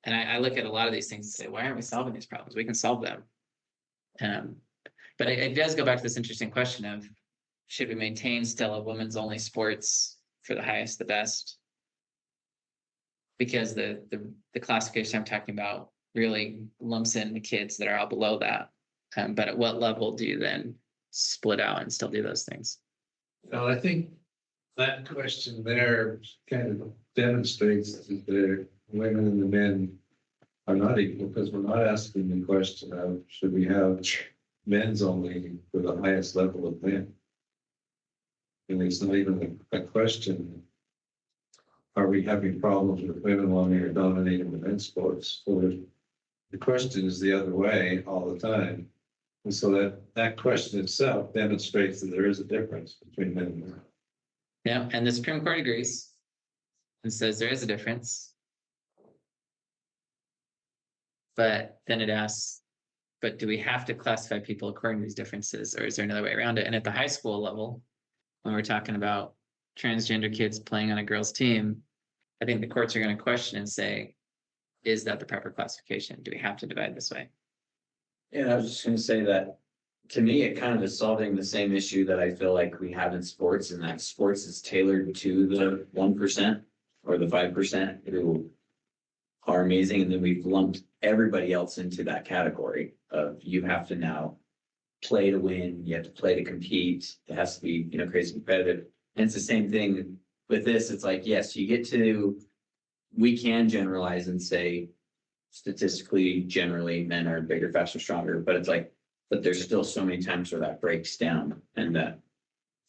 And I look at a lot of these things and say, why aren't we solving these problems? We can solve them. But it does go back to this interesting question of, should we maintain still a women's only sports for the highest, the best? Because the classification I'm talking about really lumps in the kids that are all below that. But at what level do you then split out and still do those things? Well, I think that question there kind of demonstrates that the women and the men are not equal, because we're not asking the question of should we have men's only for the highest level of men. And it's not even a question. Are we having problems with women wanting to dominate in the men's sports? So the question is the other way all the time. And so that question itself demonstrates that there is a difference between men and women. Yeah, and the Supreme Court agrees and says there is a difference. But then it asks, But do we have to classify people according to these differences, or is there another way around it? And at the high school level, when we're talking about transgender kids playing on a girls' team, I think the courts are going to question and say, is that the proper classification? Do we have to divide this way? Yeah, I was just gonna say that, to me, it kind of is solving the same issue that I feel like we have in sports, and that sports is tailored to the 1% or the 5% who are amazing, and then we've lumped everybody else into that category of you have to now play to win, you have to play to compete, it has to be, crazy competitive. And it's the same thing with this, it's like, yes, we can generalize and say statistically, generally, men are bigger, faster, stronger, but it's like, but there's still so many times where that breaks down, and that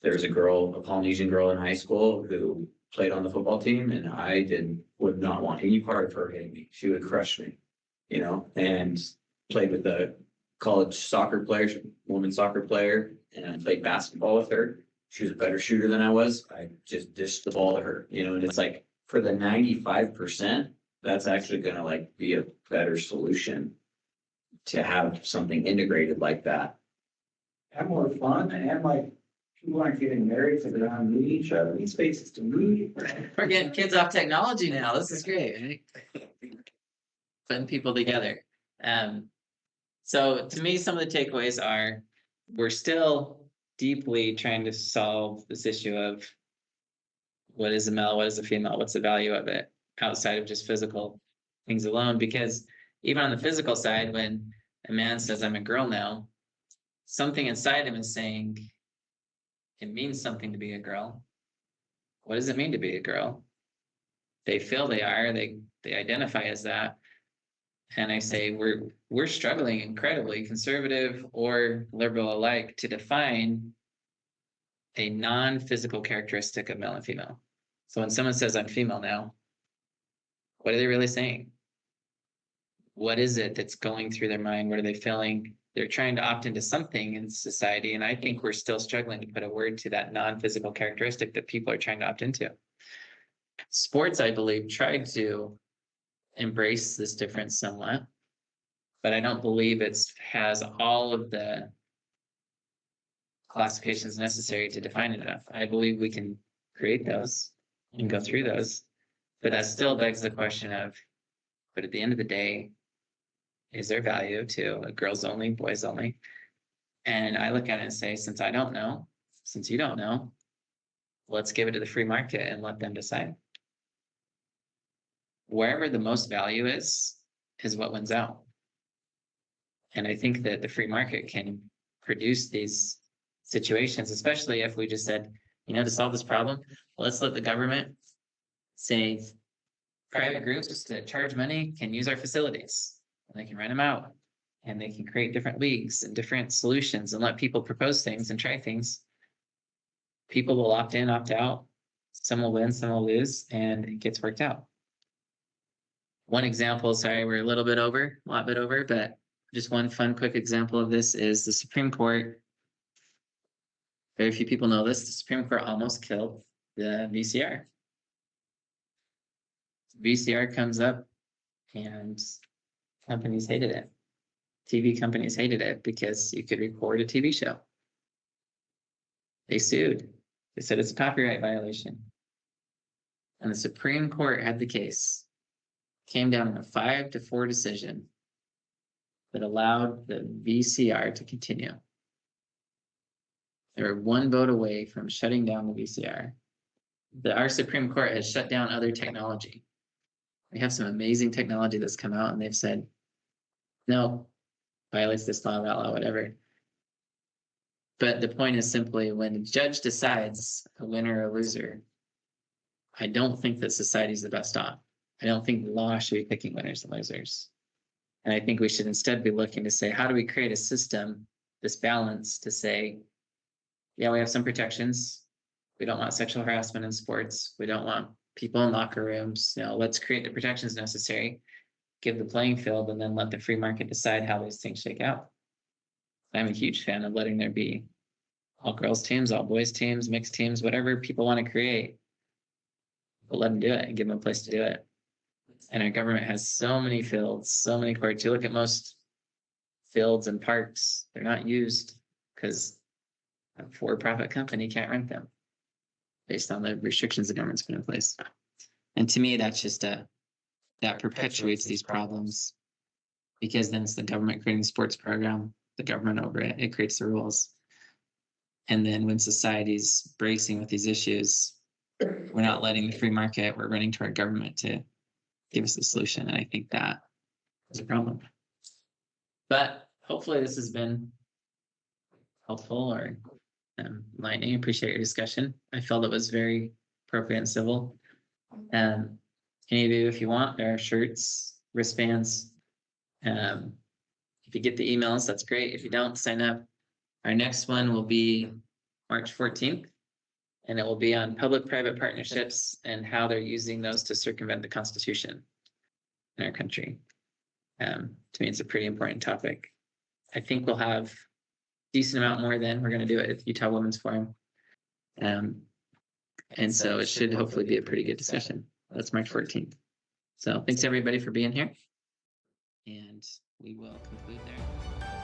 there's a Polynesian girl in high school who played on the football team, and would not want any part of her hitting me. She would crush me, and played with the college soccer player, woman soccer player, and I played basketball with her. She was a better shooter than I was. I just dished the ball to her, and it's like, for the 95%, that's actually gonna like be a better solution to have something integrated like that. And more fun, and like, people aren't getting married, so they're not meeting each other, these spaces to meet. We're getting kids off technology now. This is great. Right? Putting people together. So to me, some of the takeaways are we're still deeply trying to solve this issue of what is a male, what is a female, what's the value of it outside of just physical things alone. Because even on the physical side, when a man says, I'm a girl now, something inside him is saying, it means something to be a girl. What does it mean to be a girl? They feel they are, they identify as that. And I say, we're struggling incredibly, conservative or liberal alike, to define a non-physical characteristic of male and female. So when someone says I'm female now, what are they really saying? What is it that's going through their mind? What are they feeling? They're trying to opt into something in society. And I think we're still struggling to put a word to that non-physical characteristic that people are trying to opt into. Sports, I believe, tried to embrace this difference somewhat, but I don't believe it has all of the classifications necessary to define it enough. I believe we can create those and go through those, but that still begs the question of, but at the end of the day, is there value to a girls only, boys only? And I look at it and say, since I don't know, since you don't know, let's give it to the free market and let them decide. Wherever the most value is what wins out. And I think that the free market can produce these situations, especially if we just said, to solve this problem, let's let the government say private groups that charge money can use our facilities, and they can rent them out, and they can create different leagues and different solutions and let people propose things and try things. People will opt in, opt out. Some will win, some will lose, and it gets worked out. One example, sorry, we're a lot bit over, but just one fun, quick example of this is the Supreme Court. Very few people know this. The Supreme Court almost killed the VCR. VCR comes up and companies hated it. TV companies hated it because you could record a TV show. They sued. They said it's a copyright violation. And the Supreme Court had the case. Came down in a 5-4 decision that allowed the VCR to continue. They were one vote away from shutting down the VCR. Our Supreme Court has shut down other technology. We have some amazing technology that's come out, and they've said, no, violates this law, that law, whatever. But the point is simply, when a judge decides a winner or a loser, I don't think that society's the best off. I don't think the law should be picking winners and losers. And I think we should instead be looking to say, how do we create a system, this balance to say, yeah, we have some protections. We don't want sexual harassment in sports. We don't want people in locker rooms. Let's create the protections necessary, give the playing field, and then let the free market decide how these things shake out. I'm a huge fan of letting there be all girls teams, all boys teams, mixed teams, whatever people want to create. But let them do it and give them a place to do it. And our government has so many fields, so many courts. You look at most fields and parks, they're not used because a for-profit company can't rent them based on the restrictions the government's put in place. And to me, that's just that perpetuates these problems. Because then it's the government creating the sports program, the government over it, it creates the rules. And then when society's bracing with these issues, we're not letting the free market, we're running to our government to give us the solution. And I think that is a problem. But hopefully this has been helpful or enlightening. Appreciate your discussion. I felt it was very appropriate and civil. Any of you, if you want, there are shirts, wristbands. If you get the emails, that's great. If you don't, sign up. Our next one will be March 14th. And it will be on public-private partnerships and how they're using those to circumvent the Constitution in our country. To me, it's a pretty important topic. I think we'll have a decent amount more then. We're going to do it at Utah Women's Forum. And so it should hopefully be a pretty good discussion. That's March 14th. So thanks everybody for being here. And we will conclude there.